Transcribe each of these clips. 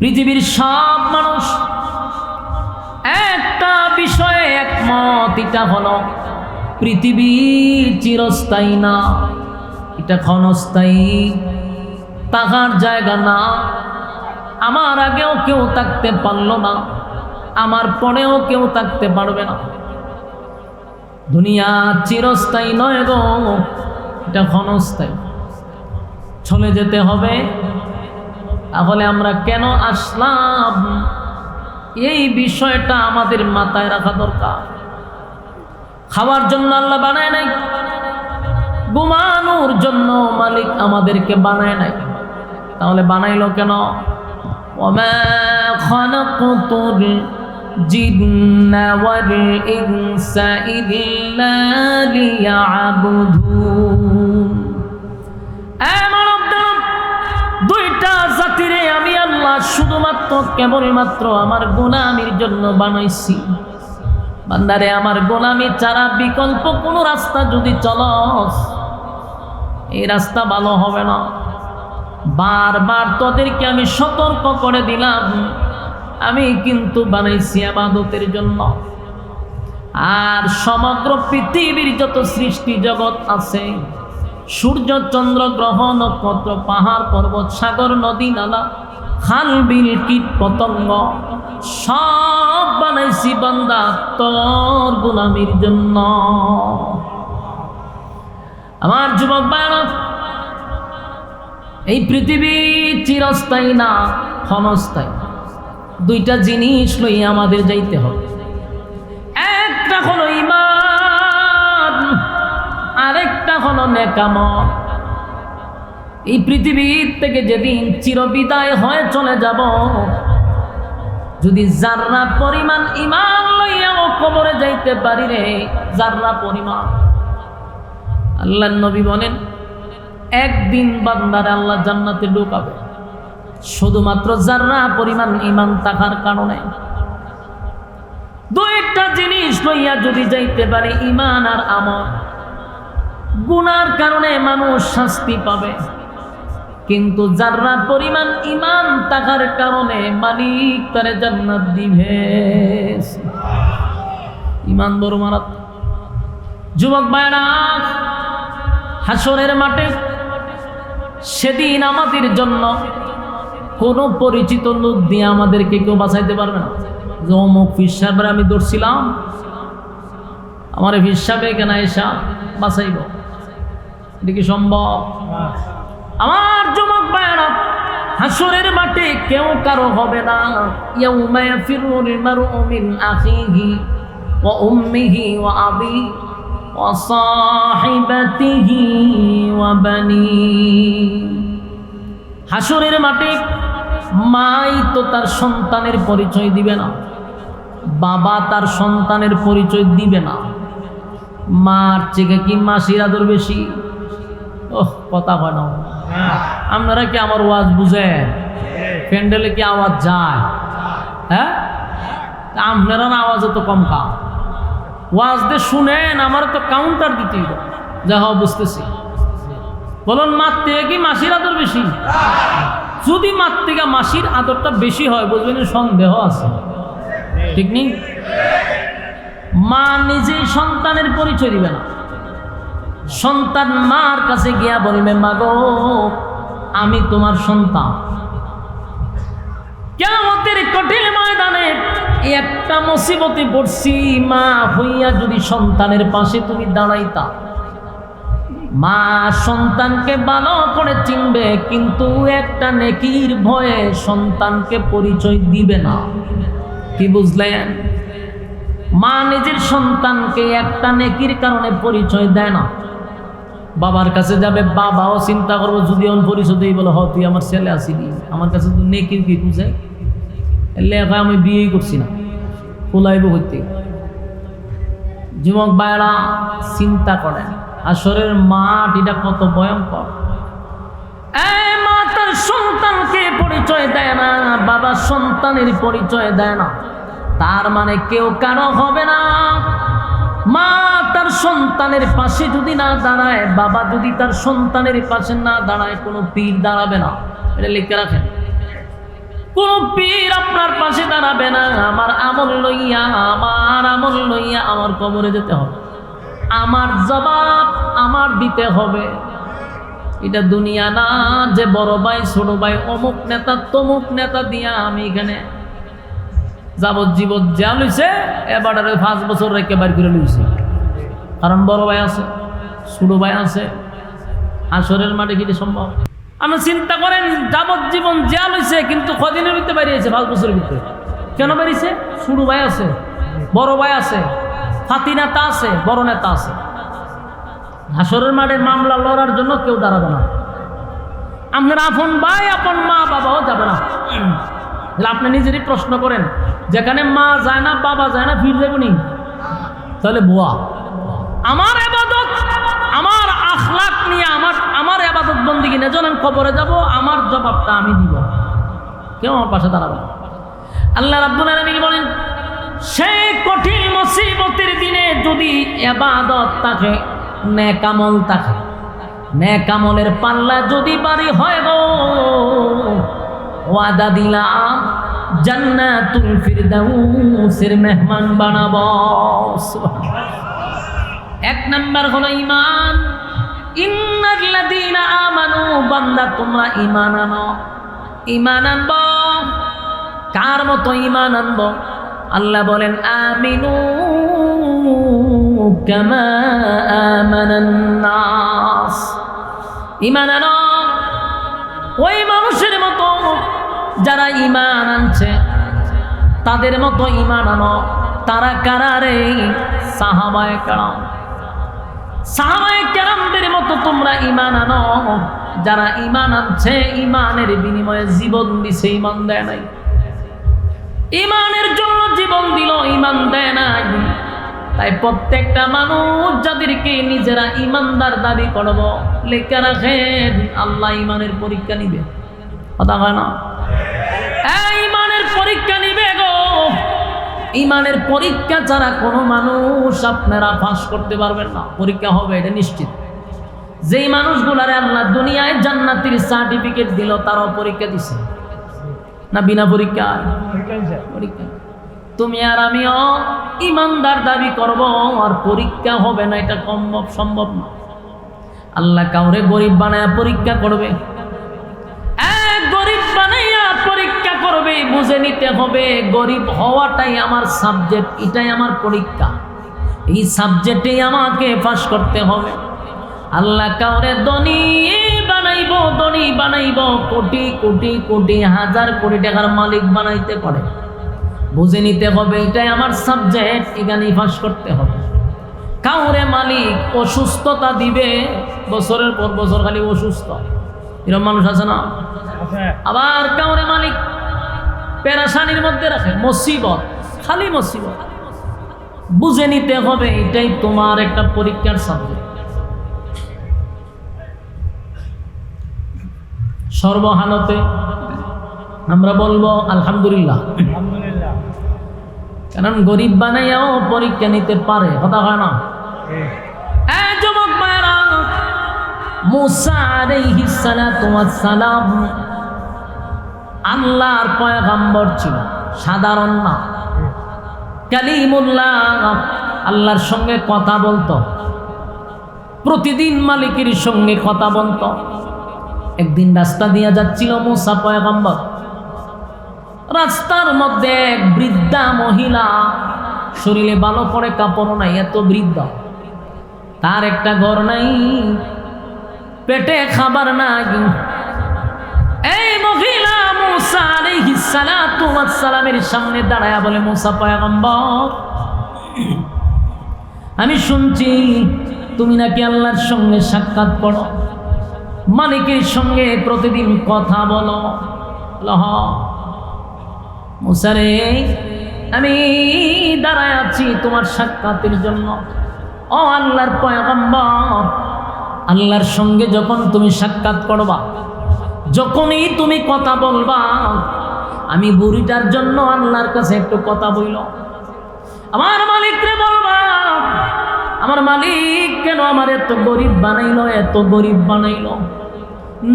পৃথিবীর সব মানুষ একটা বিষয়ে একমত, এটা হলো পৃথিবী চিরস্থায়ী না, এটা ক্ষণস্থায়ী, থাকার জায়গা না। আমার আগেও কেউ থাকতে পারলো না, আমার পরেও কেউ থাকতে পারবে না। দুনিয়া চিরস্থায়ী নয় গো, এটা ক্ষণস্থায়ী, চলে যেতে হবে। তাহলে আমরা কেন আসলাম, এই বিষয়টা আমাদের মাথায় রাখা দরকার। খাওয়ার জন্য আল্লাহ বানায় নাই, ঘুমানোর জন্য মালিক আমাদেরকে বানায় নাই, তাহলে বানাইলো কেন? ওমা খালাকতুল জিন্না ওয়াল ইনসা ইল্লা লিয়াবুদুন। দুইটা জাতিরে আমি আল্লাহ শুধুমাত্র কেবলমাত্র আমার গোলামির জন্য বানাইছি। বান্দারে, আমার গোলামি ছাড়া বিকল্প কোনো রাস্তা যদি চলস, এই রাস্তা ভালো হবে না। বারবার তোদেরকে আমি সতর্ক করে দিলাম, আমি কিন্তু বানাইছি ইবাদতের জন্য। আর সমগ্র পৃথিবীর যত সৃষ্টি জগৎ আছে, সূর্য চন্দ্র গ্রহ নক্ষত্র পাহাড় পর্বত সাগর নদী নালা খাল বিল কীট পতঙ্গ সব বানাইছি বান্দা তোর গোলামির জন্য। আমার যুবক ভাইরা, এই পৃথিবী চিরস্থায়ী না, ক্ষণস্থায়ী। দুইটা জিনিস লইয়া আমাদের যাইতে হবে। একটা হলো ঈমান, আরেকটা হলো নেকামল। এই পৃথিবীর থেকে যেদিন চিরবিদায় হয়ে চলে যাব, যদি জাররা পরিমাণ ঈমান লইয়াও কবরে যাইতে পারি রে, জাররা পরিমাণ, আল্লাহর নবী বলেন একদিন বান্দারে আল্লাহ জান্নাতে ঢোকাবে শুধুমাত্র জাররা পরিমাণ ঈমান থাকার কারণে। দুইটা জিনিস লইয়া যদি যাইতে পারে, ঈমান আর আমল। গুনার কারণে মানুষ শাস্তি পাবে, কিন্তু জাররা পরিমাণ ঈমান থাকার কারণে মালিক তারে জান্নাত দিবে। ঈমান বড় মারাত্মক। যুবক ভাইরা, হাসরের মাঠে সেদিন আমাদের জন্য কোনো পরিচিত লোক দিয়ে আমাদেরকে কেউ বাঁচাইতে পারবে না। যে অমুক পীর সাহেবের আমি ধরছিলাম, আমার পীর সাহেব এখানে এসা বাঁচাইব, এটা কি সম্ভব? আমার যুবক ভাইরা, হাসরের মাঠে কেউ কারো হবে না। ইয়াউমা ইয়াফিরুল মারউ মিন আখিহি ওয়া উম্মিহি ওয়া আবিহি ওয়া সাহিবাতিহি ওয়া বানিহি। হাসরের মাঠে মাই তো তার সন্তানের পরিচয় দিবে না, বাবা তার সন্তানের পরিচয় দিবে না। মার থেকে কি মাসির আদর বেশি? ওহ, কথা হয় না। আপনারা কি আমার ওয়াজ বুঝেন? প্যান্ডেলে কি আওয়াজ যায়? হ্যাঁ, আপনারা না আওয়াজ তো কম কা ওয়াজ দিয়ে শুনেন, আমার তো কাউন্টার দিতেই হবে। যা হওয়া বুঝতেছি, বলুন মার থেকে কি মাসির আদর বেশি? যদি মার থেকে মাসির আদরটা বেশি হয়, বুঝবেন সন্দেহ আছে, ঠিক নেই? মা নিজেই সন্তানের পরিচয় দিবে না। সন্তান মার কাছে গিয়া বলবে, মা গো আমি তোমার সন্তান। কিয়ামতের কঠিন ময়দানে একটা মুসিবতে পড়ছি, মা হইয়া যদি সন্তানের পাশে তুমি দাঁড়াইতা, মা সন্তানকে ভালো করে চিনবে, কিন্তু একটা নেকির ভয়ে সন্তানকে পরিচয় দিবে না। কি বুঝলেন? মা নিজের সন্তানকে একটা নেকির কারণে পরিচয় দেয় না। বাবার কাছে যাবে, বাবাও চিন্তা করবো যদি অন পরিচয় দিই, বলে হ তুই আমার ছেলে আসিনি, আমার কাছে তো নেকির কি বুঝে, এলে আমি বিয়েই করছি না, ফুলাইব হইতে। যুবক ভাইরা চিন্তা করেন, আসরের মাঠ এটা কত ভয়ঙ্কর। মা তার সন্তানকে পরিচয় দেয় না, বাবা সন্তানের পরিচয় দেয় না, তার মানে কেউ কারো হবে না। মা তার সন্তানের পাশে যদি না দাঁড়ায়, বাবা যদি তার সন্তানের পাশে না দাঁড়ায়, কোনো পীর দাঁড়াবে না। এটা লিখে রাখেন। কোন পীর আপনার পাশে দাঁড়াবে না। আমার আমল লইয়া আমার কবরে যেতে হবে, আমার জবাব আমার দিতে হবে। এটা দুনিয়া না যে বড় ভাই ছোট ভাই অমুক নেতা তমুক নেতা দিয়া আমি এখানে যাবজ্জীবন যা লইছে এবার 5 বছর রেখে বাইর করে লইছে। কারণ বড় ভাই আছে, ছোট ভাই আছে, হাসরের মাঠে কি সম্ভব? আপনি চিন্তা করেন, যাবজ্জীবন জেল হয়েছে কিন্তু কদিনের ভিতরে বেরিয়েছে 5 বছরের ভিতরে। কেন বেরিয়েছে? ছোট ভাই আছে, বড় ভাই আছে, ফাতি নেতা আছে, বড় নেতা আছে। হাসরের মাঠে মামলা লড়ার জন্য কেউ দাঁড়াবে না। আপনার আপন ভাই আপন মা বাবাও যাবে না। আপনি নিজেরই প্রশ্ন করেন, যেখানে মা যায় না বাবা যায় না ফির যাবনি তাহলে বুয়া। আমার ইবাদত আমার আখলাক নিয়ে আমার ইবাদত বন্দেগী নিয়ে যখন আমি কবরে যাব আমার জবাবটা আমি দিব, কেউ আমার পাশে দাঁড়াবে না। আল্লাহ রাব্বুল আলামিন বলেন, সেই কঠিন মুসিবতের দিনে যদি ইবাদত থাকে, নেক আমল থাকে, নেক আমলের পাল্লা যদি ভারী হয় গো, ওয়াদা দিলাম জান্নাতুল ফিরদাউসের মেহমান বানাবো। এক নাম্বার হলো ঈমান। ইন্নাল্লাযীনা আমানু, বান্দা তোমরা ঈমান আনো। ঈমান আনবো কার মতো ঈমান আনবো? আল্লাহ বলেন আমিনু কামা আমানান নাস। ঈমান আনো ওই মানুষের মতো যারা ঈমান আনছে তাদের মতো ঈমান আনো। তারা কারা রে? সাহাবায়ে কেরাম। সাহাবায়ে কেরামদের মতো তোমরা ঈমান আনো। যারা ঈমান আনছে ঈমানের বিনিময়ে জীবন দিছে, ঈমান দেয় নাই। ঈমানের জন্য জীবন দিল, ঈমান দেয় নাই। তাই প্রত্যেকটা মানুষ যাদেরকে নিজেরা ঈমানদার দাবি করব, লেখা রাখেন আল্লাহ ঈমানের পরীক্ষা নিবে। কথা হয় না? ঈমানের পরীক্ষা নিবে গো। ঈমানের পরীক্ষা ছাড়া কোনো মানুষ আপনারা পাস করতে পারবেন না। পরীক্ষা হবে, এটা নিশ্চিত। যেই মানুষগুলারে আল্লাহ দুনিয়ায় জান্নাতের সার্টিফিকেট দিল তারাও পরীক্ষা দিছে না? বিনা পরীক্ষা পরীক্ষা। তুমি আর আমিও ঈমানদার দাবি করব আর পরীক্ষা হবে না, এটা সম্ভব না। আল্লাহ কাউরে গরিব বানায়া পরীক্ষা করবে, গরিব বানাইয়া পরীক্ষা করবে। বুঝে নিতে হবে গরিব হওয়াটাই আমার সাবজেক্ট, এটাই আমার পরীক্ষা, এই সাবজেক্টেই আমাকে পাস করতে হবে। আল্লাহ কাউরে ধনী বানাইব, কোটি কোটি কোটি হাজার কোটি টাকার মালিক বানাইতে পারে। বুঝে নিতে হবে এটাই আমার সাবজেক্ট, এখানেই পাস করতে হবে। কাউরে মালিক অসুস্থতা দিবে, বছরের পর বছর খালি অসুস্থ, এরকম মানুষ আছে না? আবার কাউরে মালিক পেরেশানির মধ্যে রাখে, মুসিবত, খালি মুসিবত। বুঝে নিতে হবে এটাই তোমার একটা পরীক্ষার সাবজেক্ট। সর্বহালতে আমরা বলবো আলহামদুলিল্লাহ, কারণ গরিব বানাইয়াও পরীক্ষা নিতে পারে। কথা হয় না? যুবক ভাইরা, মুসা আলাইহিস সালাতু ওয়াস সালাম আল্লাহর পয়গম্বর ছিল, সাধারণ না, কালিমুল্লাহ। আল্লাহর সঙ্গে কথা বলতো, প্রতিদিন মালিকের সঙ্গে কথা বলতো। একদিন রাস্তা দিয়ে যাচ্ছিল মুসা পয়গম্বর, রাস্তার মধ্যে এক বৃদ্ধা মহিলা, শরীরে ভালো করে কাপড় নাই, এত বৃদ্ধা, তার একটা ঘর নাই, পেটে খাবার নাই। এই মহিলা মুসা আলাইহিস সালাতু ওয়াস সালামের সামনে দাঁড়ায়া বলে, মুসা পয়গম্বর, আমি শুনছি তুমি নাকি আল্লাহর সঙ্গে সাক্ষাৎ করো, মালিকের সঙ্গে প্রতিদিন কথা বলো। মুসা রে, আমি দাঁড়ায় আছি তোমার সাক্ষাতের জন্য। ও আল্লাহর পয়গম্বর, আল্লাহর সঙ্গে যখন তুমি সাক্ষাৎ করবা, যখনই তুমি কথা বলবা, আমি বুড়িটার জন্য আল্লাহর কাছে একটু কথা বইল। আমার মালিকরে বলবা, আমার মালিক কেন আমার এত গরিব বানাইলো, এত গরিব বানাইলো?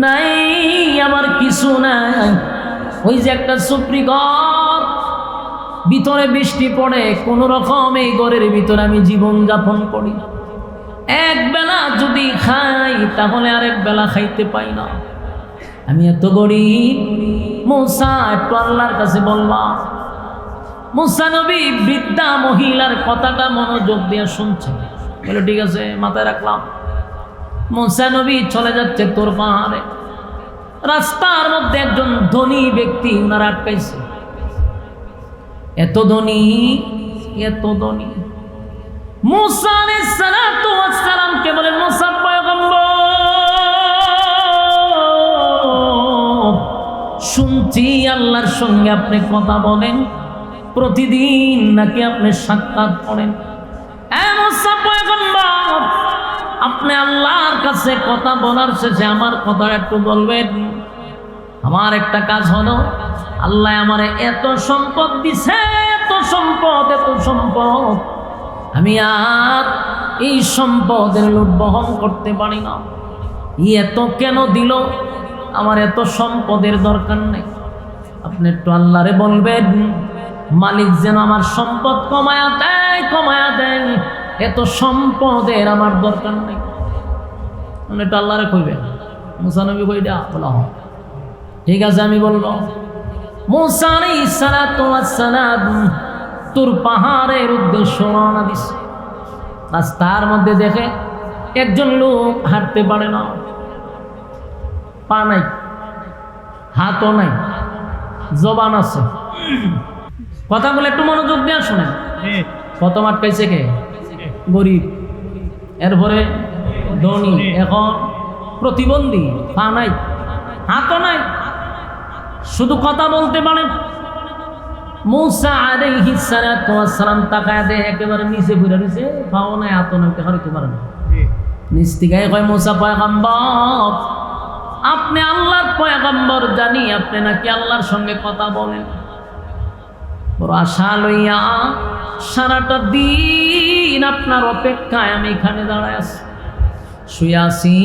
নাই আমার কিছু নাই, ওই যে একটা সুপ্রি ঘর, ভিতরে বৃষ্টি পড়ে, কোন রকম এই ঘরের ভিতরে আমি জীবন যাপন করি। এক বেলা যদি খাই তাহলে আরেক বেলা খাইতে পাই না। আমি এত গরিব। মুসা একটু আল্লাহর কাছে বলবা। মুসা নবী বৃদ্ধা মহিলার কথাটা মনোযোগ দিয়ে শুনছে, বলে ঠিক আছে, মাথায় রাখলাম। মুসা নবী চলে যাচ্ছে তোর পাহাড়ে। রাস্তার মধ্যে একজন ধনী ব্যক্তি উনার আটকাইছে। এত ধনী, এত ধনী। মুসা আলাইহিস সালাতু ওয়াস সালামকে বলেন, মুসা পয়গম্বর, শুনছি আল্লাহর সঙ্গে আপনি কথা বলেন প্রতিদিন, নাকি আপনি সাক্ষাৎ করেন? মুসা পয়গম্বর, আপনি আল্লাহর কাছে কথা বলার শেষে আমার কথা একটু বলবেন। আমার একটা কাজ হলো, আল্লাহ আমারে এত সম্পদ দিছে, এত সম্পদ, এত সম্পদ, আমি আর এই সম্পদের লোড বহন করতে পারি না। এত কেন দিল? আমার এত সম্পদের দরকার নেই। আপনি একটু আল্লাহরে বলবেন, মালিক যেন আমার সম্পদ কমায়া দেয়, কমায়া দেয়। এত সম্পদের আমার দরকার নেই। আপনি একটু আল্লাহরে কইবেন। মুসা নবী কইটা বলা হয়, ঠিক আছে আমি বলবো। মুসা আলাইহিস সালাতু ওয়াস সালাম তোর পাহাড়ের উদ্দেশ্যে রওনা দিছে। রাস্তার মধ্যে দেখে একজন লোক হাঁটতে পারে না, পা নাই, হাতও নাই, জবান আছে। কথাগুলো একটু মনোযোগ দিয়ে শুনেন। প্রথম আটকাইছে কে? গরিব, এরপরে ধনী, এখন প্রতিবন্ধী, পা নাই, হাতও নাই, শুধু কথা বলতে পারে। মুসা আলাইহিস সালাতু ওয়াস সালাম তাকায় দেয়, একেবারে নিচে ঘুরে নিচে, পাও নাই, হাতও নাই, হারিতে পারে না। নিচ থেকে কয়, মুসা পয়গম্বর, আপনি আল্লাহর পয়গম্বর, জানি আপনি নাকি আল্লাহর সঙ্গে কথা বলেন। বড় আশা লইয়া সারাটা দিন আপনার অপেক্ষায় আমি এখানে দাঁড়ায় আছি, শুয়ে আছি।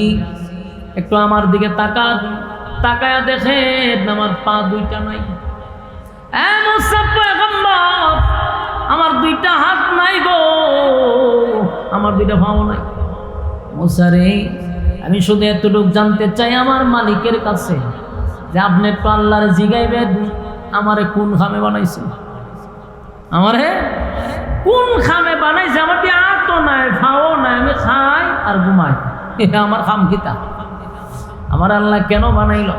একটু আমার দিকে তাকান, তাকায়া দেখেন আমার পা দুইটা নাই। মুসা পয়গম্বর, আমার দুইটা হাত নাই গো, আমার দুইটা পাও নাই। মুসা রে, আমি শুধু এতটুকু জানতে চাই আমার মালিকের কাছে, যে আপনি একটু আল্লাহর জিগাইবেন, আমারে কোন খামে বানাইছে, আমারে কোন খামে বানাইছে? আমার দিয়ে হাতও নাই, পাও নাই, আমি খাই আর ঘুমাই, এটা আমার খাম কিতা? আমার আল্লাহ কেন বানাইল?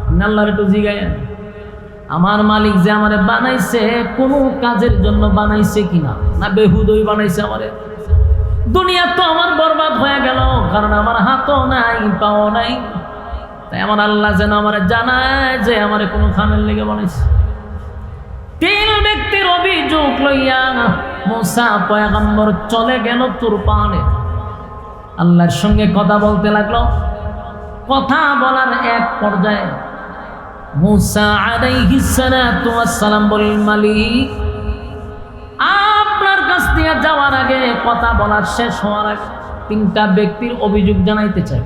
আপনি আল্লাহর একটু জিগাইন, আমার মালিক যে আমারে বানাইছে কোনো কাজের জন্য বানাইছে কিনা, না বেহুদই বানাইছে আমারে? দুনিয়া তো আমার বরবাদ হয়ে গেল, কারণ আমার হাতও নাই, পাও নাই। তাই আমার আল্লাহ যেন আমারে জানায় যে আমারে কোনো খামের লেগে বানাইছে। তিন ব্যক্তির অভিযোগ লইয়া মুসা পয়গম্বর চলে গেল তুর পাহাড়ে। আল্লাহর সঙ্গে কথা বলতে লাগলো। কথা বলার এক পর্যায়ে মুসা আলাইহিস সালাতু ওয়াস সালাম বললেন, মালিক, আপনার কাছ দিয়ে যাওয়ার আগে, কথা বলার শেষ হওয়ার আগে তিনটা ব্যক্তির অভিযোগ জানাইতে চাই।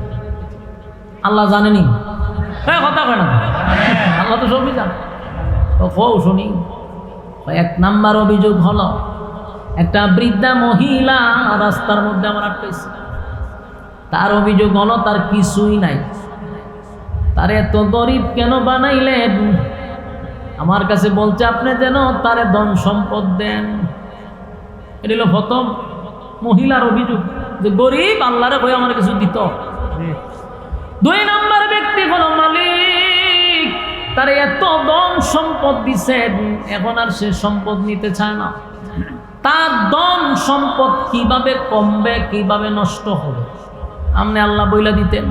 আল্লাহ জানেনি? কথা কয় না, আল্লাহ তো সবই জানে। কও শুনি। এক নাম্বার অভিযোগ হলো, একটা বৃদ্ধা মহিলা রাস্তার মধ্যে আমার আটকাইছে। তার অভিযোগ হলো তার কিছুই নাই। তার এত গরিব কেন বানাইলেন? আমার কাছে বলছে আপনি যেন তারে ধন সম্পদ দেন। এটা হলো প্রথম মহিলার অভিযোগ, যে গরিব, আল্লাহরে কই আমার কিছু দিত। দুই নম্বর ব্যক্তি হলো মালিক, তারে এত ধন সম্পদ দিছেন, এখন আর সে সম্পদ নিতে চায় না। তার ধন সম্পদ কিভাবে কমবে, কিভাবে নষ্ট হবে, আপনি আল্লাহ বইলা দিতেন।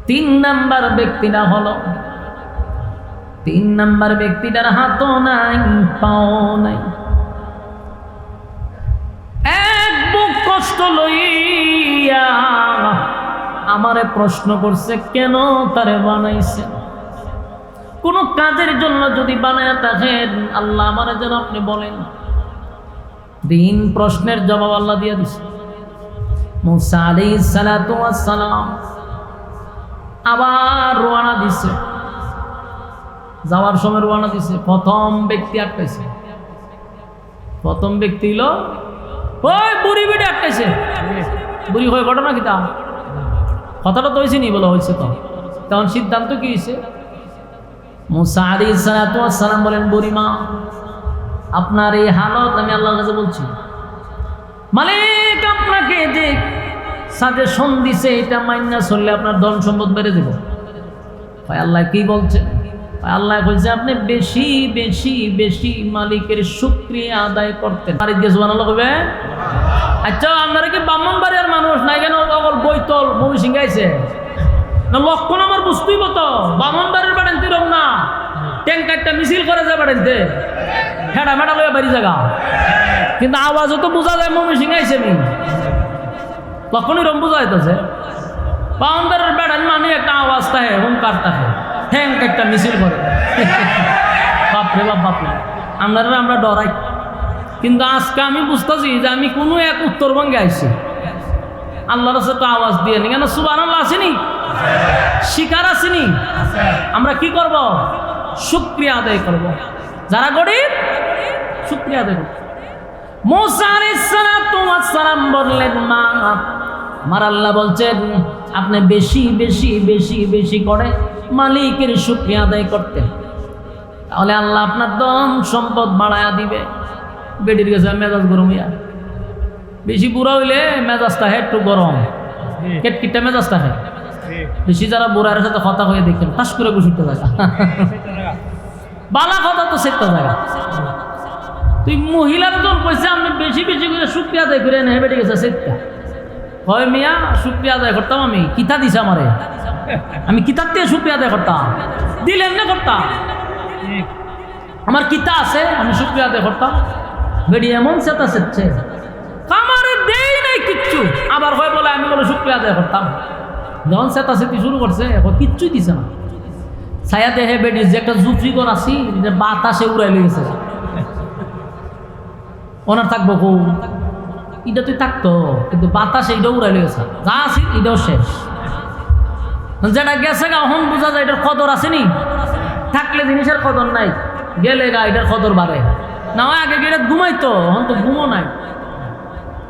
তিন নাম্বার ব্যক্তিটা হলো, তিন নাম্বার ব্যক্তিটার হাতও নাই, পাও নাই, এক বুক কষ্ট লইয়া আমারে প্রশ্ন করছে কেন তারে বানাইছে। কোন কাজের জন্য যদি বানায় থাকেন, আল্লাহ আমারে যেন আপনি বলেন। তিন প্রশ্নের জবাব আল্লাহ দিয়ে দিছে। মুসা আলাইহিস সালাতু ওয়াস সালাম আবার রওনা দিছে। যাওয়ার সময় রওনা দিছে, প্রথম ব্যক্তি আটকাইছে। প্রথম ব্যক্তি হলো ওই বুড়ি বেটে আটকাইছে। বুড়ি হয়ে ঘটনা কি তা কথাটা তো হয়েছে নি বলা হয়েছে। তো তখন সিদ্ধান্ত কি হয়েছে? মুসা আলাইহিস সালাতু ওয়াস সালাম বলেন, বুড়িমা আপনার এই হালত আমি আল্লাহর কাছে বলছি, মালিক আপনাকে যে সাজেশন দিছে এটা মাইনা চললে আপনার ধন সম্পদ বেড়ে দেব। আল্লাহ কি বলছে? আল্লাহ বলছে আপনি বেশি বেশি বেশি মালিকের শুকরিয়া আদায় করতেন। সুবহানাল্লাহ কইবে। আচ্ছা আপনারা কি ব্রাহ্মণবাড়িয়ার মানুষ নাই কেন অকল বৈতল মমি সিংহাইছে না? লক্ষণ আমার বুঝতেই মতো ব্রাহ্মণবাড়ির বাড়েন তিরম না ট্যাঙ্কারটা মিছিল করে যায় বাড়েনতে হেডা মেডা লইয়া বাড়ি জায়গা, কিন্তু আওয়াজও তো বোঝা যায় মমি সিংহাইছে নি। লক্ষণই রম বোঝা যাইতেছে ব্রাহ্মণবাড়ির বেড়ান মানে একটা আওয়াজ থাকে হুঙ্কার থাকে, ঠ্যাং একটা মিছিল করে। বাপরে বাপ বাপরে আমরা ডরাই। কিন্তু আজকে আমি বুঝতেছি যে আমি কোনো এক উত্তরবঙ্গে আইছি, আল্লাহর কাছে তো আওয়াজ দিয়ে নি কেন? সুবহানাল্লাহ আসেনি, শিকার আসেনি। আমরা কি করব? শুকরিয়া আদায় করব। যারা গরিব শুকরিয়া আদায় করব। মুসা আলাইহিস সালাতু ওয়াস সালাম বললেন, মা আমার আল্লাহ বলছেন আপনি বেশি বেশি বেশি বেশি করে মালিকের শুকরিয়া আদায় করতেন, তাহলে আল্লাহ আপনার ধন সম্পদ বাড়ায়া দিবে। বেডির কাছে মেজাজ গরম হইয়া, বেশি বুড়া হইলে মেজাজটা হয় একটু গরম, কেটকিটটা মেজাজটা হয় বেশি। যারা বুড়ার সাথে কথা হয়ে দেখেন টাস করে বসুতে জায়গা বালা কথা তো সেটা জায়গা। তুই মহিলার জন কইছে আপনি বেশি বেশি করে শুকরিয়া আদায় করে নেই, বেডি গেছে সেটা হয় মিয়া শুকরিয়া আদায় করতাম। আমি কিতা দিছে আমারে, আমি কিতাব দিয়ে শুকরিয়া আদায় করতাম, দিলেন না করতাম। আমার কিতা আছে আমি শুকরিয়া আদায় করতাম। বেডি এমন সেটা সেচ্ছে আমারে দেই নাই কিচ্ছু, আবার হয় বলে আমি বলে শুকরিয়া আদায় করতাম। যখন সেটা সেটি শুরু করছে এখন কিচ্ছুই দিছে না। ছায়া দেহে বেডি যে একটা জুফরিগর আছি যে বাতাসে উড়াই লেগেছে, ওনার থাকবো কৌ এটা তুই থাকতো, কিন্তু বাতাসে এটাও উড়াই লেগেছে, যা আছে এটাও শেষ। যেটা গেছে গা এখন বোঝা যায় এটার কদর আসেনি। থাকলে জিনিসের কদর নাই, গেলে গা এটার কদর বাড়ে না। হয় আগে গেলে ঘুমাইতো, এখন তো ঘুমো নাই।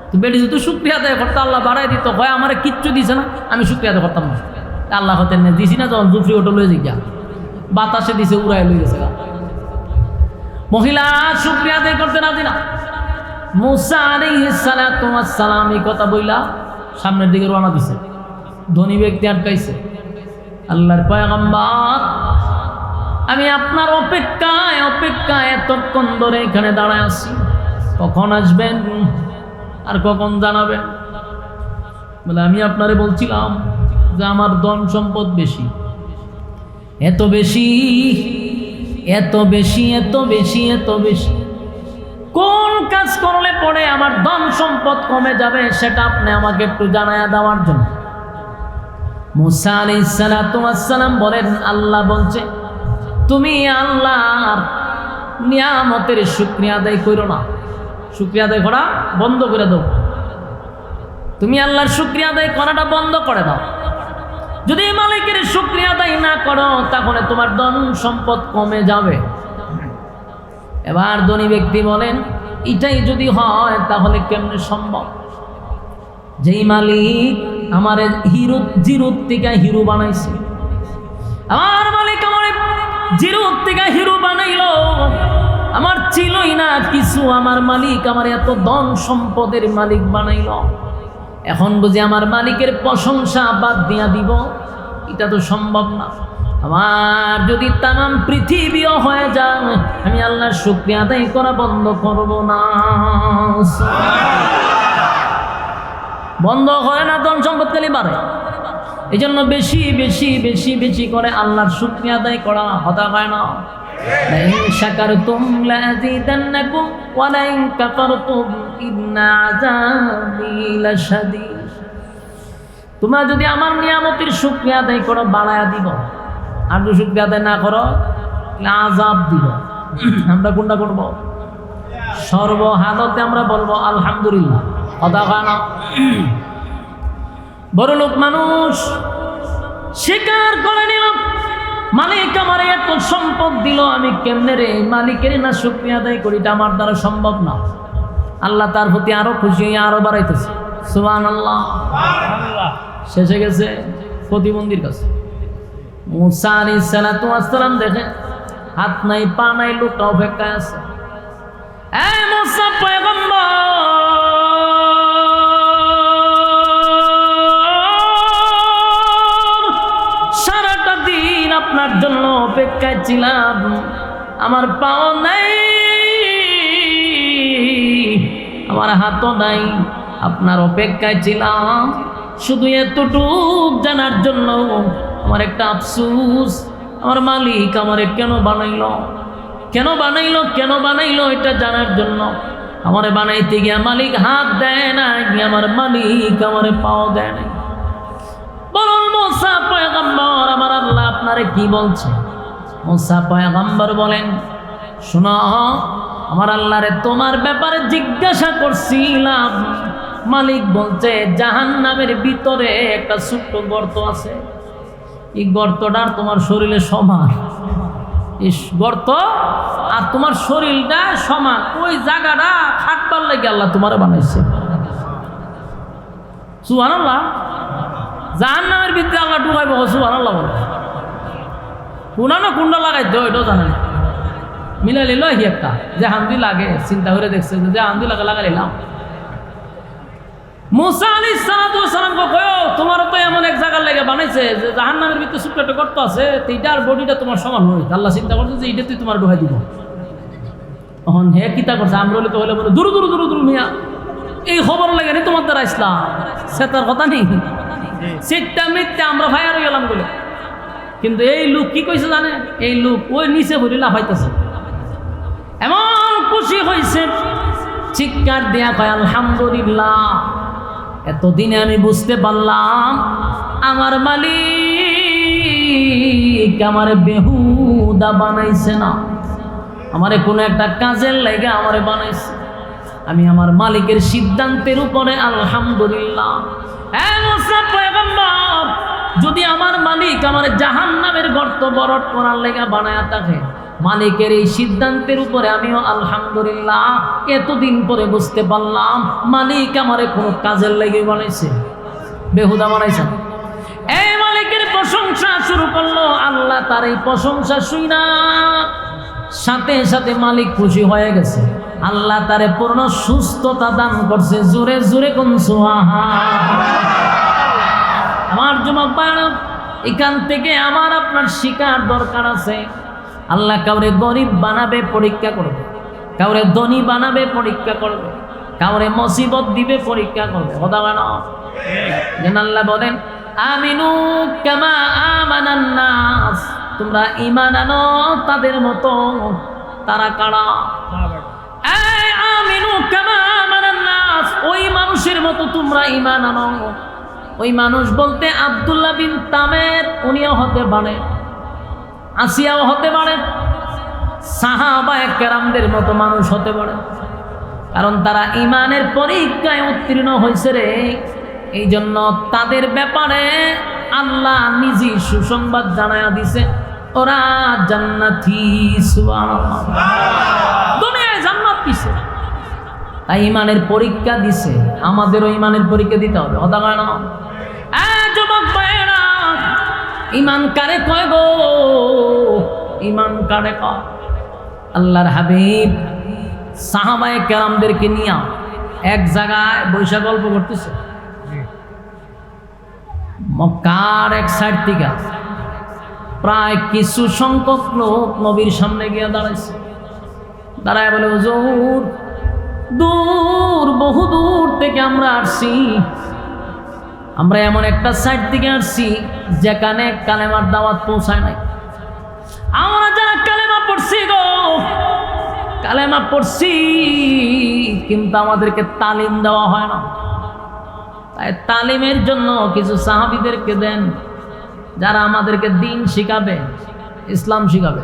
তো বেটি যদি শুকরিয়া আদায় করতো আল্লাহ বাড়াই দিত। হয় আমার কিচ্ছু দিছে না আমি শুকরিয়া আদায় করতাম না। আল্লাহ হতেন না দিছি না, যখন জুফরি ওটা লয়ে যাই গা বাতাসে দিছে উড়াই লয়ে গেছে গা। মহিলা শুকরিয়া আদায় করতে রাজি না। মুসা আলাইহিস সালাতু ওয়াস সালাম এই কথা বইলা সামনের দিকে রওনা দিছে। ধনী ব্যক্তি আটকাইছে, আল্লাহর পয়গম্বর আমি আপনার অপেক্ষায় অপেক্ষায় এতক্ষণ ধরে এখানে দাঁড়ায় আছি, কখন আসবেন আর কখন জানাবেন? বলে আমি আপনারে বলছিলাম যে আমার ধন সম্পদ বেশি, এত বেশি এত বেশি এত বেশি এত বেশি, কোন কাজ করলে পরে আমার ধন সম্পদ কমে যাবে সেটা আপনি আমাকে একটু জানায়া দেওয়ার জন্য। মুসা আলাইহিস সালাতু ওয়াস সালাম বলেন, আল্লাহ বলছে তুমি আল্লাহর নিয়ামতের শুকরিয়া আদায় করো না, শুকরিয়া আদায় করা বন্ধ করে দাও। তুমি আল্লাহর শুকরিয়া আদায় করাটা বন্ধ করে দাও। যদি মালিকের শুকরিয়া আদায় না করো তাহলে তোমার ধন সম্পদ কমে যাবে। এবার ধনী ব্যক্তি বলেন, এটাই যদি হয় তাহলে কেমনে সম্ভব? যেই মালিক আমার হিরো জিরোর থেকে হিরো বানাইছে, আমার মালিক আমার জিরোর থেকে হিরো বানাইলো, আমার ছিলই না কিছু, আমার মালিক আমার এত ধন সম্পদের মালিক বানাইলো। এখন বুঝি আমার মালিকের প্রশংসা বাদ দিয়া দিব? এটা তো সম্ভব না। আমার যদি তামাম পৃথিবীও হয়ে যায় আমি আল্লাহর শুকরিয়া আদায় করা বন্ধ করব না। বন্ধ করে না, ধন সম্পদ খালি বাড়ে। এই জন্য বেশি বেশি বেশি বেশি করে আল্লাহর শুকরিয়া আদায় করা হতা হয় না। লাইন শাকারতুম লাযিদান্নাকুম ওয়া লাইন কাফারতুম ইন্না আযাবি লাশাদীদ। তোমরা যদি আমার নিয়ামতের শুকরিয়া আদায় করো বাড়ায়া দিব, আর যদি শুকরিয়া আদায় না করো আযাব দিব। আমরা কোনটা করব? সর্বহালতে আমরা বলবো আলহামদুলিল্লাহ। কথা হয় না? বড় লোক মানুষ স্বীকার করে নিল মালিক আমার এত সম্পদ দিল, আমি কেমনে রে মালিকের না শুকরিয়া আদায় করি? এটা আমার দ্বারা সম্ভব না। আল্লাহ তার প্রতি আরো খুশি হয়ে আরো বাড়াইতেছে। সুবহানাল্লাহ। শেষে গেছে প্রতিবন্ধীর কাছে। মুসা আলাইহিস সালাতু ওয়াস সালাম দেখেন হাত নাই পা নাই, লোকটা অপেক্ষায় আছে। এই মুসা পয়গম্বর, সারাটা দিন আপনার জন্য অপেক্ষায় ছিলাম, আমার পাও নাই, আমার হাতও নাই, আপনার অপেক্ষায় ছিলাম শুধু এতটুক জানার জন্য। আমার একটা আফসোস, আমার মালিক আমারে কেন বানাইলো, কেন বানাইলো, কেন বানাইলো এটা জানার জন্য। আমারে বানাইতে গিয়া মালিক হাত দেয় নাই, আমার মালিক আমারে পাও দেয় নাই। বলুন মুসা পয়গম্বর, আমার আল্লাহ আপনারে কি বলছে? মুসা পয়গম্বর বলেন, শোনো, আমার আল্লাহরে তোমার ব্যাপারে জিজ্ঞাসা করছিলাম। মালিক বলছে জাহান্নামের ভিতরে একটা ছোট্ট গর্ত আছে, এই গর্তটা তোমার শরীরে সমান। এই গর্ত আর তোমার শরীরটা সমান, ওই জায়গাটা খাটবার লাগে আল্লাহ তোমারে বানাইছে। সুবহানাল্লাহ। জাহান্নামের ভিতরে আল্লাহ ঢুকাইব, সুবহানাল্লাহ বলে। কোনা কুন্ডা লাগাইতে ওইটাও জানে না, মিলাই লিল একটা যে হান্দি লাগে, চিন্তা করে দেখছে যে হান্দি লাগে লাগাইলাম। মুসা আলাইহিস সালাতু ওয়াস সালাম কয়, তোমার তো এমন এক জায়গার লেগে বানাইছে যে জাহান্নামের ভিতরে ছোট্ট একটা গর্ত আছে, এইটার বডিটা তোমার সমান হয়। আল্লাহ চিন্তা করছে যে এইটা তুই তোমার ঢুকাই দিব। তখন হে কিতা করছে, আমরা তো হলে বলে দূর দূর দূর দূর মিয়া, এই খবর লাগে নি তোমার দ্বারা ইসলাম, সে তার কথা নেই, সেটা মিথ্যা, আমরা ভাইয়ার গেলাম বলে। কিন্তু এই লোক কি কইছে জানে, এই লোক ওই নিচে ভরি লাফাইতেছে, এমন খুশি হয়েছে, চিৎকার দেয়া কয় আলহামদুলিল্লাহ, এতদিনে আমি বুঝতে পারলাম আমার মালিক আমারে বেহুদা বানাইছে না, আমারে কোনো একটা কাজের লাইগা আমারে বানাইছে। আমি আমার মালিকের সিদ্ধান্তের উপরে আলহামদুলিল্লাহ। মুসা পয়গম্বর, যদি আমার মালিক আমার জাহান্নামের গর্ত বরট করার লেগা বানায়া থাকে, মালিকের এই সিদ্ধান্তের উপরে আমিও আলহামদুলিল্লাহ। এতদিন পরে বুঝতে পারলাম মালিক আমারে কোনো কাজের লেগে বানাইছে, বেহুদা বানাইছে। এই মালিকের প্রশংসা শুরু করলো। আল্লাহ তার এই প্রশংসা শুইনা সাথে সাথে মালিক খুশি হয়ে গেছে। আল্লাহ তারে পূর্ণ সুস্থতা দান করছে। জোরে জোরে কোন সুবহানাল্লাহ। আমার যুবক ভাইরা, এখান থেকে আমার আপনার শিকার দরকার আছে। আল্লাহ কাউরে গরিব বানাবে, পরীক্ষা করবে, কাউরে ধনী বানাবে, পরীক্ষা করবে, কাউরে মুসিবত দিবে, পরীক্ষা করবে। কথা বলো যেন আল্লাহ বলেন আমিনু কামা আমানান নাস, তোমরা ঈমান আনো তাদের মতো। তারা কারা? এই আমিনু কামা আমানান নাস, ওই মানুষের মতো তোমরা ঈমান আনো। ওই মানুষ বলতে আব্দুল্লাহ বিন তামের, উনিও হতে পারে, আসিয়াও হতে পারে, সাহাবায়ে কেরামদের মতো মানুষ হতে পারে, কারণ তারা ঈমানের পরীক্ষায় উত্তীর্ণ হয়েছে রে। এই জন্য তাদের ব্যাপারে আল্লাহ নিজেই সুসংবাদ জানায়া দিছে, ওরা জান্নাতি। সুবহানাল্লাহ। দুনিয়ায় জান্নাত দিছে, তাই ঈমানের পরীক্ষা দিছে, আমাদেরও ঈমানের পরীক্ষা দিতে হবে। কথা কয় না? যুবক ভাইরা, ঈমান কারে কয় গো? ঈমান কারে কয়? আল্লাহর হাবিব সাহাবায়ে কেরামদেরকে নিয়ে এক জায়গায় বৈশা গল্প করতেছে। মক্কার এক সাইড থেকে প্রায় কিছু সংখ্যক লোক নবীর সামনে গিয়ে দাঁড়াইছে। দাঁড়ায় বলে, হুজুর, দূর, বহু দূর থেকে আমরা আসছি, আমরা এমন একটা সাইড থেকে আসছি যেখানে কালেমার দাওয়াত পৌঁছায় নাই। আমরা যারা কালেমা পড়ছি গো, কালেমা পড়ছি, কিন্তু আমাদেরকে তালিম দেওয়া হয় না। তাই তালিমের জন্য কিছু সাহাবীদেরকে দেন, যারা আমাদেরকে দিন শিখাবে, ইসলাম শিখাবে।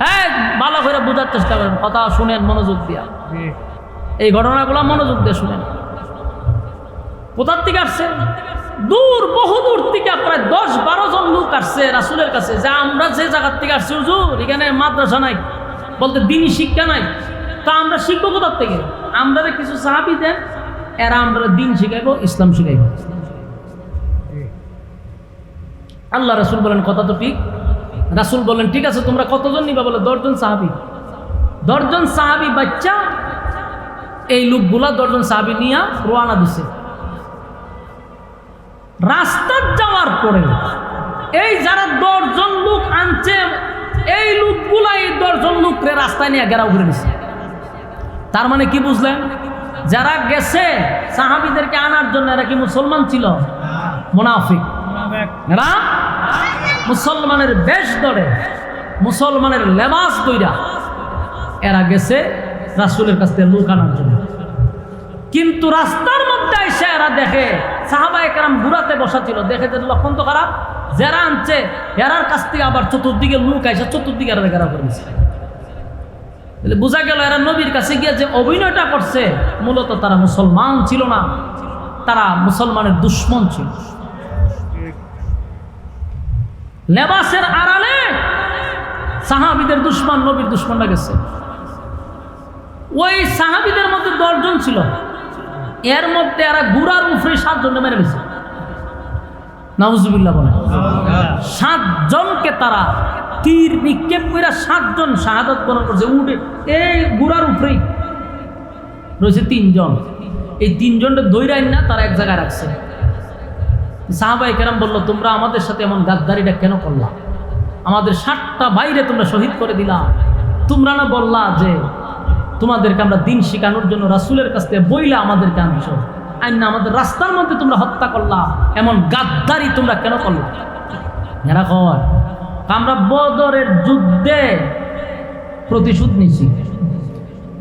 হ্যাঁ, ভালো করে বোঝার চেষ্টা করেন, কথা শুনেন মনোযোগ দিয়া, এই ঘটনাগুলো মনোযোগ দিয়ে শুনেন। কোথার থেকে আসছে? দূর বহু দূর থেকে প্রায় 10-12 জন লোক আসছে রাসূলের কাছে, যে আমরা যে জায়গার থেকে আসছি হুজুর, এখানে মাদ্রাসা নাই, বলতে দিনই শিক্ষা নাই, তা আমরা শিখবো কোথার থেকে? আমরা কিছু সাহাবী দেন, এরা আমরা দিন শিখাইবো, ইসলাম শিখাইবো। আল্লাহ রাসূল বলেন কথা তো ঠিক। রাসূল বলেন ঠিক আছে, তোমরা কতজন নিবা? বলে 10 জন সাহাবী। 10 জন সাহাবী বাচ্চা এই লোকগুলা 10 জন সাহাবী নিয়ে রওনা দিছে। রাস্তা যাওয়ার পরে এই যারা 10 জন লোক আনছে, এই লোকগুলা এই 10 জন লোকরে রাস্তায় নিয়ে ঘেরাও করে দিছে। তার মানে কি বুঝলেন? যারা গেছে সাহাবীদেরকে আনার জন্য, এরা কি মুসলমান ছিল? মুনাফিক। এরা মুসলমানের বেশ ধরে, মুসলমানের লেবাস কইরা এরা গেছে রাসূলের কাছ থেকে লোক আনার জন্য। কিন্তু রাস্তার মধ্যে এসে এরা দেখে সাহাবায়ে কেরাম ঘুরাতে বসা ছিল, দেখে যে লক্ষণ তো খারাপ, যারা আনছে এরার কাছ থেকে আবার চতুর্দিকে লোক আইসা চতুর্দিকে এরা ঘেরাও করে দিছে। বোঝা গেল এরা নবীর কাছে গিয়ে যে অভিনয়টা করছে, মূলত তারা মুসলমান ছিল না, তারা মুসলমানের দুশমন ছিল। লেবাসের আড়ালে সাহাবীদের দুশমন, নবীর দুশমনরা গেছে। ওই সাহাবীদের মধ্যে 10 জন ছিল, এর মধ্যে এরা গুড়ার উপরে 7 জনকে মেরে দিয়েছে। নাউজুবিল্লাহ বলে 7 জনকে তারা তীর নিক্ষেপ করে 7 জন শাহাদাত বরণ করছে। উঠে এই গুড়ার উপরেই রয়েছে 3 জন। এই 3 জনকে ধইরা না তারা এক জায়গায় রাখছে। সাহাবায়ে কেরাম বলল, তোমরা আমাদের সাথে এমন গাদ্দারিটা কেন করলা? আমাদের 7টা ভাইরে তোমরা শহীদ করে দিলা। তোমরা না বললা যে তোমাদেরকে আমরা দিন শিখানোর জন্য রাসূলের কাছ থেকে বইলা আমাদেরকে আনছো, আইনা আমাদের রাস্তার মধ্যে তোমরা হত্যা করলা, এমন গাদ্দারি তোমরা কেন করলা? এরা কয় আমরা বদরের যুদ্ধে প্রতিশোধ নিছি,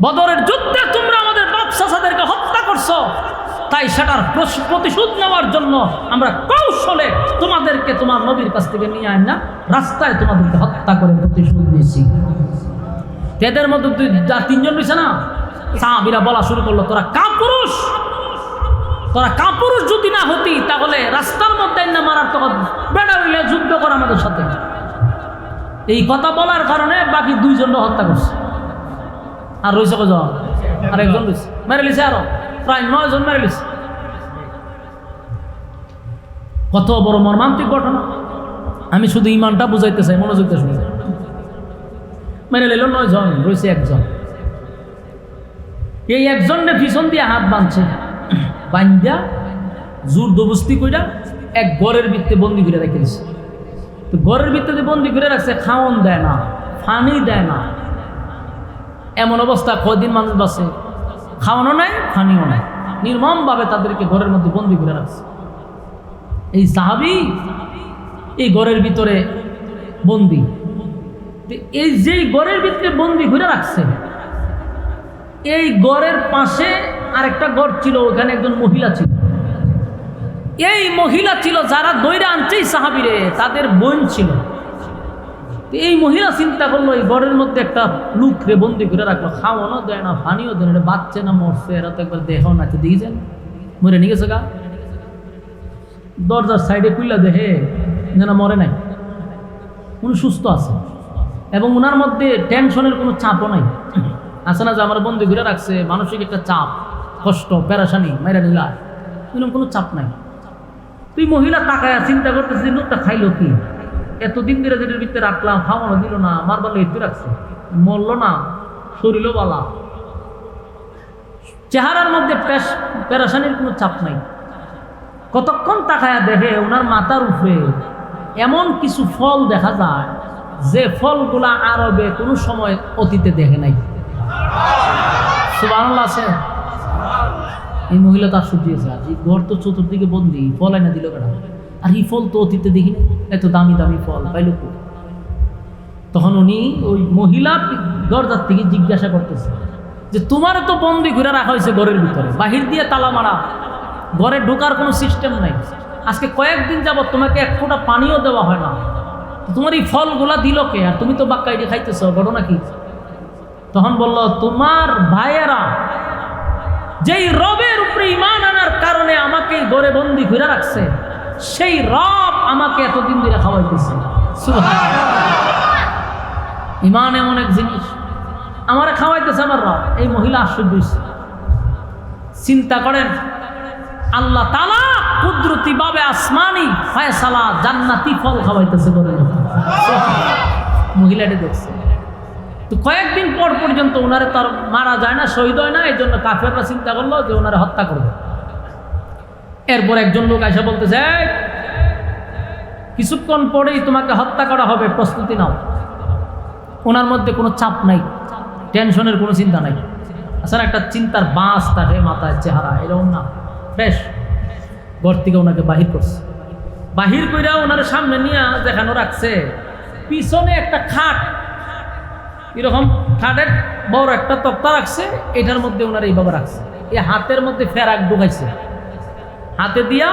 বদরের যুদ্ধে তোমরা আমাদের বাপ চাচাদেরকে হত্যা করছো, তাই সেটার প্রতিশোধ নেওয়ার জন্য আমরা কৌশলে তোমাদেরকে তোমার নবীর কাছ থেকে নিয়ে আইন না রাস্তায় তোমাদেরকে হত্যা করে প্রতিশোধ নিয়েছি। এদের মধ্যে 3 জন রয়েছে না, সাহাবীরা বলা শুরু করলো, তোরা কাপুরুষ, তোরা কাপুরুষ যদি না হতি তাহলে রাস্তার মধ্যে না মারার, তখন বেড়া হইলে যুদ্ধ কর আমাদের সাথে। এই কথা বলার কারণে বাকি 2 জনকে হত্যা করছে। আর রয়েছে কজন? আর একজন রয়েছে, মেরে লিছে আরো প্রায় 9 জন মেরে লিছে। কত বড় মর্মান্তিক ঘটনা! আমি শুধু ইমানটা বুঝাইতে চাই, মনোযোগ দিয়ে শুনে। মেরে নিল 9 জন, রয়েছে 1 জন। এই 1 জনকে পিছন দিয়ে হাত বাঁধছে, বান্ধা জোর দবস্তি কইরা এক ঘরের ভিতরে বন্দি করে রেখে দিছে। তো ঘরের ভিতরে বন্দি করে রাখছে, খাওয়ান দেয় না, পানি দেয় না। এমন অবস্থা কয়দিন মানুষ বাঁচে? খাওয়ানো নাই, পানিও নাই, নির্মমভাবে তাদেরকে ঘরের মধ্যে বন্দি করে রাখছে। এই সাহাবী এই ঘরের ভিতরে বন্দি। এই যেই ঘরের ভিতরে বন্দি করে রাখছে, এই ঘরের পাশে আরেকটা ঘর ছিল, ওখানে একজন মহিলা ছিল। এই মহিলা ছিল যারা দইরা আনছে সাহাবীরে, তাদের বোন ছিল। এই মহিলা চিন্তা করলো, এই ঘরের মধ্যে একটা লোকরে বন্দি করে রাখলো, খাওয়ানো দেয় না, পানিও দেয় না, বাচ্চা না মরছে, এরা তো একবার দেখাও না, দেখি যান মরে নিয়ে গেছে গা। দরজার সাইডে খুললা দেখে যেন মরে নাই, উনি সুস্থ আছে এবং ওনার মধ্যে টেনশনের কোনো চাপও নাই। আছে না যে আমার বন্দি ঘুরে রাখছে, মানসিক একটা চাপ, কষ্ট, পেরেশানি, মেরা নিলা, এরকম কোনো চাপ নাই। তুই মহিলা তাকায় চিন্তা করতেছিস, লোকটা খাইলো কি? এতদিন ধরে যেটার ভিতরে রাখলাম, খাওয়ানো দিল না, মারবার এতে রাখছে, মরল না, শরীরও বালা, চেহারার মধ্যে পেরেশানির কোনো চাপ নাই। কতক্ষণ তাকায়া দেখে ওনার মাথার উপরে এমন কিছু ফল দেখা যায় যে ফলগুলা আরবে কোনো সময় অতীতে দেখে নাই। সুবহানাল্লাহ আছে। এই মহিলা তার সূর্যিয়েছে, এই ঘর তো চতুর্দিকে বন্দি, ফল এনে দিল কেন? আর এই ফল তো অতীতে দেখি না, এত দামি দামি ফল পাইল। তখন উনি ওই মহিলা দরজার থেকে জিজ্ঞাসা করতেছে যে তোমার তো বন্দি ঘুরে রাখা হয়েছে ঘরের ভিতরে, বাহির দিয়ে তালা মারা, ঘরে ঢোকার কোনো সিস্টেম নাই, আজকে কয়েকদিন যাবত তোমাকে এক ফোঁটা পানিও দেওয়া হয় না, তোমার এই ফলগুলা দিল কে? আর তুমি তো বাক্কাইডি খাইতেছ, ঘটনা কি? তখন বলল, তোমার ভাইয়েরা যেই রবের উপরে ঈমান আনার কারণে আমাকে ঘরে বন্দি ঘুরে রাখছে, সেই রব আমাকে এতদিন ধরে খাওয়াইতেছে। ইমান এমন এক জিনিস, আমারে খাওয়াইতেছে আমার রব। এই মহিলা আশ্চর্য হইছে। চিন্তা করেন, আল্লাহ তাআলা কুদরতি ভাবে আসমানি ফয়সালা জান্নাতি ফল খাওয়াইতেছে বলেন। মহিলাটি দেখছে তো কয়েকদিন পর পর্যন্ত ওনারে তার মারা যায় না, শহীদ হয় না, এই জন্য কাফেররা চিন্তা করলো যে ওনারে হত্যা করবে। এরপর একজন লোক এসে বলতেছে, কিছুক্ষণ পরেই তোমাকে হত্যা করা হবে, প্রস্তুতি নাও। ওনার মধ্যে কোনো চাপ নাই, টেনশনের কোনো চিন্তা নাই। আসলে একটা চিন্তার বাঁশ থাকে মাথায়, চেহারা এরকম না, ফ্রেশ। ঘর থেকে ওনাকে বাহির করছে, বাহির কইরা ওনার সামনে নিয়ে যেখানে রাখছে, পিছনে একটা খাট, এরকম খাটের বড় একটা তক্তা রাখছে, এটার মধ্যে ওনার এইভাবে রাখছে। এই হাতের মধ্যে ফেরাক ঢুকাইছে, হাতে দিয়া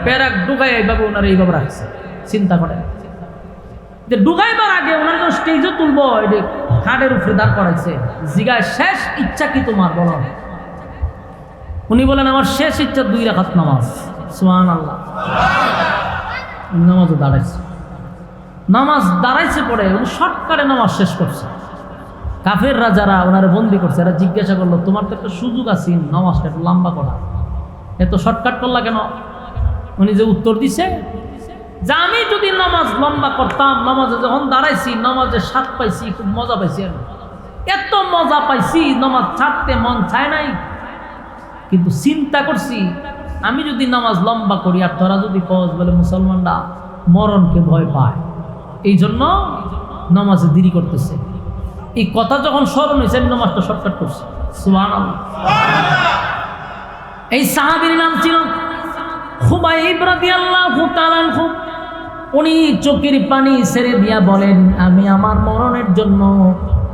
ফেরাক ঢুকাই এইভাবে ওনার এইভাবে রাখছে। চিন্তা করেন যে ঢুকাইবার আগে ওনার যখন স্টেজও তুলবো, এটি খাটের উপরে দাঁড় করাইছে। জিগায়, শেষ ইচ্ছা কি তোমার বলো? উনি বলেন, আমার শেষ ইচ্ছা 2 রাকাত নামাজ। সুবহানাল্লাহ। নামাজও দাঁড়াইছে, নামাজ দাঁড়াইছে পরে উনি শর্টকাটে নামাজ শেষ করছে। কাফেররা যারা ওনারে বন্দি করছে, এরা জিজ্ঞাসা করলো, তোমার তো একটা সুযোগ আছে নামাজটা একটু লম্বা করা, এত শর্টকাট করলা কেন? উনি যে উত্তর দিছে যে আমি যদি নামাজ লম্বা করতাম, নামাজে যখন দাঁড়াইছি নামাজে স্বাদ পাইছি, খুব মজা পাইছি, আমি এত মজা পাইছি নামাজ ছাড়তে মন চায় নাই। কিন্তু চিন্তা করছি, আমি যদি নামাজ লম্বা করি আর তোরা যদি কস বলে মুসলমানরা মরণকে ভয় পায়, এই জন্য নামাজে দেরি করতেছে। এই কথা যখন স্মরণ হয়েছে, আমি নামাজটা শর্টকাট করছি। সুবহানাল্লাহ। এই সাহাবীর নাম ছিল খুবাইব রাদিয়াল্লাহু তাআলা আনহু। উনি চোখের পানি ছেড়ে দিয়া বলেন, আমি আমার মরণের জন্য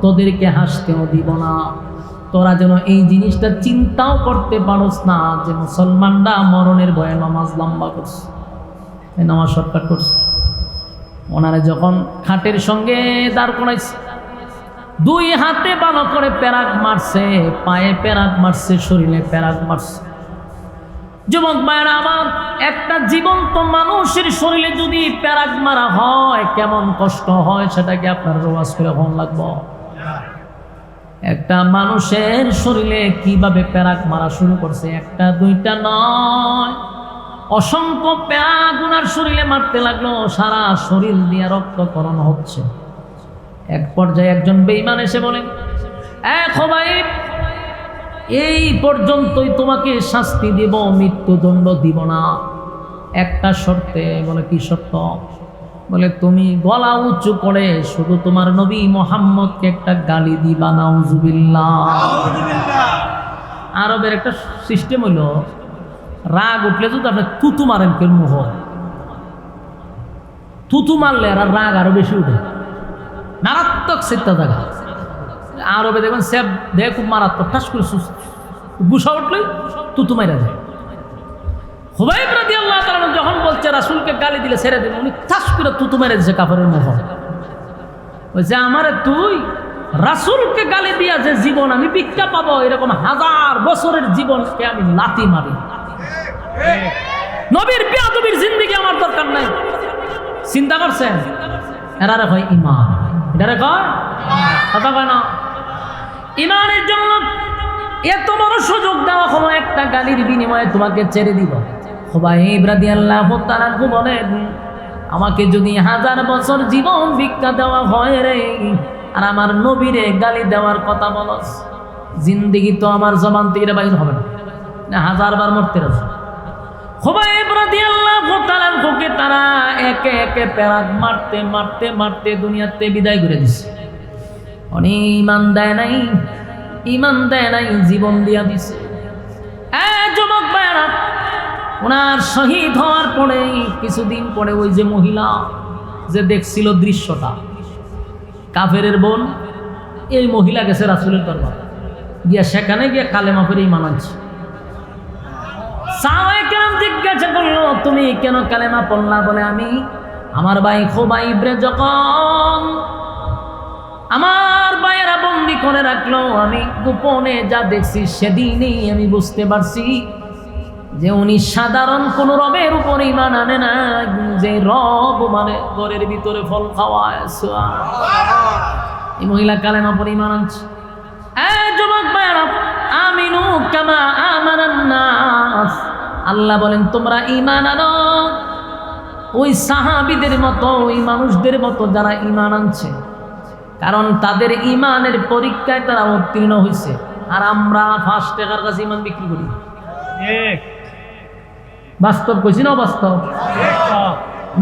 তোদেরকে হাসতেও দিব না, তোরা যেন এই জিনিসটা চিন্তাও করতে পারোস না যে মুসলমানরা মরণের ভয়ে নামাজ লম্বা করছে, এই নামাজ শর্টকাট করছে। ওনারা যখন খাটের সঙ্গে দাঁড় করাইছে, 2 হাতে ভালো করে প্যারাক মারছে, পায়ে প্যারাক মারছে, শরীরে প্যারাক মারছে। যুবক ভাইরা আমার, একটা জীবন্ত মানুষের শরীরে যদি প্যারাক মারা হয় কেমন কষ্ট হয় সেটা কি আপনার রোয়াজ করে হন লাগবো? একটা মানুষের শরীরে কিভাবে প্যারাক মারা শুরু করছে, 1টা 2টা নয়, অসংখ্য প্যারাক ওনার শরীরে মারতে লাগলো, সারা শরীর দিয়ে রক্তকরণ হচ্ছে। এক পর্যায়ে একজন বেঈমান এসে বলে, খুবাইব, এই পর্যন্তই তোমাকে শাস্তি দিব, মৃত্যুদণ্ড দিব না, একটা শর্তে। বলে, কি শর্ত? বলে, তুমি গলা উঁচু করে শুধু তোমার নবী মুহাম্মদকে একটা গালি দিবা, নাউজুবিল্লাহ। আরবের একটা সিস্টেম হইল, রাগ উঠলে যদি আপনি থুতু মারেন, কেন মুহ থুতু মারলে আর রাগ আরো বেশি উঠে, মারাত্মক চিন্তা জায়গা। আরবে দেখবেন সেব দেখ খুব মারাত্মক, ঠাস করে গুসা উঠলেই তুতু মাইরা যায়। খুবাইব রাদিয়াল্লাহু তাআলা যখন বলছে রাসূলকে গালি দিলে ছেড়ে দিন, উনি ঠাস করে তুতু মেরে দিয়েছে কাফেরের মুখ। বলছে, আমারে তুই রাসূলকে গালি দিয়া যে জীবন আমি ভিক্ষা পাবো, এরকম 1000 বছরের জীবনকে আমি লাথি মারি। নবীর বেয়াদবির জিন্দেগি আমার দরকার নাই। চিন্তা করছেন? এরা কয় ঈমান, এটা কয় কথা কয় না। ঈমানের জন্য এত বড় সুযোগ দেওয়া হলো, একটা গালির বিনিময়ে তোমাকে ছেড়ে দিব। খুবাইব রাদিয়াল্লাহু তাআলা বলেন, আমাকে যদি 1000 বছর জীবন ভিক্ষা দেওয়া হয় রে, আর আমার নবীরে গালি দেওয়ার কথা বলস, জিন্দেগি তো আমার জবান থেকে বাইর হবে না, 1000 বার মরতে রাজি। খুবাইব রাদিয়াল্লাহু তাআলা কে তারা একে একে প্যারাক মারতে মারতে মারতে দুনিয়াতে বিদায় করে দিছে। উনি ঈমান দেয় নাই, ঈমান দেয় নাই, জীবন দিয়া দিছে। যুবক ভাইরা, ওনার শহীদ হওয়ার পরে কিছুদিন পরে ওই যে মহিলা যে দেখছিল দৃশ্যটা, কাফেরের বোন, এই মহিলা গেছে রাসূলের দরবারে, গিয়া সেখানে গিয়ে কালেমা পড়ে ঈমান আনছে। সাহাবায়ে কেরাম জিজ্ঞাসা করলো, তুমি কেন কালেমা পড়লা? বলে, আমি আমার ভাই খুবাইবরে যখন আমার ভাইয়েরা বন্দি করে রাখলো, আমি গোপনে যা দেখছি সেদিনই আমি বুঝতে পারছি যে উনি সাধারণ কোন রবের উপর ঈমান আনে না, যে রব মানে ঘরের ভিতরে ফল খাওয়ায়। এই মহিলা কালেমা পড়ে ঈমান আনছে। যুবক ভাইরা, আমিনু কামা আমানান নাস, আল্লাহ বলেন তোমরা ঈমান আনো ওই সাহাবীদের মতো, ওই মানুষদের মতো যারা ঈমান আনছে, কারণ তাদের ঈমানের পরীক্ষায় তারা উত্তীর্ণ হয়েছে। আর আমরা 5 টাকার কাছে ঈমান বিক্রি করি। বাস্তব কইছি না? বাস্তব।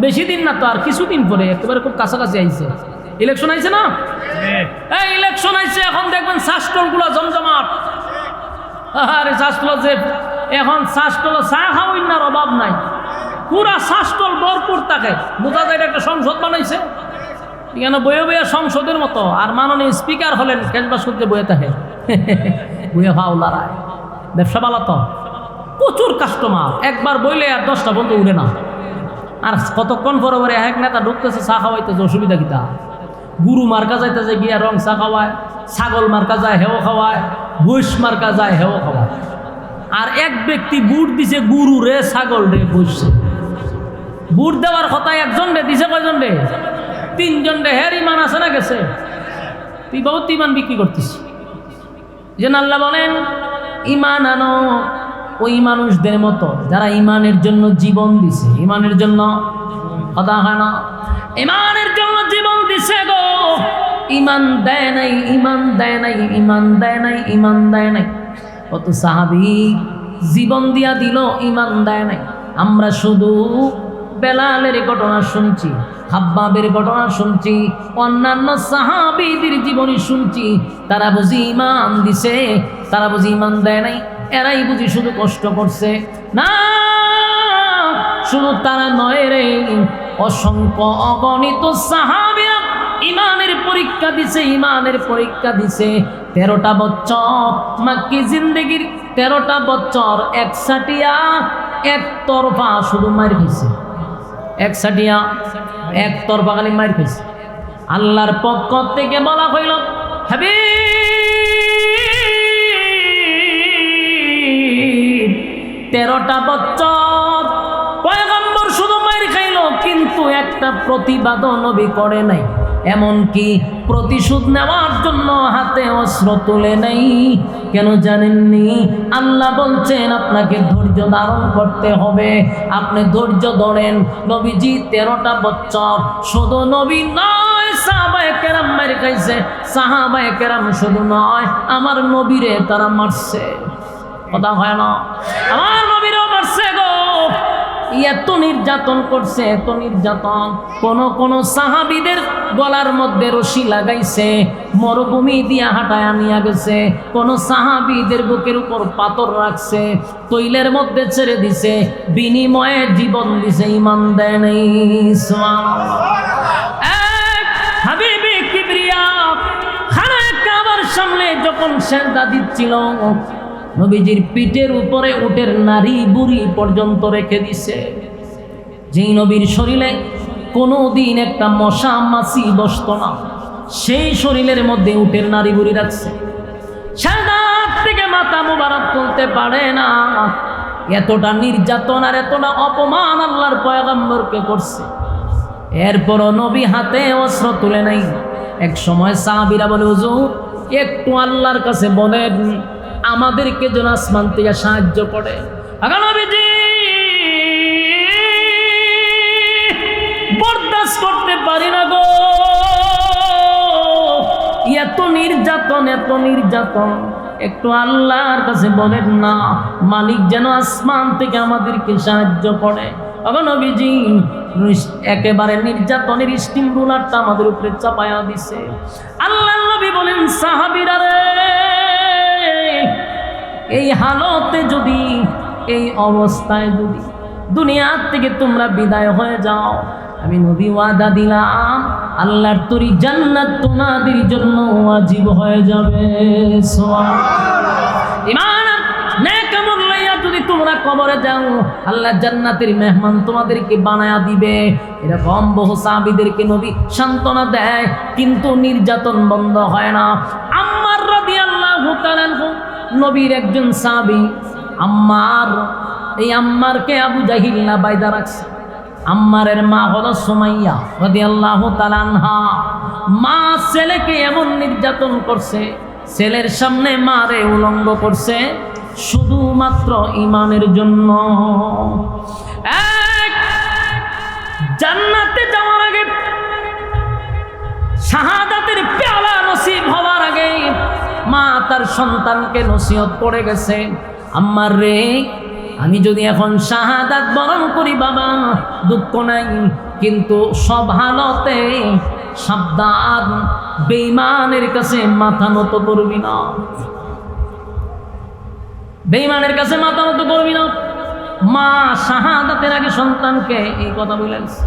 বেশি দিন না তো, আর কিছুদিন পরে একেবারে খুব কাছাকাছি আইছে, ইলেকশন আইছে না? এই ইলেকশন আইছে, এখন দেখবেন শাসটল গুলো জমজমাট। আরে শাসটল যে এখন শাসটল চা খাওয়াই না অভাব নাই, পুরা শাসটল ভরপুর থাকে। বোঝা যায় একটা সংসদ বানাইছে, এখানে বয়ে বয়ে সংসদের মতো। আর মাননীয় স্পিকার হলেন ক্যাশবাস করতে বয়ে থাকে, বয়ে ভাও লড়ায়। ব্যবসা ভালো তো, প্রচুর কাস্টমার, একবার বইলে আর 10টা বন্ধু উঠে না। আর কতক্ষণ পরে পরে এক নেতা ঢুকতেছে, চা খাওয়াইতেছে, অসুবিধা কিতা? গুরু মার্কা যাইতেছে গিয়া রং চা খাওয়ায়, ছাগল মার্কা যায় হেও খাওয়ায়, বৈশ মার্কা যায় হেও খাওয়ায়। আর এক ব্যক্তি বুট দিছে গুরু রে, ছাগল রে, বসছে। বুট দেওয়ার কথা একজন রে দিছে, কয়জন রে? 3 জন রে। হের ইমান আছে না গেছে? তুই বহুত ইমান বিক্রি করতিস। যেন আল্লাহ বলেন ইমান আনো ওই মানুষদের মতো যারা ইমানের জন্য জীবন দিছে। ইমানের জন্য কথা হয় না, ইমানের জন্য জীবন দিছে গো। ইমান দেয় নাই, ইমান দেয় নাই, ইমান দেয় নাই, ইমান দেয় নাই। কত সাহাবী জীবন দিয়া দিল, ইমান দেয় নাই। আমরা শুধু বেলালের ঘটনা শুনছি, হাব্বাবের ঘটনা শুনছি, অন্যান্য সাহাবীদের জীবনী শুনছি। তারা বুঝি ইমান দিছে, তারা বুঝি ইমান দেয় নাই। এরাই বুঝি শুধু কষ্ট করছে। না, শুধু তারা নয় রে, অসংখ্য অগণিত সাহাবীরা ইমানের পরীক্ষা দিছে, ইমানের পরীক্ষা দিছে। 13টা বছর মাক্কি জিন্দেগির, 13টা বছর একসাটিয়া একতরফা শুধু মার খাইছে। একসাটিয়া একতরফা খালি মার খাইছে। আল্লাহর পক্ষ থেকে বলা হইল, হাবিব 13টা বছর পয়গম্বর শুধু মার খাইল, কিন্তু একটা প্রতিবাদও নবী করে নাই। এমনকি প্রতিশোধ নেওয়ার জন্য হাতে অস্ত্র তুলে নেই। কেন জানেননি? আল্লাহ বলছেন আপনাকে ধৈর্য ধারণ করতে হবে। আপনি ধৈর্য ধরেন। নবীজি 13টা বছর শুধু নবী নয়, সাহাবায়ে কেরাম মার খাইছে। সাহাবায়ে কেরাম শুধু নয়, আমার নবীরে তারা মারছে। কথা হয় না? আমার নবীরও মারছে গো। এত নির্যাতন করছে, এত নির্যাতন। কোন সাহাবীদের গলার মধ্যে রশি লাগাইছে, মরুভূমি দিয়া হাঁটায় নিয়ে গেছে। কোন সাহাবীদের বুকের উপর পাথর রাখছে, তৈলের মধ্যে ছেড়ে দিছে, বিনিময়ে জীবন দিছে। ঈমান দেয় নাই। হাবিবে কিবরিয়া খানায়ে কাবার সামনে যখন সেজদা দিচ্ছিল, নবীজির পিঠের উপরে উটের নারী বুড়ি পর্যন্ত রেখে দিছে। যেই নবীর শরীরে কোনোদিন একটা মশা মাছি বসত না, সেই শরীরের মধ্যে উটের নারী বুড়ি রাখছে। সাদাত থেকে মাথা মুবারক তুলতে পারে না। এতটা নির্যাতন আর এতটা অপমান আল্লাহর পয়গম্বরকে করছে। এরপরও নবী হাতে অস্ত্র তুলে নাই। এক সময় সাহাবীরা বলে, হুজুর একটু আল্লাহর কাছে বলেন আমাদেরকে যেন আসমান থেকে সাহায্য করে। নবীজি বরদাস্ত করতে পারি না গো, এত নির্যাতন, এত নির্যাতন। একটু আল্লাহর কাছে বলেন না মালিক যেন আসমান থেকে আমাদেরকে সাহায্য করে। নবীজি একেবারে নির্যাতনের স্টিম রুলারটা আমাদের উপরে চাপায়া দিছে। আল্লাহর নবী বলেন, সাহাবীরা রে, এই হালতে যদি, এই অবস্থায় যদি দুনিয়ার থেকে তোমরা বিদায় হয়ে যাও, আমি নবী ওয়াদা দিলাম আল্লাহর তরি জান্নাত তোমাদের জন্য ওয়াজিব হয়ে যাবে। ঈমান নেক আমল লইয়া যদি তোমরা কবরে যাও, আল্লাহ জান্নাতের মেহমান তোমাদেরকে বানায়া দিবে। এরকম বহু সাহাবীদেরকে নবী সান্ত্বনা দেয়, কিন্তু নির্যাতন বন্ধ হয় না। আম্মার রাদিয়াল্লাহু তাআলা নবীর একজন সাহাবী, আম্মার এই আম্মারকে আবু জাহিল না বাইদা রাখছে। আম্মারের মা হলো সুমাইয়া রাদিয়াল্লাহু তাআলা আনহা। মা ছেলেকে এমন নির্যাতন করছে, ছেলের সামনে মারে উলঙ্গ করছে শুধুমাত্র ঈমানের জন্য। জান্নাতে যাওয়ার আগে, শাহাদাতের পেয়ালা নসিব হওয়ার আগে মা তার সন্তানকে নসিহত করে গেছে, আম্মার রে, আমি যদি এখন শাহাদাত বরণ করি বাবা, দুঃখ নাই, কিন্তু সব হালতে সাবধান, বেঈমানের কাছে মাথা নত করবি না, বেঈমানের কাছে মাথা নত করবি না। মা শাহাদাতের আগে সন্তানকে এই কথা বলে গেছে।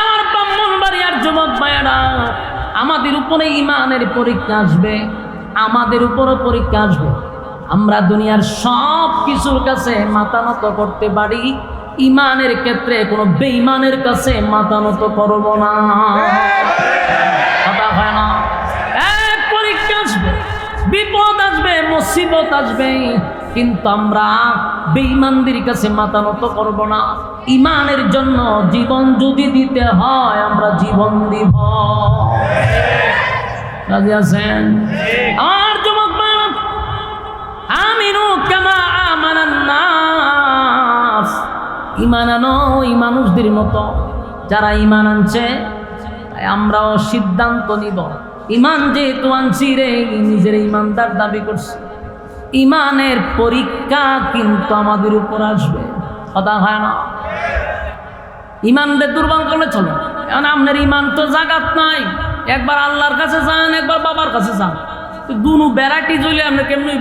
আমার ব্রাহ্মণবাড়িয়ার যুবক ভাইয়েরা, আমাদের উপরে ঈমানের পরীক্ষা আসবে, আমাদের উপরও পরীক্ষা আসবে। আমরা দুনিয়ার সব কিছুর কাছে মাথা নত করতে পারি, ঈমানের ক্ষেত্রে কোনো বেঈমানের কাছে মাথা নত করব না। কথা হয় না? পরীক্ষা আসবে, বিপদ আসবে, মুসিবত আসবে, কিন্তু আমরা বেঈমানদের কাছে মাথা নত করব না। ঈমানের জন্য জীবন যদি দিতে হয় আমরা জীবন দিব। রাজি আছেন? আর যুবক ভাইরা, আমিনু কামা আমানান নাস, ঈমান আনো এই মানুষদের মতো যারা ঈমান আনছে। তাই আমরাও সিদ্ধান্ত নিব, ঈমান যেহেতু আনছি রে, নিজের ঈমানদার দাবি করছি, ঈমানের পরীক্ষা কিন্তু আমাদের উপর আসবে। কথা হয় না? ঈমানকে দুর্বল করলে চলে। এখন আপনার ঈমান তো জাগাত নাই, একবার আল্লাহর কাছে যান, একবার বাবার কাছে যান, দুনো ভ্যারাইটি চলে আপনি কেমনি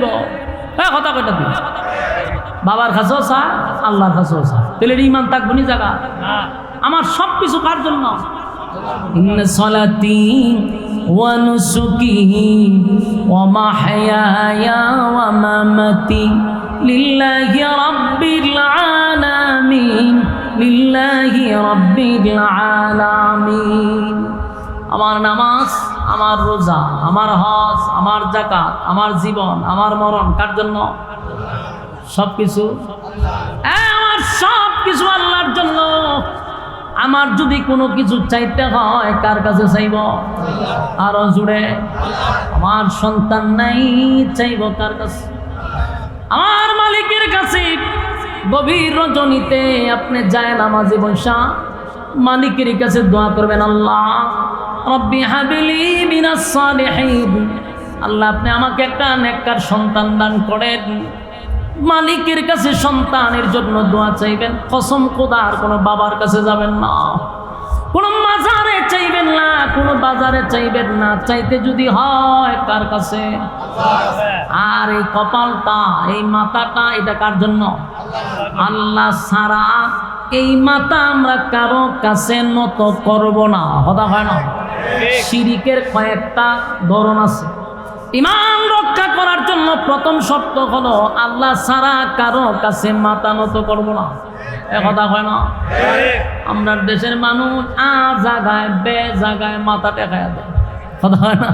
কথা কয়টা দিন, বাবার কাছেও চা, আল্লাহর কাছেও চা, তাহলে ঈমান থাকবো নি জায়গা? আমার সব কিছু কার জন্য? ইন্না সালাতি ওয়া নুসুকি ওয়া মাহইয়ায়া ওয়া মামাতি লিল্লাহি রাব্বিল আলামিন, লিল্লাহি রাব্বিল আলামিন। আমার নামাজ, আমার রোজা, আমার হজ, আমার যাকাত, আমার জীবন, আমার মরণ কার জন্য? সব কিছু আমার, সব কিছু আল্লাহর জন্য। আমার যদি কোনো কিছু চাইতে হয় কার কাছে চাইব? আরো জুড়ে, আমার সন্তান নাই, চাইব কার কাছে? আমার মালিকের কাছে। গভীর রজনীতে আপনি যায় নামাজে বসা মালিকের কাছে দোয়া করবেন, আল্লাহ রব্বি হাবিলি মিনাস সালিহিন, আল্লাহ আপনি আমাকে একটা নেককার সন্তান দান করেন। মালিকের কাছে সন্তানের জন্য দোয়া চাইবেন। কসম খোদার কোনো বাবার কাছে যাবেন না, কোনো মাজারে চাইবেন না, কোনো বাজারে চাইবেন না। চাইতে যদি হয় কার কাছে? আর এই কপালটা, এই মাথাটা, এটা কার জন্য? আল্লাহ ছাড়া এই মাথা আমরা কারো কাছে নত করব না। কথা হয় না? শিরিকের কয়েকটা ধরন আছে। ঈমান রক্ষা করার জন্য প্রথম শর্ত হলো আল্লাহ ছাড়া কারো কাছে মাথা নত করব না। এ কথা হয় না? আমরা দেশের মানুষ জায়গায় বে জায়গায় মাথা টেকায় দেয়। কথা হয় না?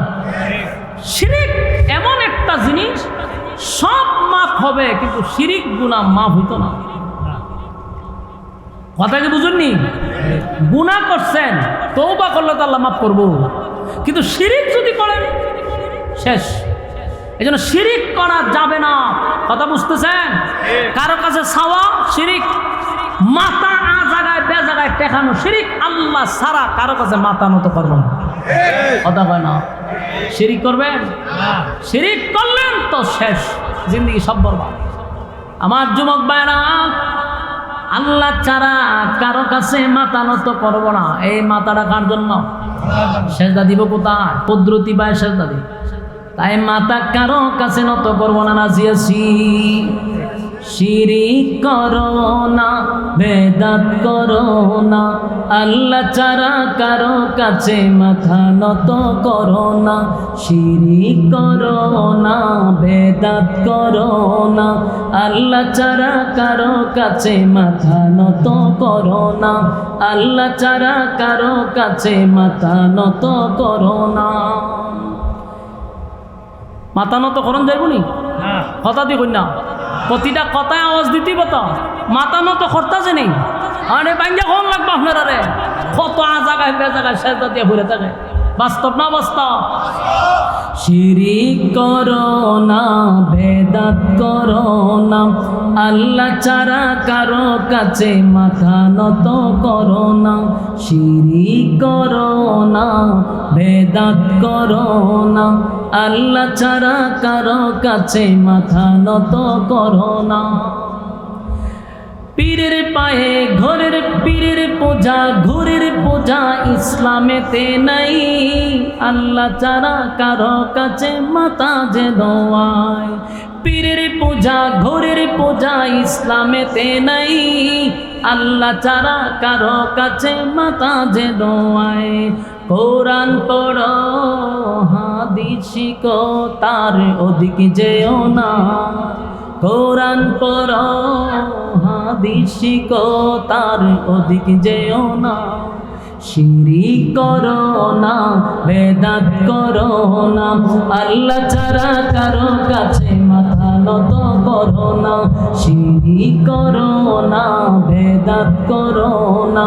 শিরিক এমন একটা জিনিস, সব মাফ হবে কিন্তু শিরিক গুনাহ মাফ হইতো না। কথা কি বুঝুননি? গুনাহ করছেন, তওবা করলে তো আল্লাহ মাফ করবো, কিন্তু শিরিক যদি করেন শেষ। এই জন্য শিরিক করা যাবে না। কথা বুঝতেছেন? কারো কাছে চাওয়া শিরিক, মাথা জায়গায় বে জায়গায় টেকানো শিরিক। আল্লাহ ছাড়া কারো কাছে মাথা নত করবো না। কথা হয় না? শিরিক করবেন, শিরিক করলেন তো শেষ, জিন্দগি সব বরবাদ। আমার যুবক ভাইরা, আল্লাহ ছাড়া কারো কাছে মাথা নত করবো না। এই মাথাটা কার জন্য? সেজদা দিব কোথায়? কুদরতি পায় সেজদা দিব। তাই মাথা কারো কাছে নত করবো না। নাজিয়াছি শিরিক করো না, বেদাত করো না, আল্লাহ ছাড়া কারো কাছে মাথা নত করো না। শিরিক করো না, বেদাত করো না, আল্লাহ ছাড়া কারো কাছে মাথা নত করো না, আল্লাহ ছাড়া কারো কাছে মাথা নত করো না। মাথা নত করন যাইব নি? কথা দি কই না? প্রতিটা কথায় আওয়াজ দিতেই তো মাথা মতো করতেছে নেই আরে বাইঙ্গা কোন লাগবে আপনারা রে কত জায়গায় বেজাগায় সেজদা দিয়ে ঘুরে থাকে বাস্তব না বাস্তব শিরিক করো না বেদাত করো না আল্লাহ ছাড়া কারো কাছে মাথা নত করো না শিরিক করো না বেদাত করো না আল্লাহ ছাড়া কারো কাছে মাথা নত করো না পীরের পায়ে ঘরের পীরের পূজা ঘরের পূজা ইসলামেতে নাই আল্লাহ ছাড়া কারো কাছে মাথা যে দোয়ায় পীরের পূজা ঘরের পূজা ইসলামেতে নাই আল্লাহ ছাড়া কারো কাছে মাথা যে দোয়ায় কোরআন পড়ো হাদিস শিখো তার ওদিকে যেও না কোরআন পড়ো হাদিস শিখো তার ওদিকে যেও না শিরিক করো না বেদাত করো না আল্লাহ ছাড়া কারো কাছে মাথা নত করো না শিরিক করো না বেদাত করো না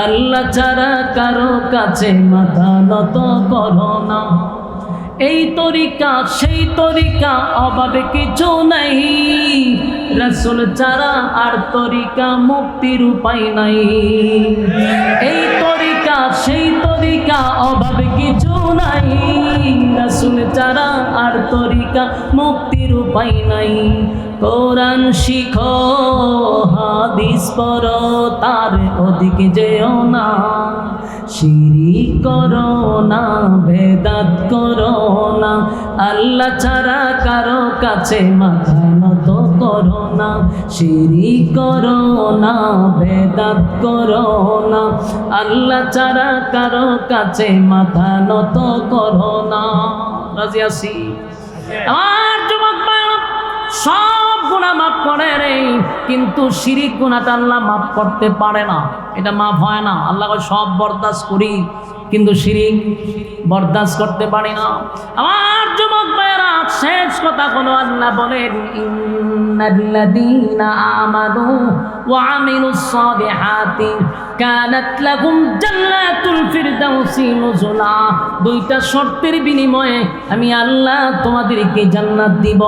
আল্লাহ ছাড়া কারো কাছে মাথা নত করো না এই তরিকা সেই তরিকা অভাবে কিছু নাই রাসূল ছাড়া আর তরিকা মুক্তির উপায় নাই এই তরিকা সেই তরিকা অভাবে কিছু নাই রাসূল ছাড়া আর তরিকা মুক্তির উপায় নাই কোরআন শিখো হাদিস পড়ো তার ওদিকে যেও না শিরিক করো না বেদাত করো না আল্লাহ ছাড়া কারো কাছে মাথা নত করো না শিরিক করো না বেদাত করো না আল্লাহ ছাড়া কারো কাছে মাথা নত করো না রাজি আছি আমার যুবক ভাইরা সব গুনাহ মাফ করে রে কিন্তু শিরিক গুনাহটা আল্লাহ মাফ করতে পারে না এটা মাফ হয় না আল্লাহ সব বরদাস্ত করি কিন্তু শিরিক বরদাস্ত করতে পারি না আমার যুবক ভাইরা শেষ কথা হলো আল্লাহ বলেন ইন্নাল্লাযীনা আমানু ওয়া আমিলুস সালিহাতি কানাত লাহুম জান্নাতুল ফিরদাউসি নুজুলা দুইটা শর্তের বিনিময়ে আমি আল্লাহ তোমাদেরকে জান্নাত দিব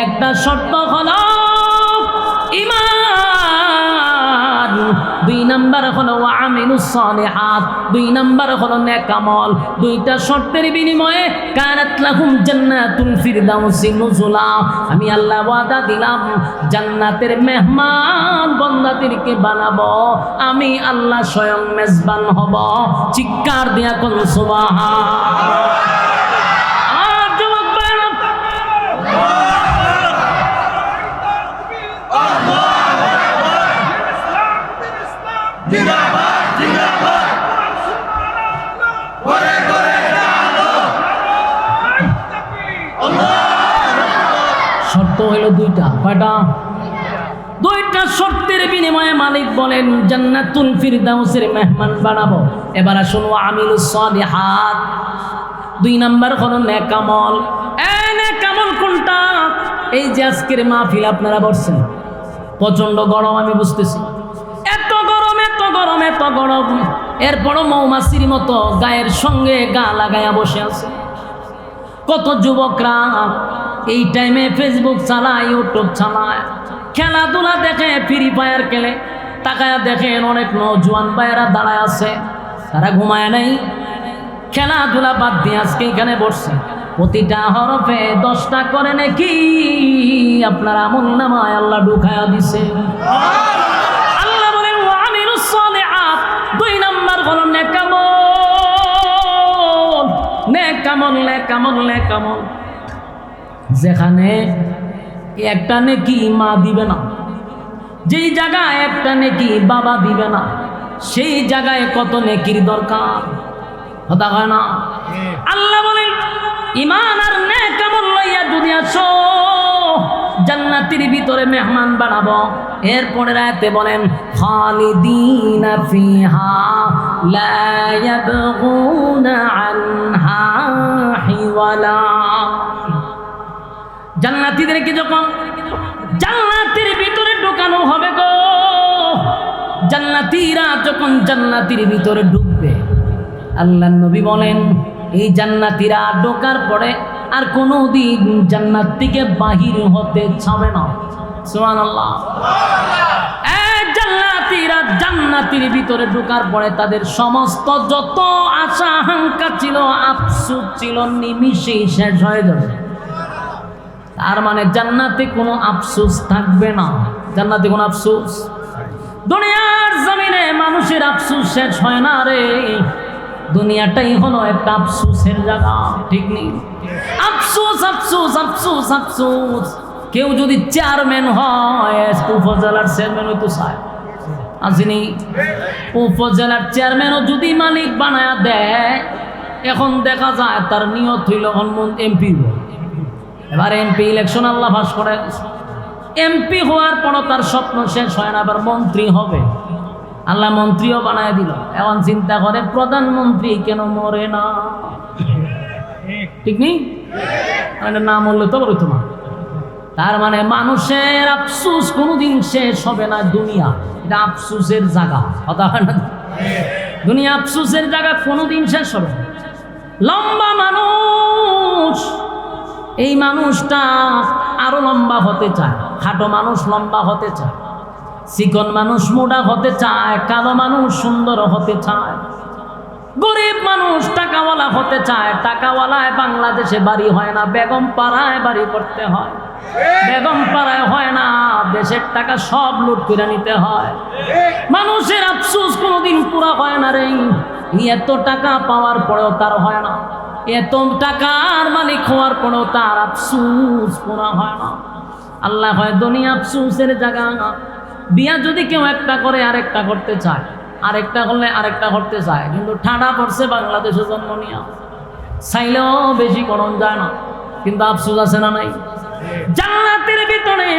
একটা শর্ত হলো ঈমান দুই নাম্বার হলো ওয়া আমিলুস সালিহাত দুই নাম্বার হলো নেক আমল দুইটা শর্তের বিনিময়ে কানাত লাহুম জান্নাতুল ফিরদাউসি নুজুলা আমি আল্লাহ ওয়াদা দিলাম জান্নাতের মেহমান বান্দাদেরকে বানাবো আমি আল্লাহ স্বয়ং মেজবান হব চিৎকার দিয়া কোন সুবহান শর্ত হইল দুইটা কয়টা দুইটা শর্তের বিনিময়ে মালিক বলেন জান্নাতুল ফিরদাউসের মেহমান বানাবো এবার আসুন আমিলুস সালিহাত দুই নাম্বার হলো নেক আমল এই নেক আমল কোনটা এই যে আজকের মাহফিল আপনারা বসছেন প্রচন্ড গরম আমি বুঝতেছি এত গরম এত গরম এত গরম এরপরও মৌমাছির মতো গায়ের সঙ্গে গা লাগায়া বসে আছে কত যুবকরা এই টাইমে ফেসবুক চালায় ইউটিউব চালায় খেলাধুলা দেখে ফ্রি ফায়ার খেলে তাকায়া দেখেন অনেক নওজোয়ান ভাইয়েরা দাঁড়ায় আছে তারা ঘুমায় নাই খেলাধুলা বাদ দিয়ে আজকে এখানে বসছে প্রতিটা হরফে 10টা করে নাকি আপনার আমলনামায় আল্লাহ ঢুকায়া দিছে আল্লাহ বলেন ওয়া আমিলুস সালিহাত দুই নাম্বার হলো নেক আমল নেক আমল নেক আমল নেক আমল যেখানে একটা নেকি মা দিবে না যেই জায়গায় একটা নেকি বাবা দিবে না সেই জায়গায় কত নেকির দরকার কথা হয় না আল্লাহ বলেন ঈমান আর নেক আমল লইয়া যদি আসো জান্নাতের ভিতরে মেহমান বানাবো এরপরে আয়াতে বলেন খালিদিনা ফিহা লা ইয়াবগুনা আনহা হিওয়ালা জান্নাতীদেরকে যখন জান্নাতের ভিতরে ঢোকানো হবে গো। জান্নাতীরা যখন জান্নাতের ভিতরে ঢুকবে, আল্লাহর নবী বলেন এই জান্নাতীরা ঢোকার পরে আর কোনোদিন জান্নাত থেকে বাহির হতে চাবে না। সুবহানাল্লাহ। জান্নাতীরা জান্নাতের ভিতরে ঢোকার পরে তাদের সমস্ত যত আশা আকাঙ্ক্ষা ছিল, আফসোস ছিল, নিমিষেই শেষ হয়ে যাবে। তার মানে জান্নাতে কোনো আফসোস থাকবে না। জান্নাতে কোনো আফসোস, দুনিয়ার জমিনে মানুষের আফসোস শেষ হয় না রে। দুনিয়াটাই হলো একটা আফসোসের জায়গা, ঠিক নেই? আফসোস আফসোস আফসোস আফসোস। কেউ যদি চেয়ারম্যান হয়, উপজেলার চেয়ারম্যান হইতো চায়, আসেনি? উপজেলার চেয়ারম্যানও যদি মালিক বানায়া দেয়, এখন দেখা যায় তার নিয়ত হইল এমপি। এবার এমপি ইলেকশন আল্লাহ পাস করে, এমপি হওয়ার পরও তার স্বপ্ন শেষ হয় না, আবার মন্ত্রী হবে। আল্লাহ মন্ত্রীও বানায় দিল। এখন চিন্তা করে প্রধানমন্ত্রী কেন মরে না, ঠিক নেই? না মরলে তো বলতো না। তার মানে মানুষের আফসোস কোনোদিন শেষ হবে না। দুনিয়া এটা আফসোসের জায়গা, কথা হয় না? দুনিয়া আফসোসের জায়গা, কোনোদিন শেষ হবে না। লম্বা মানুষ, এই মানুষটা আরো লম্বা হতে চায়। খাটো মানুষ লম্বা হতে চায়, চিকন মানুষ মোটা হতে চায়, কালো মানুষ সুন্দর হতে চায়, গরিব মানুষ টাকাওয়ালা হতে চায়। টাকাওয়ালায় বাংলাদেশে বাড়ি হয় না, বেগম পাড়ায় বাড়ি করতে হয়। বেগম পাড়ায় হয় না, দেশের টাকা সব লুট করে নিতে হয়। মানুষের আফসোস কোনোদিন পুরা হয় না রে। এত টাকা পাওয়ার পরেও তার হয় না, এত টাকার মালিক হওয়ার পরেও তার আফসোস পুরা হয় না। আল্লাহ হয় দুনিয়া আফসোসের জায়গা। বিয়া যদি কেউ একটা করে আরেকটা করতে চায়, আরেকটা করলে আরেকটা করতে চায়, কিন্তু ঠাডা পড়ছে বাংলাদেশে জন্ম নিয়া, চাইলেও বেশি করণ যায় না, কিন্তু আফসোস আছে না নাই? জান্নাতের ভিতরে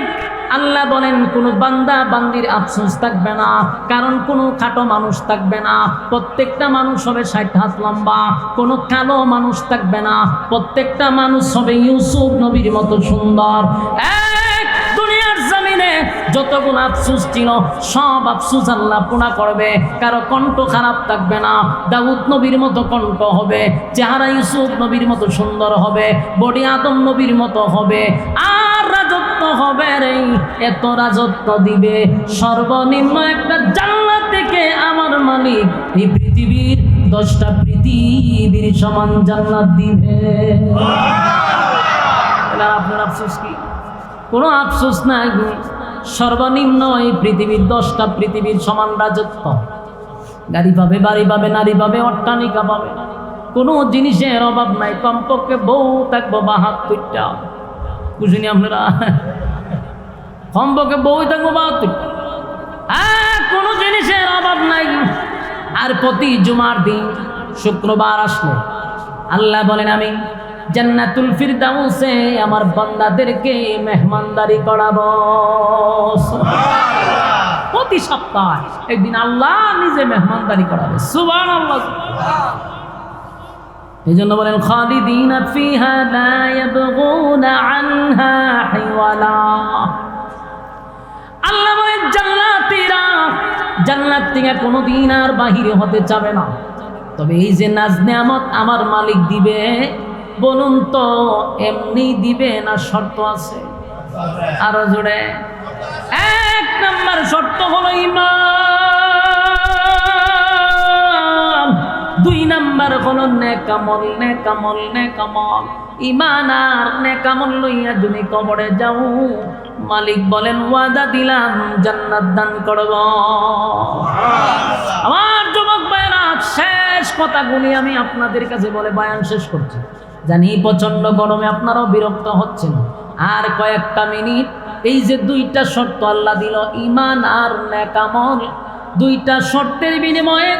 আল্লাহ বলেন কোনো বান্দা বান্দির আফসোস থাকবে না, কারণ কোনো খাটো মানুষ থাকবে না, প্রত্যেকটা মানুষ হবে 60 হাত লম্বা। কোনো কালো মানুষ থাকবে না, প্রত্যেকটা মানুষ হবে ইউসুফ নবীর মতো সুন্দর। দুনিয়ার জমিনে যতগুলো আফসোস ছিল সব আফসোস আল্লাহ পুরা করবে। কারো কণ্ঠ খারাপ থাকবে না, দাউদ নবীর মতো কণ্ঠ হবে, চেহারা ইউসুফ নবীর মতো সুন্দর হবে, বডি আদম নবীর মতো হবে। আর রাজত্ব হবে রে, এত রাজত্ব দিবে, সর্বনিম্ন একটা জান্নাত থেকে আমার মালিক এই পৃথিবীর 10টা পৃথিবীর সমান জান্নাত দিবে। আপনার আফসোস কি? কোনো আফসোস নাই। সর্বনিম্ন এই পৃথিবীর 10টা পৃথিবীর সমান রাজত্ব। গাড়ি পাবে, বাড়ি পাবে, নারী পাবে, অট্টালিকা পাবে, কোনো জিনিসের অভাব নাই। কমপক্ষে বউ থাকবো 72টা, বুঝিনি আপনারা? কমপক্ষে বউ থাকবো 72টা, কোনো জিনিসের অভাব নাই। আর প্রতি জুমার দিন শুক্রবার আসলে আল্লাহ বলেন আমি জান্নাতুল ফিরদাউসে আমার বান্দাদেরকে মেহমানদারি করাবো। প্রতি সপ্তাহে একদিন আল্লাহ নিজে মেহমানদারি করাবে। সুবহানাল্লাহ। এই জন্য বলেন খালিদিনা ফিহা লা ইয়াবগুনা আনহা হিওয়ালা। আল্লাহ বলেন জান্নাতীরা জান্নাত থেকে কোনোদিন আর বাহিরে হতে চাবে না। তবে এই যে নাজ নেয়ামত আমার মালিক দিবে, বলুন তো এমনি দিবে না শর্ত আছে? আরো জোরে। 1 নম্বর শর্ত হলো ঈমান, 2 নম্বর হলো নেকামল। নেকামল নেকামল ঈমান আর নেকামল লইয়া যদি কবরে যাও, মালিক বলেন ওয়াদা দিলাম জান্নাত দান করব। আমার যুবক ভাইরা, শেষ কথাগুলি আমি আপনাদের কাছে বলে বয়ান শেষ করছি। জানি প্রচন্ড গরমে আপনারাও বিরক্ত হচ্ছেন। আর কয়েকটা মিনিট, এই যে 2টা শর্ত আল্লাহ দিল, ঈমান আর নেকামল, 2টা শর্তের বিনিময়ে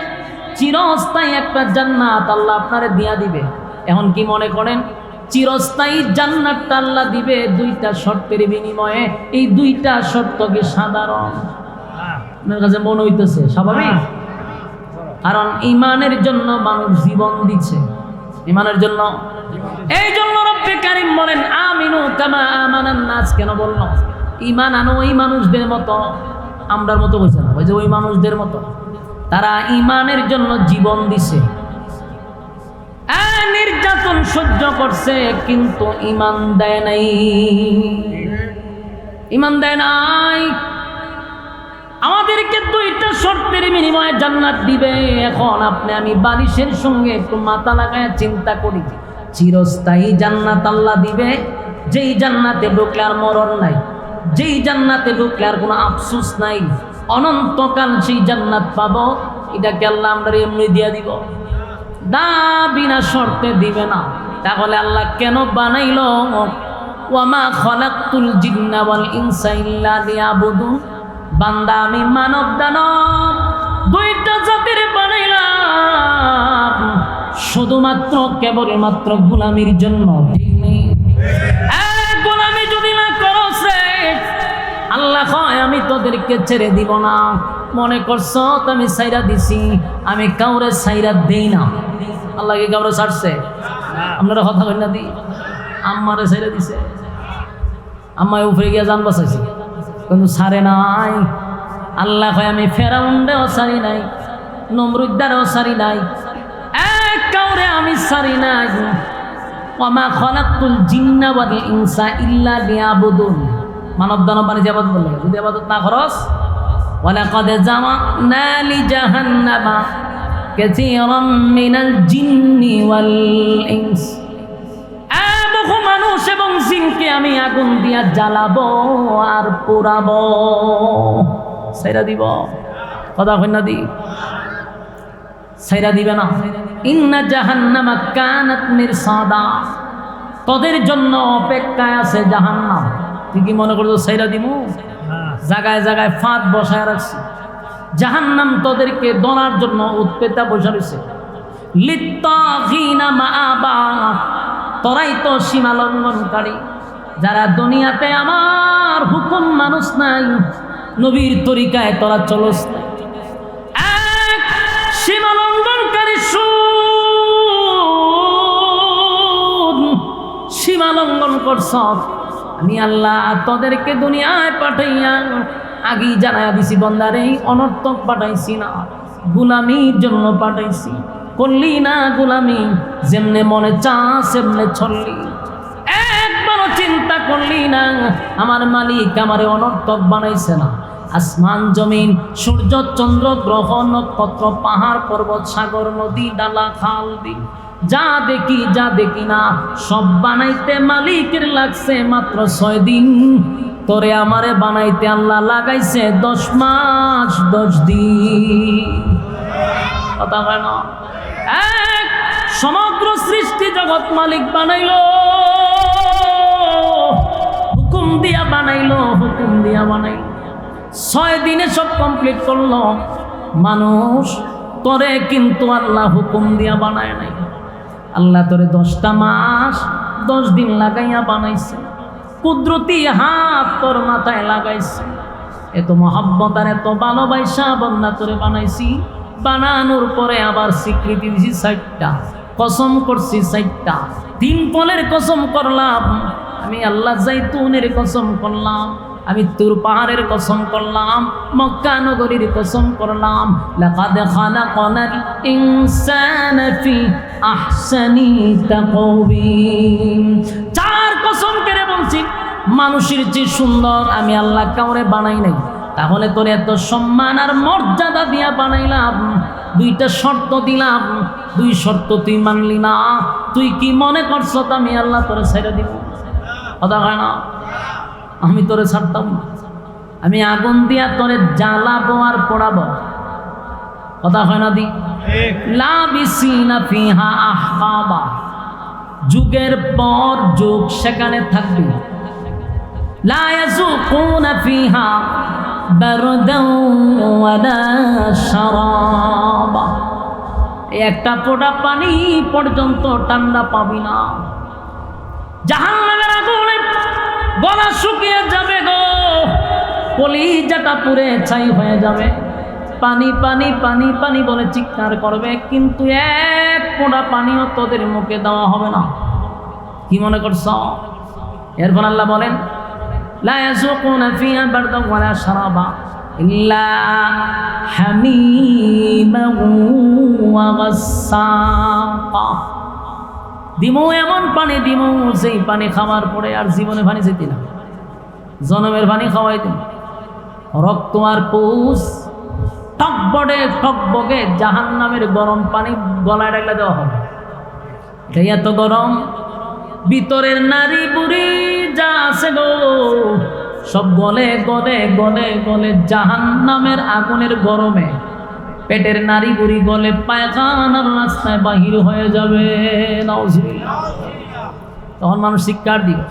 চিরস্থায়ী একটা জান্নাত আল্লাহ আপনারে দিয়া দিবে। এখন কি মনে করেন চিরস্থায়ী জান্নাতটা আল্লাহ দিবে 2টা শর্তের বিনিময়ে? এই 2টা শর্ত কি সাধারণ? আপনার কাছে মনে হইতেছে স্বাভাবিক? কারণ ঈমানের জন্য মানুষ জীবন দিচ্ছে, ঈমানের জন্য। এই জন্য রব্বে কারীম বলেন আমিনু কামা আমানান নাস। কেন বললাম? ঈমান আনো ওই মানুষদের মতো, আমরার মতো হয়েছে না, ওই যে ওই মানুষদের মতো। তারা ঈমানের জন্য জীবন দিছে, নির্যাতন সহ্য করছে, কিন্তু ঈমান দেয় নাই, ঈমান দেয় নাই। আমাদেরকে দুইটা শর্তের বিনিময়ে জান্নাত দিবে। এখন আপনি আমি বালিশের সঙ্গে একটু মাথা লাগায় চিন্তা করি, চিরস্থায়ী জান্নাত আল্লাহ দিবে, যেই জান্নাতে ঢুকলে আর মরণ নাই, যেই জান্নাতে ঢুকলে আর কোনো আফসোস নাই, অনন্তকাল সেই জান্নাত পাবো। এটাকে আল্লাহ আমরা এমনি দিয়ে দিব? না, বিনা শর্তে দিবে না। তাহলে আল্লাহ কেন বানাইল? ওয়ামা খালাকতুল জিন্না ওয়াল ইনসা ইল্লা লিয়াবুদুন। বান্দা আমি মানব দানব দুইটা জাতির বানাইলাম শুধুমাত্র কেবলমাত্র গোলামির জন্য। ঠিক নেই? গোলামি যদি না করো, আল্লাহ কয় আমি তোদেরকে ছেড়ে দিব না। মনে করছো তো আমি সাইরা দিছি? আমি কাউরে সাইরা দেই না। আল্লাহকে কাউরে ছাড়ছে? আপনারা কথা কই না? দি আম্মারে সাইরা দিছে, আম্মায় উপরে গিয়া জান বাঁচাইছে, কিন্তু ছাড়ে নাই। আল্লাহ কয় আমি ফেরাউনরেও ছাড়ি নাই, নমরুদ্দারেও ছাড়ি নাই, এক কাউরে আমি ছাড়ি নাই। ওয়ামা খালাকতুল জিন্না ওয়াল ইনসা ইল্লা লিয়াবুদুন। মানব দানব বাণিজ্য আবাদত বললে, যদি আবাদত না খরচ। ওয়ালাকাদ জামা'না লিজাহান্নামা কাসীরাম মিনাল জিন্নি ওয়াল ইনস। বহু মানুষ এবং জিনকে আমি আগুন দিয়া জ্বালাবো আর পোড়াবো। সাইরা দিব? কথা কই না? দি সাইরা দিবে না। ইন্না জাহান্নামা কানাত মিরসাদা। তোদের জন্য অপেক্ষায় আছে জাহান্নাম। তুই কি মনে করছো সাইরা দিমু? জায়গায় জায়গায় ফাঁদ বসায় রাখছি। জাহান্নাম তোদেরকে দনার জন্য উৎপেতা বসে রয়েছে। লিত্তাগিনা মাআবা। তোরাই তো সীমা লঙ্ঘনকারী, যারা দুনিয়াতে আমার হুকুম মানুষ নাই, নবীর তরিকায় তোরা চলস নাই। এক সীমা লঙ্ঘনকারী, সীমা লঙ্ঘন করছ। আমি আল্লাহ তোদেরকে দুনিয়ায় পাঠাইয়া আগেই জানাইয়া দিছি, বন্দারে অনর্থক পাঠাইছি না, গুলামির জন্য পাঠাইছি। করলি না গুলামি, যেমনে মনে চাস সেমনে চললি, একবারও চিন্তা করলি না আমার মালিক আমারে অনর্থক বানাইছে না। আসমান জমিন, সূর্য চন্দ্র গ্রহ নক্ষত্র পাহাড় পর্বত সাগর নদী ডালা খাল বিল, যা দেখি যা দেখি না সব বানাইতে মালিকের লাগছে মাত্র 6 দিন। তোরে আমারে বানাইতে আল্লাহ লাগাইছে 10 মাস 10 দিন। কথা হয় না? এক সমগ্র সৃষ্টি জগৎ মালিক বানাইলো, হুকুম দিয়া বানাইলো, হুকুম দিয়া বানাইলো। 6 দিনে সব কমপ্লিট করলো মানুষ। তোরে কিন্তু আল্লাহ হুকুম দিয়া বানায় নাই। আল্লাহ তোরে 10টা মাস 10 দিন লাগাইয়া বানাইছে। কুদরতি হাত তোর মাথায় লাগাইছে। এত মহব্বত আর এত ভালোবাসা বন্ধা তোরে বানাইছি। বানানোর পরে আবার স্বীকৃতি দিছি 4টা, কসম করছি 4টা। 3 ফলের কসম করলাম আমি আল্লাহ, জাইতুনের কসম করলাম আমি, তুর পাহাড়ের কসম করলাম, মক্কা নগরীর কসম করলাম। লাকাদ খালাকনাল ইনসানা ফি আহসানি তাকওয়িম। 4 কসম করে বলছি, মানুষের যে সুন্দর আমি আল্লাহ কাউরে বানাই নাই। তাহলে তোর এত সম্মান আর মর্যাদা দিয়া বানাইলাম, 2টা শর্ত দিলাম, 2 শর্ত তুই মানলি না। তুই কি মনে করছ আমি আল্লাহ তোরে ছেড়ে দিব? কথা হয় না? আমি তোরে ছাড়তাম না। আমি আগুন দিয়া তোরে জ্বালাবো আর পোড়াবো। কথা হয় না? দি লাবিসিনা ফিহা আহকাবা। যুগের পর যুগ সেখানে থাকবি। লা ইয়াযুকুনা ফিহা বারদাও ওয়ালা শারাবা। একটা ফোঁটা পানি পর্যন্ত ঠান্ডা পাবি না। জাহান্নামের আগুনে গলা শুকিয়ে যাবে গো, কলিজাটা পুড়ে ছাই হয়ে যাবে। পানি পানি পানি পানি বলে চিৎকার করবে, কিন্তু 1 ফোঁটা পানিও তোদের মুখে দেওয়া হবে না। কি মনে করছ? এরপর আল্লাহ বলেন লা ইয়াযুকুনা ফিহা বারদান ওয়ালা শারাবা ইল্লা হামীমান ওয়া গাসসাকা। দিমু এমন পানি দিমু যেই পানি খাওয়ার পরে আর জীবনে পানি যেতে না, জনমের পানি খাওয়াই দিন। রক্ত আর পুষ টকবগে জাহান্নামের গরম পানি গলায় ডাকলে দেওয়া হবে। এত গরম, ভিতরের নারী বুড়ি যা আছে গো সব গলে গলে গলে গলে জাহান্নামের আগুনের গরমে পেটের নারী বুড়ি গলে পায়খানার রাস্তায় বাহির হয়ে যাবে। নাউজুবিল্লাহ। তখন মানুষ শিক্ষার দিবে,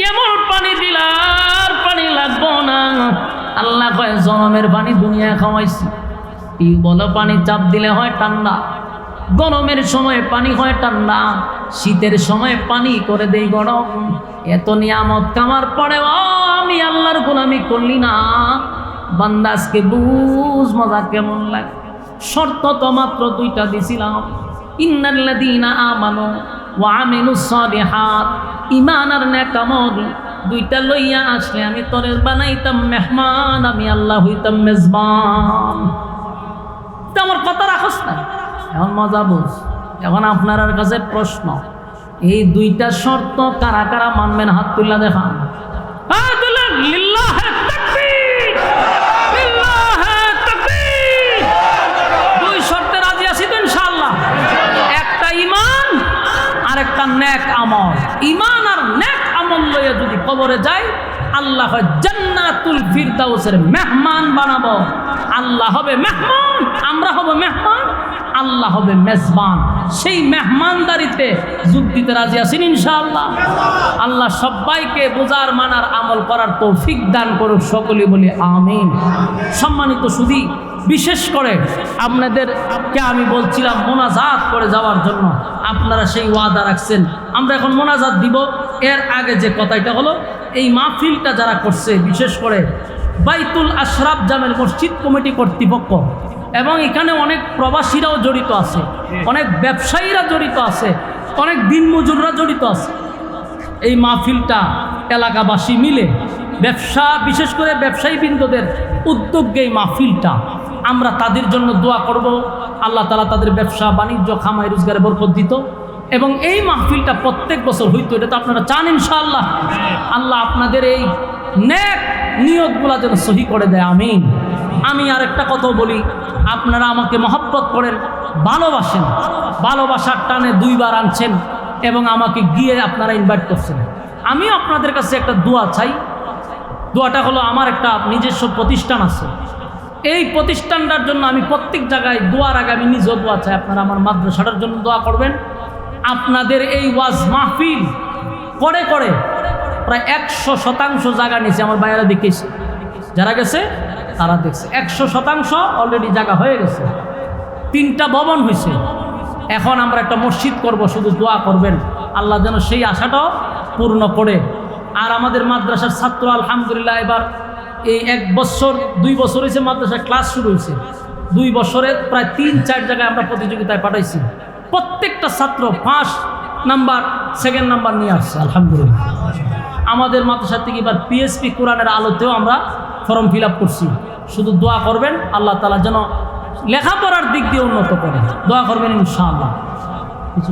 এমন পানি দিলার পানি লাগবো না। আল্লাহ কয় জনমের পানি দুনিয়া খাওয়াইছি, টিউবওয়েল পানি চাপ দিলে হয় ঠান্ডা, গরমের সময় পানি হয় ঠান্ডা, শীতের সময় পানি করে দেই গরম। এত নিয়ামত কামার পরেও আমি আল্লাহর গোলামি করলি না। বান্দা আজকে বুঝ মজা কেমন লাগে। শর্ত তো মাত্র দুইটা দিছিলাম, ইন্নাল্লাযীনা আমানু ওয়া আমিলুস সালিহাত, ঈমান আর নেক আমল দুইটা লইয়া আসলে আমি তোরে বানাইতাম মেহমান, আমি আল্লাহ হইতাম মেজবান। তো আমার কথা রাখস না, এখন মজা বুঝ। এখন আপনার কাছে প্রশ্ন, এই দুইটা শর্ত কারা কারা মানবেন? হাত তুল্লা দেখান। দুই শর্তে রাজি আছি তো ইনশাআল্লাহ। একটা ঈমান আর একটা নেক আমল। ঈমান আর নেক আমল লইয়া যদি কবরে যায়, আল্লাহ জান্নাতুল ফিরদাউসের মেহমান বানাবো। আল্লাহ হবে মেহমান, আমরা হব মেহমান, আল্লাহ হবে মেজবান। সেই মেহমানদারিতে যোগ দিতে রাজি আছেন ইনশাআল্লাহ। আল্লাহ সবাইকে বোঝার মানার আমল করার তৌফিক দান করুক, সকলে বলি আমিন। সম্মানিত সুধী, বিশেষ করে আপনাদেরকে আমি বলছিলাম মোনাজাত করে যাওয়ার জন্য, আপনারা সেই ওয়াদা রাখছেন। আমরা এখন মোনাজাত দিব। এর আগে যে কথাটা হলো, এই মাহফিলটা যারা করছে, বিশেষ করে বাইতুল আশরাফ জামেল মসজিদ কমিটি কর্তৃপক্ষ, এবং এখানে অনেক প্রবাসীরাও জড়িত আছে, অনেক ব্যবসায়ীরা জড়িত আছে, অনেক দিনমজুররা জড়িত আছে। এই মাহফিলটা এলাকাবাসী মিলে, ব্যবসা বিশেষ করে ব্যবসায়ীবৃন্দদের উদ্যোগে এই মাহফিলটা, আমরা তাদের জন্য দোয়া করব। আল্লাহ তাআলা তাদের ব্যবসা বাণিজ্য খামাই রোজগারে বরকত দিত, এবং এই মাহফিলটা প্রত্যেক বছর হইতো। এটা তো আপনারা চান ইনশাআল্লাহ। আল্লাহ আপনাদের এই নেক নিয়তগুলা যেন সহি করে দেয়, আমিন। আমি আরেকটা কথা বলি, আপনারা আমাকে মহব্বত করেন, ভালোবাসেন, ভালোবাসার টানে দুইবার আনছেন এবং আমাকে গিয়ে আপনারা ইনভাইট করছেন। আমিও আপনাদের কাছে একটা দোয়া চাই। দোয়াটা হলো, আমার একটা নিজস্ব প্রতিষ্ঠান আছে, এই প্রতিষ্ঠানটার জন্য আমি প্রত্যেক জায়গায় দোয়ার আগে আমি নিজেও দোয়া চাই। আপনারা আমার মাদ্রাসাটার জন্য দোয়া করবেন। আপনাদের এই ওয়াজ মাহফিল করে করে প্রায় 100% জায়গা নিয়েছে। আমার বাইরে দেখেছি, যারা গেছে তারা দেখছে 100% অলরেডি জায়গা হয়ে গেছে। 3টা ভবন হয়েছে। এখন আমরা একটা মসজিদ করব, শুধু দোয়া করবেন আল্লাহ যেন সেই আশাটাও পূর্ণ করে। আর আমাদের মাদ্রাসার ছাত্র আলহামদুলিল্লাহ এবার এই 1 বছর 2 বছর হয়েছে মাদ্রাসার ক্লাস শুরু হয়েছে। 2 বছরে প্রায় 3-4 জায়গায় আমরা প্রতিযোগিতায় পাঠাইছি। প্রত্যেকটা ছাত্র 1st নাম্বার 2nd নাম্বার নিয়ে আসছে আলহামদুলিল্লাহ। আমাদের মাদ্রাসা থেকে এবার PSP কোরআনের আলোতেও আমরা ফর্ম ফিল আপ করছি। শুধু দোয়া করবেন আল্লাহ তাআলা যেন লেখাপড়ার দিক দিয়ে উন্নত করে। দোয়া করবেন ইনশাআল্লাহ। কিছু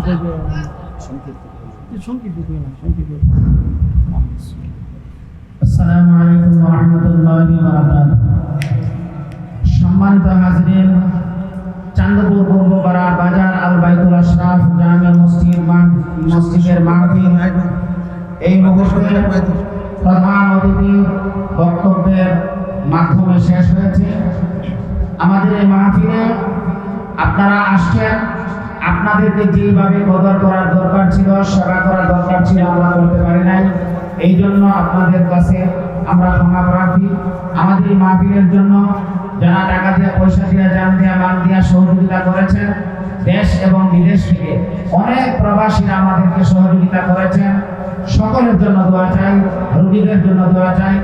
আসসালামু আলাইকুম ওয়া রাহমাতুল্লাহি ওয়া বারাকাতুহু। সম্মানিত হাজরিন, চান্দপুর পূর্বপাড়া বাজার আল বাইতুল আশরাফ জামে মসজিদের মাহফিল এই মুহূর্তে প্রধান অতিথি বক্তব্যের মাধ্যমে শেষ হয়েছে। আমাদের এই মাহফিলে আপনারা আসছেন, আপনাদেরকে যেভাবে কদর করার দরকার ছিল, সেবা করার দরকার ছিল, আমরা করতে পারি নাই। এই জন্য আপনাদের কাছে আমরা ক্ষমা প্রার্থী। আমাদের এই মাহফিলের জন্য যারা টাকা দিয়ে, পয়সা দিয়ে, জান দিয়ে, মাল দিয়ে সহযোগিতা করেছেন, দেশ এবং বিদেশ থেকে অনেক প্রবাসীরা আমাদেরকে সহযোগিতা করেছেন, সকলের জন্য দোয়া চাই, রোগীদের জন্য দোয়া চাই।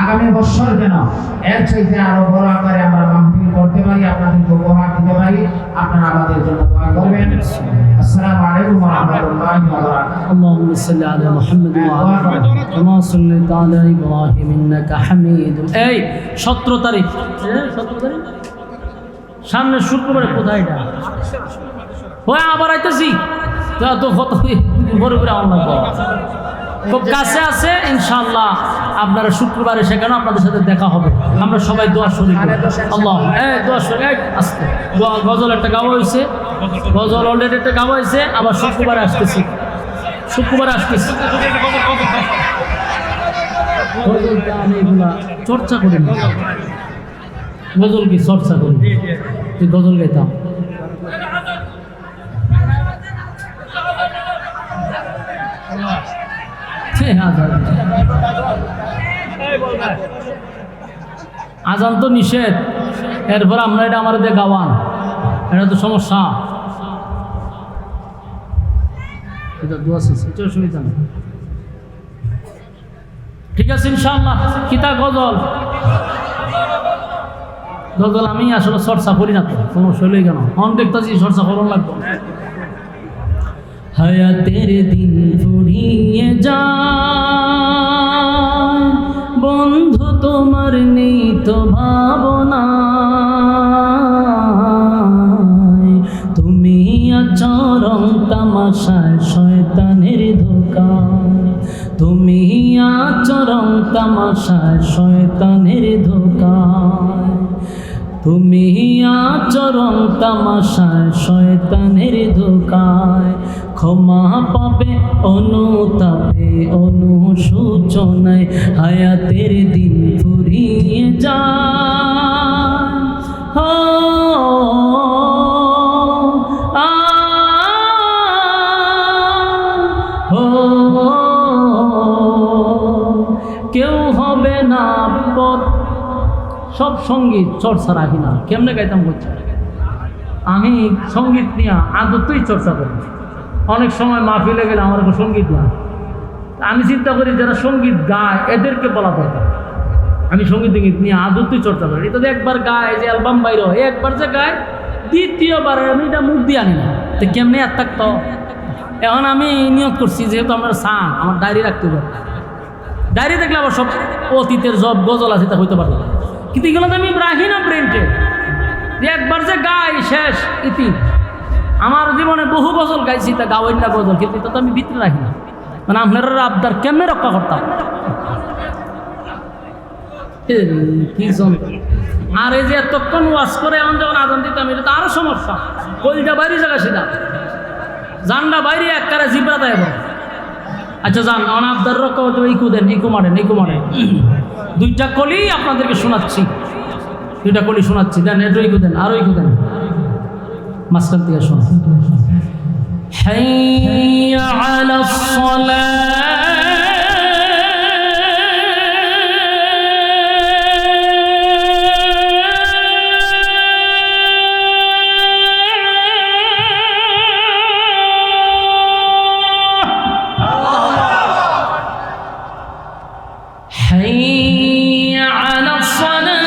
আগামী বছর যেন এর চাইতে আরো বড় আকারে আমরা মাহফিল করতে পারি, আপনাদেরকে উপহার দিতে পারি। আপনারা আমাদের জন্য দোয়া করবেন। আসসালামু আলাইকুম ওয়া রাহমাতুল্লাহ। রহমাতুল্লাহি ওয়া বারাকাতুহু। اللهم صل على محمد وعلى آل كما صليت على إبراهيم إنك حميد। এই 17 তারিখ 17 তারিখ সামনে শুক্রবারে কোথায় এটা ওই আবার আইতেছি তো কত বড় করে আমার খুব কাছে আছে ইনশাআল্লাহ। আপনারা শুক্রবারে সেখানে আপনাদের সাথে দেখা হবে। আমরা সবাই দোয়া শরীক আল্লাহ দোয়া শরীক আসতে দোয়া গজল একটা গাওয়া হয়েছে, গজল অলরেডি একটা গাওয়া হয়েছে, আবার শুক্রবারে আসতেছি, শুক্রবারে আসতেছি। গজলটা আমি এগুলা চর্চা করি না, গজল কি চর্চা করি, গজল গাইতাম। আজান তো নিষেধ, এরপর আমরা এটা আমার দিয়ে গাওয়ান, এটা তো সমস্যা। অসুবিধা নেই, ঠিক আছে ইনশাআল্লাহ। কিতা গজল গজল আমি আসলে চর্চা করি না, তো সমস্যা হলেই কেন অন দেখতেছি চর্চা করুন লাগবে। হায়াতের দিন ফুরিয়ে যায় বন্ধু তোমার নেই তো ভাবনা, তুমি আচরণ তামাশায় শয়তানের ধোঁকায়, তুমি আচরণ তামাশায় শয়তানের ধোঁকায়, তুমি আচরণ তামাশায় শয়তানের ধোঁকায়, ক্ষমা পাবে অনুতাপে অনুশোচনায়, হায়াতের দিন ফুরিয়ে যায়। কেউ হবে না পথ, সব সঙ্গীত চর্চা রাখি না, কেমনে গাইতাম করছে। আমি সঙ্গীত নিয়ে আদতই চর্চা করি, অনেক সময় মাহফিলে গেলে আমার কোনো সঙ্গীত না, আমি চিন্তা করি যারা সঙ্গীত গায় এদেরকে বলা দরকার। আমি সঙ্গীত নিয়ে আদতই চর্চা করি। এটা তো একবার গায় যে অ্যালবাম বাইর হয়, একবার যে গায় দ্বিতীয়বার আমি এটা মুখ দিয়ে আনি না, তো কেমনে আর থাকতো। এখন আমি নিয়োগ করছি যেহেতু আমার সান, আমার ডায়েরি রাখতে পারে, ডায়েরি দেখলে আবার সব অতীতের সব গজল আছে তা হইতে পারে, কিন্তু এগুলো তো আমি রাখি না প্রিন্টে, একবার যে গাই শেষ ইতি। আমার জীবনে বহু গজল গাইছি, তা গাওয়াই না গজল, কিন্তু এটা তো আমি ভিতরে রাখি না, মানে আপনারা আবদার কেমনে রক্ষা করতাম। কি আর এই যে এতক্ষণ ওয়াশ করে এখন যখন আজান দিতাম, এটা তো আরো সমস্যা, কলিটা বাইরে জায়গা সেটা জানটা বাইরে এক কারে জিব্রা দেয়। আচ্ছা যান অনাবদার রক্ষা হতে ইকু দেন, ইকু মারেন, ইকু মারেন। দুইটা কলি আপনাদেরকে শোনাচ্ছি, দুইটা কলি শোনাচ্ছি, দেন এটা ইকু দেন, আরো ইকু দেন, মাঝখান থেকে শোন। হাইয়া আলাস সালাহ حي على الصلاة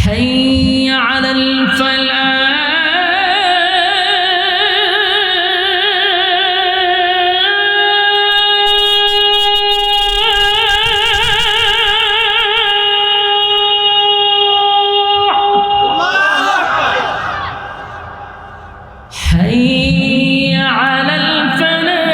حي على الفلاح حي على الفلاح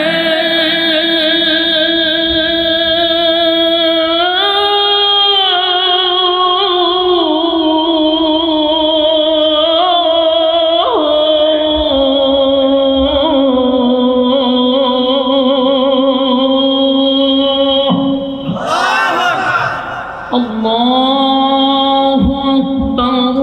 الله أكبر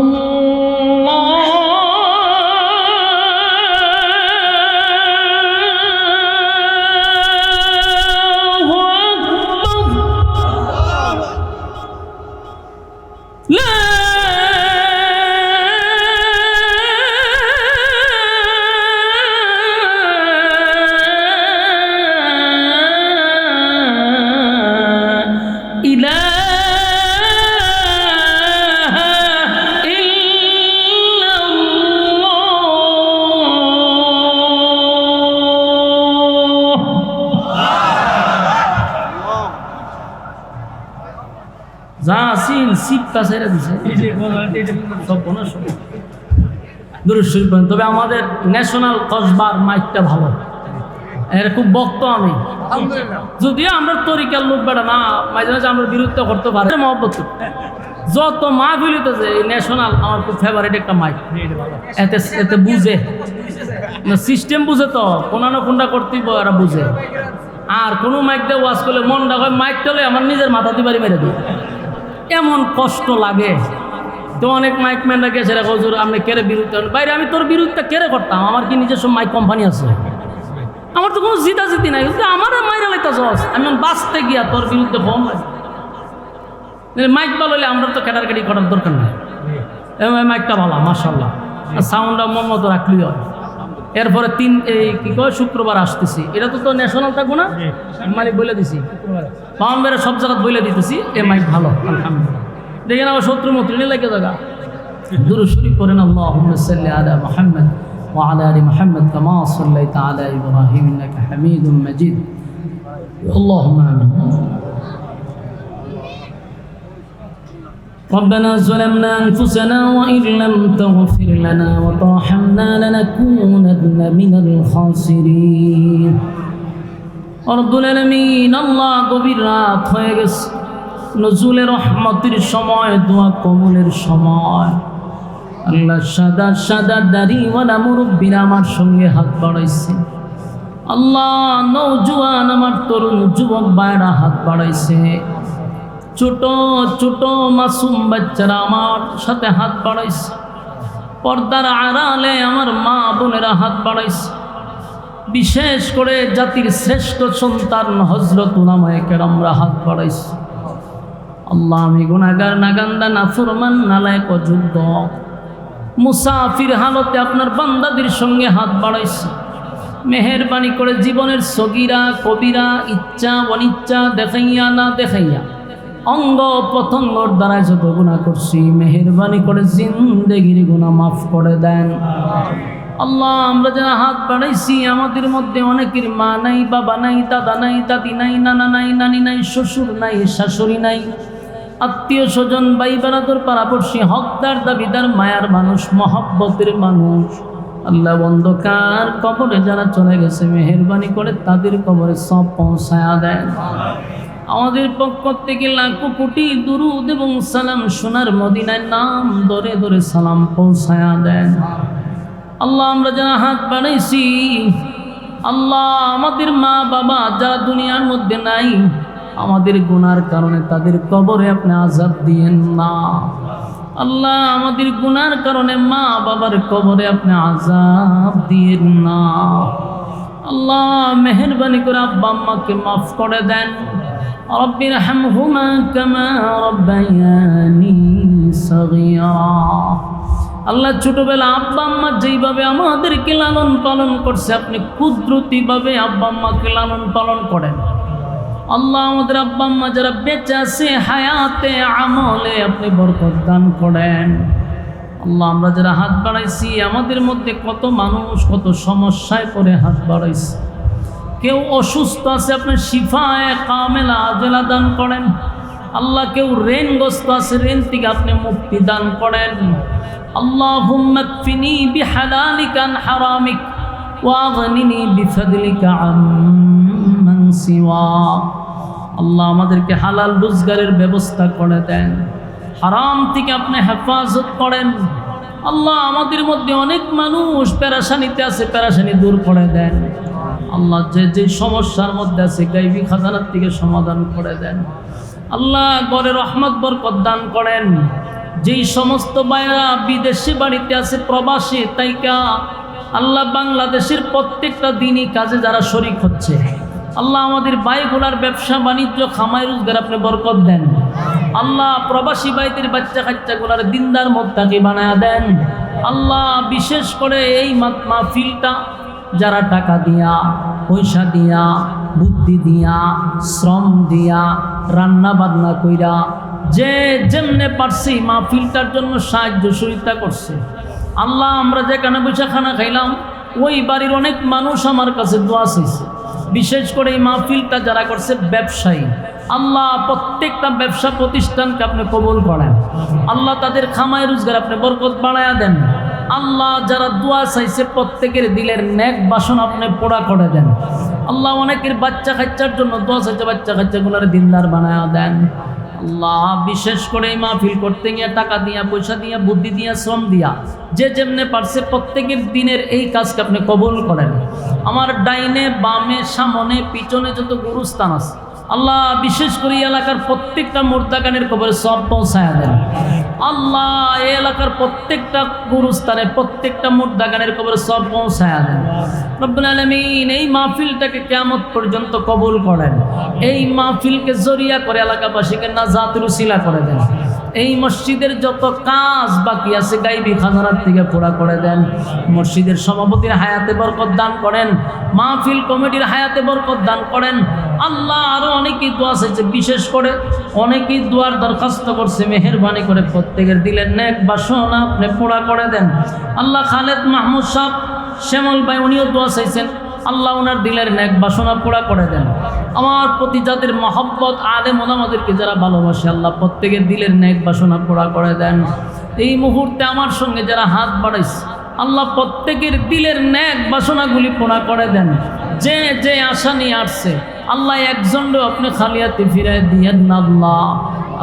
لا আসিল সিপটা ছেড়ে দিছে সব কোনো দুরূদ শরীফ পড়েন। তবে আমাদের ন্যাশনাল কসবার মাইকটা ভালো, এর খুব বক্ত আমি, যদিও আমরা তরিকার লোক বেড়া না, মাঝে মাঝে আমরা বিরুদ্ধে করতে পারি মহব্বত। যত মাহফিল হইতেছে এই ন্যাশনাল আমার খুব ফেভারিট একটা মাইক, এতে এতে বুঝে সিস্টেম, বুঝে তো কোনা না কোনটা করতেই এরা বুঝে। আর কোনো মাইক দিয়ে ওয়াজ করলে মনটা হয় মাইক টলে আমার নিজের মাথা দিয়ে বাড়ি মেরে দিই, এমন কষ্ট লাগে। তো অনেক মাইক ম্যানরা গেছে রে হুজুর আপনি কেড়ে বিরুদ্ধে, বাইরে আমি তোর বিরুদ্ধে কেড়ে করতাম, আমার কি নিজস্ব মাইক কোম্পানি আছে, আমার তো কোনো জিতাজিতি নাই, আমার মাইরা লাইতাছ, আমি বাঁচতে গিয়া তোর বিরুদ্ধে কম লাগে। মাইক ভালো হলে আমরা তো ক্যাটারকাটি করার দরকার নাই, মাইকটা ভালো মাশাআল্লাহ, সাউন্ডটা মন মতো রাখলেই হয়। এরপরে কি কয় শুক্রবার আসতেছি, এটা তো ন্যাশনাল থাকবো না, মানে বলে দিছি পাউন্ডারে সব জায়গা বলে দিতেছি এ মাইক ভালো আলহামদুলিল্লাহ। দেখেন আবার শত্রু মন্ত্রী লাগে জায়গা দুরূদ শরীফ পড়েন আল্লাহুম্মা সাল্লি আলা মুহাম্মদ ওয়া আলা আলি মুহাম্মদ কামা সাল্লাইতা আলা ইব্রাহিম ইন্নাকা হামিদুম মাজিদ। আল্লাহুম্মা আমিন। ربنا ظلمنا أنفسنا وإن لم تغفر لنا وترحمنا لنكونن من الخاسرين رب العالمين আল্লাহ গভীর রাত হয়ে গেছে, নজুলের রহমতের সময়, দোয়া কবুলের সময়। আল্লাহ সাদা সাদা দাড়িওয়ালা মুরব্বীরা আমার সঙ্গে হাত বাড়াইছে, আল্লাহ নওজোয়ান আমার তরুণ যুবক ভাইরা হাত বাড়াইছে, ছোট ছোট মাসুম বাচ্চারা আমার সাথে হাত বাড়াইছে, পর্দার আড়ালে আমার মা বোনেরা হাত বাড়াইছে, বিশেষ করে জাতির শ্রেষ্ঠ সন্তান হযরত উলামায়ে কেরামরা হাত বাড়াইছে। আল্লাহ আমি গুনাহগার, নাগান্দা, নাফরমান, নালায়েক, অযোগ্য, মুসাফির হালতে আপনার বান্দাদের সঙ্গে হাত বাড়াইছে। মেহেরবানি করে জীবনের সগীরা কবিরা, ইচ্ছা অনিচ্ছা, দেখাইয়া না দেখাইয়া, অঙ্গ প্রত্যঙ্গর দ্বারা যত গুনাহ করছি মেহেরবানি করে জিন্দেগির গুনাহ মাফ করে দেন। আল্লাহ আমরা যারা হাত বাড়াইছি আমাদের মধ্যে অনেকের মা নাই, বাবা নাই, দাদা নাই, দাদি নাই, নানা নাই, নানি নাই, শ্বশুর নাই, শাশুড়ি নাই, আত্মীয় স্বজন, ভাই বেড়াদর, পাড়াপড়শি, হকদার, দাবিদার, মায়ার মানুষ, মহব্বতের মানুষ। আল্লাহ অন্ধকার কবরে যারা চলে গেছে মেহেরবানি করে তাদের কবরে সব পৌঁছায়া দেন। আমাদের পক্ষ থেকে লাখো কোটি দুরুদ এবং সালাম সোনার মদিনায় নাম ধরে ধরে সালাম পৌঁছায়া দেন। আল্লাহ আমরা যারা হাত বাড়াইছি, আল্লাহ আমাদের মা বাবা যারা দুনিয়ার মধ্যে নাই, আমাদের গুনার কারণে তাদের কবরে আপনি আযাব দিয়েন না। আল্লাহ আমাদের গুনার কারণে মা বাবার কবরে আপনি আযাব দিয়েন না। আল্লাহ মেহেরবানি করে আব্বা আম্মাকে মাফ করে দেন। রব্বির হামহুমা কামা রব্বায়ানি সগীরা। আল্লাহ ছোটবেলা আব্বা আম্মা যেইভাবে আমাদেরকে লালন পালন করছে আপনি কুদরতিভাবে আব্বা আম্মাকে লালন পালন করেন। আল্লাহ আমাদের আব্বা আম্মা যারা বেঁচে আছে হায়াতে আমলে আপনি বরকত দান করেন। আল্লাহ আমরা যারা হাত বাড়াইছি আমাদের মধ্যে কত মানুষ কত সমস্যায় পড়ে হাত বাড়াইছে, কেউ অসুস্থ আছে আপনি শিফায়ে কামেলা আজেলা দান করেন। আল্লাহ কেউ ঋণগ্রস্ত আছে ঋণ থেকে আপনি মুক্তি দান করেন। আল্লাহুম্মা কফিনি বিহালালিকা আন হারামিক ওয়া আগনিনি বিফাদলিকা আম্মান সিওয়া। আল্লাহ আমাদেরকে হালাল রোজগারের ব্যবস্থা করে দেন, হারাম থেকে আপনি হেফাজত করেন। আল্লাহ আমাদের মধ্যে অনেক মানুষ পেরেশানিতে আছে, পেরেশানি দূর করে দেন। আল্লাহ যে যে সমস্যার মধ্যে আছে গায়বী খাজানার থেকে সমাধান করে দেন। আল্লাহ ঘরে রহমত বরকত দান করেন। যেই সমস্ত ভাইরা বিদেশে বাড়িতে আছে প্রবাসী তাইকা আল্লাহ বাংলাদেশের প্রত্যেকটা দিনই কাজে যারা শরীক হচ্ছে, আল্লাহ আমাদের ভাইগুলার ব্যবসা বাণিজ্য খামাই রোজগার আপনি বরকত দেন। আল্লাহ প্রবাসী ভাইদের বাচ্চা কাচ্চাগুলার দিনদার মুত্তাকি বানায়া দেন। আল্লাহ বিশেষ করে এই মাহফিলটা যারা টাকা দিয়া, পয়সা দিয়া, বুদ্ধি দিয়া, শ্রম দিয়া, রান্না বান্না কইরা যে যেমনে পারছি মাহফিলটার জন্য সাহায্য সহযোগিতা করছে, আল্লাহ আমরা যেখানে বসে খানা খাইলাম ওই বাড়ির অনেক মানুষ আমার কাছে দোয়া চাইছে। বিশেষ করে এই মাহফিলটা যারা করছে ব্যবসায়ী, আল্লাহ প্রত্যেকটা ব্যবসা প্রতিষ্ঠানকে আপনি কবুল করেন। আল্লাহ তাদের খামায় রোজগার আপনি বরকত বাড়ায়া দেন। আল্লাহ যারা দোয়া চাইছে প্রত্যেকের দিলের নেক বাসনা আপনি পোড়া করে দেন। আল্লাহ অনেকের বাচ্চা কাচ্চার জন্য দোয়া চাইছে, বাচ্চা কাচ্চাগুলোর দিনদার বানায়া দেন। আল্লাহ বিশেষ করে এই মাহফিল করতে গিয়ে টাকা দিয়া, পয়সা দিয়া, বুদ্ধি দিয়া, শ্রম দিয়া, যে যেমনে পারছে প্রত্যেকের দিনের এই কাজকে আপনি কবুল করেন। আমার ডাইনে বামে সামনে পিছনে যত গুরুস্থান আছে আল্লাহ বিশেষ করে এই এলাকার প্রত্যেকটা মুর্দাগানের কবরে সব পৌঁছায়া দেন। আল্লাহ এই এলাকার প্রত্যেকটা গুরুস্থানে প্রত্যেকটা মুর্দাগানের কবরে সব পৌঁছায়া দেন। রব্বুল আলামিন এই মাহফিলটাকে কিয়ামত পর্যন্ত কবুল করেন। এই মাহফিলকে জরিয়া করে এলাকাবাসীকে নাজাতের উসিলা করে দেন। এই মসজিদের যত কাজ বাকি আছে গাইবি খাজানার থেকে পুরা করে দেন। মসজিদের সভাপতির হায়াতে বরকত দান করেন, মাহফিল কমিটির হায়াতে বরকত দান করেন। আল্লাহ আরো অনেকেই দোয়া চাইছে, বিশেষ করে অনেকেই দোয়ার দরখাস্ত করছে, মেহেরবানি করে প্রত্যেকের দিলের নেক বাসনা আপনি পুরা করে দেন। আল্লাহ খালেদ মাহমুদ সাহেব শ্যামল ভাই উনিও দোয়া চাইছেন, আল্লাহ ওনার দিলের নেক বাসনা পুরা করে দেন। আমার প্রতি যাদের মহব্বত আলেম ওলামাদেরকে যারা ভালোবাসে আল্লাহ প্রত্যেকের দিলের নেক বাসনা পুরা করে দেন। এই মুহূর্তে আমার সঙ্গে যারা হাত বাড়াইছে আল্লাহ প্রত্যেকের দিলের নেক বাসনাগুলি পুরা করে দেন। যে যে আশা নিয়ে আসছে আল্লাহ একজনও আপনি খালিয়াতে ফিরাই দিয়েন না আল্লাহ।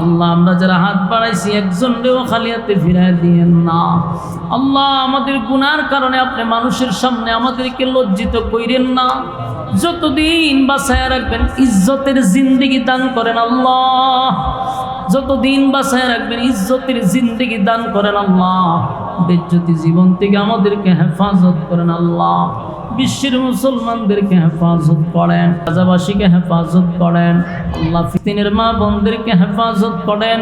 আল্লাহ আমরা যারা হাত বাড়াইছি একজনও খালিয়াতে ফিরাই দিয়েন না আল্লাহ। আমাদের গুনার কারণে আপনি মানুষের সামনে আমাদেরকে লজ্জিত কইরেন না। যতদিন বাঁচায় রাখবেন ইজ্জতের জিন্দেগি দান করেন আল্লাহ। যতদিন বাঁচায় রাখবেন ইজ্জতের জিন্দেগি দান করেন আল্লাহ। বেজ্জতি জীবন থেকে আমাদেরকে হেফাজত করেন আল্লাহ। বিশ্বের মুসলমানদেরকে হেফাজত করেন, গাজাবাসীকে হেফাজত করেন আল্লাহ। ফিলিস্তিনের মা বোনদেরকে হেফাজত করেন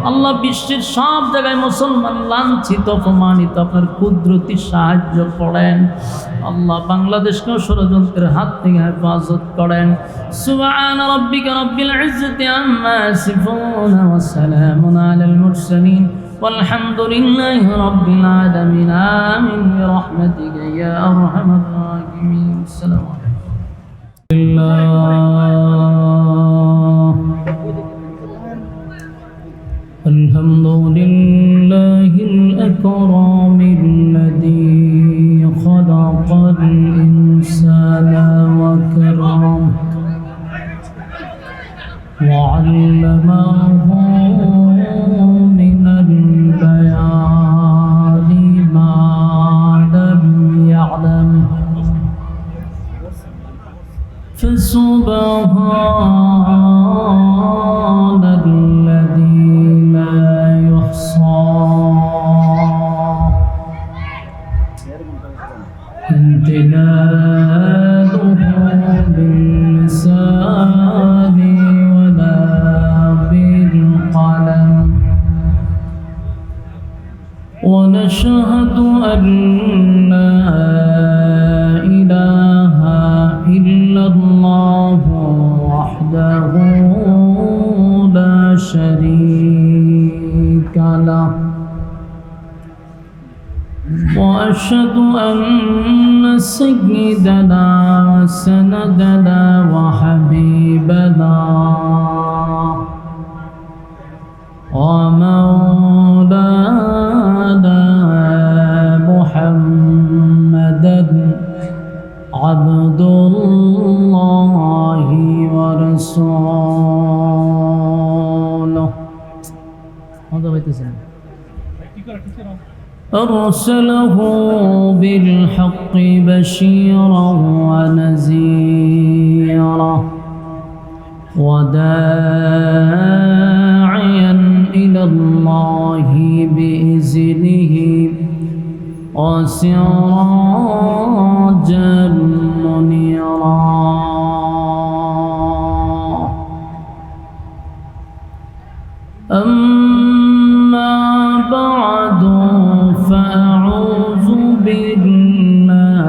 আল্লাহ। বিশ্বের সব জায়গায় মুসলমান লাঞ্ছিত অপমানিত, আপনার কুদরতি সাহায্য করেন আল্লাহ। বাংলাদেশকেও ষড়যন্ত্রের হাত থেকে হেফাজত করেন। সুবহান রাব্বিকা রাব্বিল ইজ্জাতি আম্মা ইয়াসিফুন ওয়া সালামুন আলাল মুরসালিন والحمد لله رب العالمين آمين برحمتك يا أرحم الراحمين. السلام عليكم. الحمد لله الأكرم الذي خلق الإنسان وكرمه وعلمه من البيان ما لم يعلم فسبحان الذي لا يحصى امتنانه باللسان ولا بالقلم. ونشهد أن لا إله إلا الله وحده لا شريك له. وأشهد أن سيدنا وسندنا وحبيبنا ومولانا محمدا عبد الله ورسوله. أرسله بالحق بشيرا ونذيرا وداعيا إلى الله بإذنه وسراجا منيرا. أما بعد فأعوذ بالله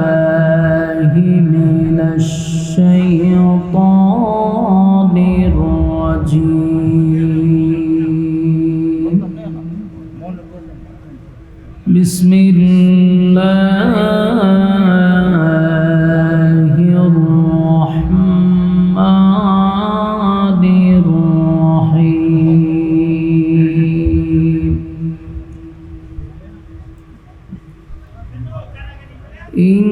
من الشيطان الرجيم. بسم الله الرحمن الرحيم. إن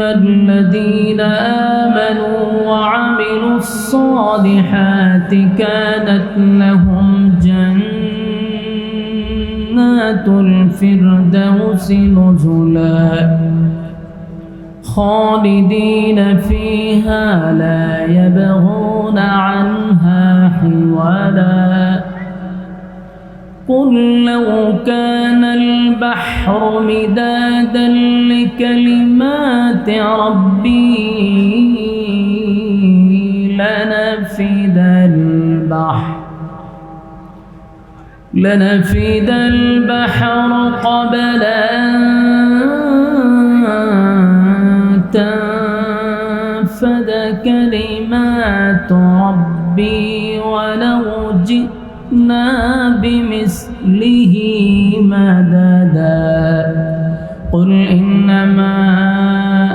الذين آمنوا وعملوا الصالحات كانت لهم جنات الفردوس نزلا خالدين فيها لا يبغون عنها حولا قل لو كان البحر مدادا لكلمات ربي لنفد البحر قبل أن تنفد كلمات ربي ولو جئنا بمثله مددا قل إنما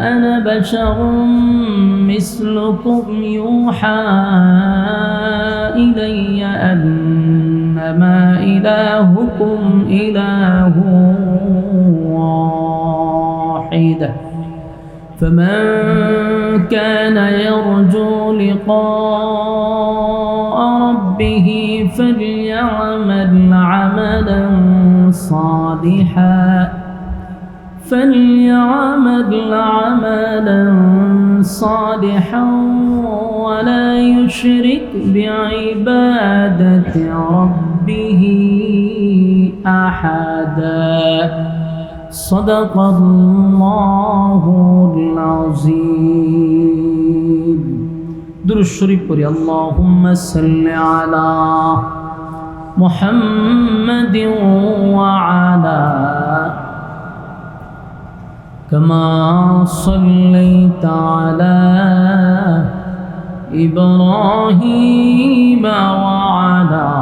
أنا بشر مثلكم يوحى إلي أنما إلهكم إله واحد فمن كان يرجو لقاء ربه فليعمل عملا صالحا ولا يشرك بعبادة ربه أحدا صدق الله العظيم درود الشريف قولي اللهم صل على محمد وعلى كما صليت على إبراهيم وعلى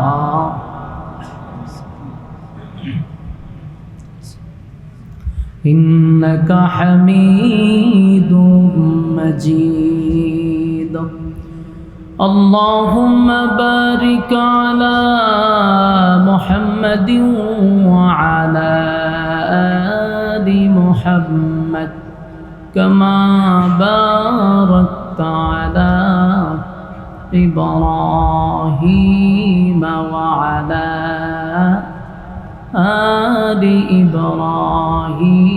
إنك حميد مجيد اللهم بارك على محمد وعلى آل محمد كما باركت على إبراهيم وعلى آل إبراهيم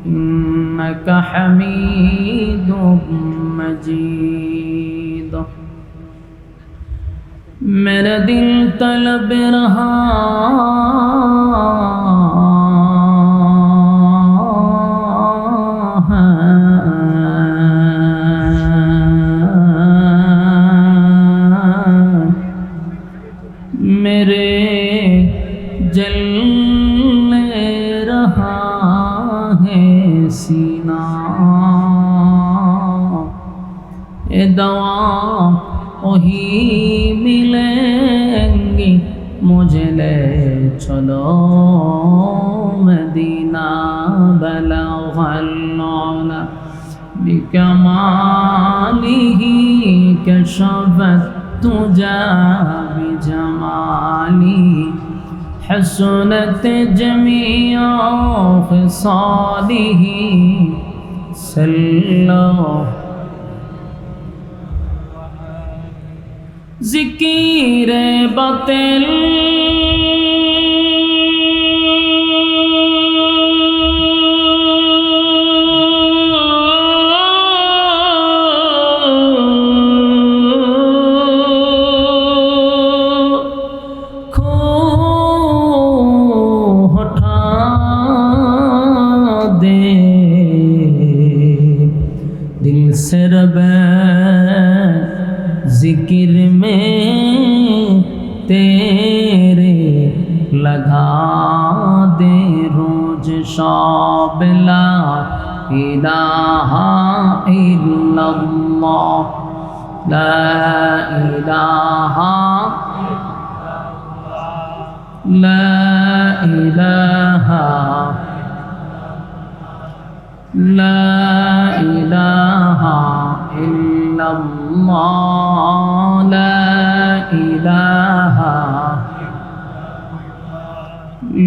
إنك حميد مجيد मेरा दिल तलब रहा मेरे जलने रहा है सीना ए दवा वही मिलेंगी मुझे ले चलो मदीना बलगल उला बिकमालिही कशफत तुजा बिजमाली हसनत जमीअ खिसालिही सल्लल्लाहु ज़िकीर बातिल खो हटा दे दिल से रबे जिक्र में तेरे लगा दे रोज शाब ला इलाहा इल्लल्लाह ला इलाहा इल्लल्लाह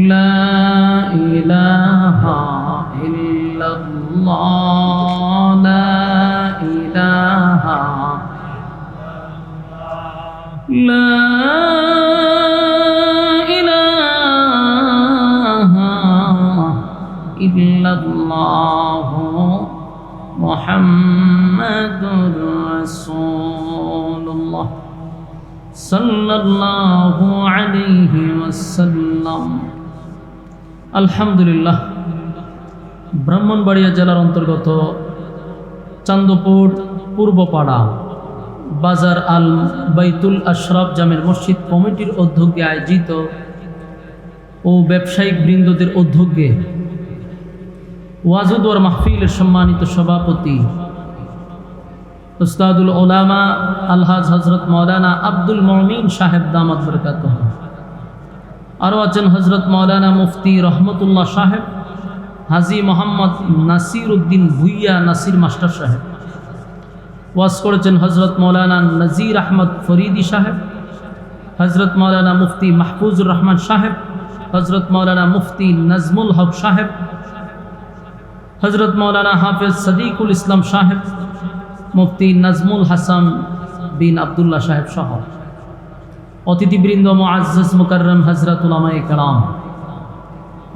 ला इलाहा ইল্লাল্লাহ লা ইলাহা লা ইলাহা ইল্লাল্লাহ মুহাম্মাদুর রাসূলুল্লাহ সাল্লাল্লাহু আলাইহি ওয়াসাল্লাম। আলহামদুলিল্লাহ, ব্রাহ্মণবাড়িয়া জেলার অন্তর্গত চান্দপুর পূর্বপাড়া বাজার আল বাইতুল আশরাফ জামের মসজিদ কমিটির উদ্যোগে আয়োজিত ও ব্যবসায়িক বৃন্দদের উদ্যোগে ওয়াজুদ ওয়ার মাহফিলের সম্মানিত সভাপতি উস্তাদুল উলামা আলহাজ হজরত মৌলানা আব্দুল মমিন সাহেব দামাত বরকাতুহ, আরও আছেন হজরত মৌলানা মুফতি রহমতুল্লাহ সাহেব, হাজি মোহাম্মদ নাসির উদ্দিন ভুইয়া নাসির মাস্টার সাহেব, ওয়াজ করেছেন হজরত মৌলানা নজির আহমদ ফরিদি সাহেব, হজরত মৌলানা মুফতি মাহফুজুর রহমান সাহেব, হজরত মৌলানা মুফতি নজমুল হক সাহেব, হজরত মৌলানা হাফেজ সদিকুল ইসলাম সাহেব, মুফতি নাজমুল হাসান বিন আবদুল্লাহ সাহেব সহ অতিথিবৃন্দ, মুআজ্জাজ মুকাররম হযরত উলামায়ে কেরাম,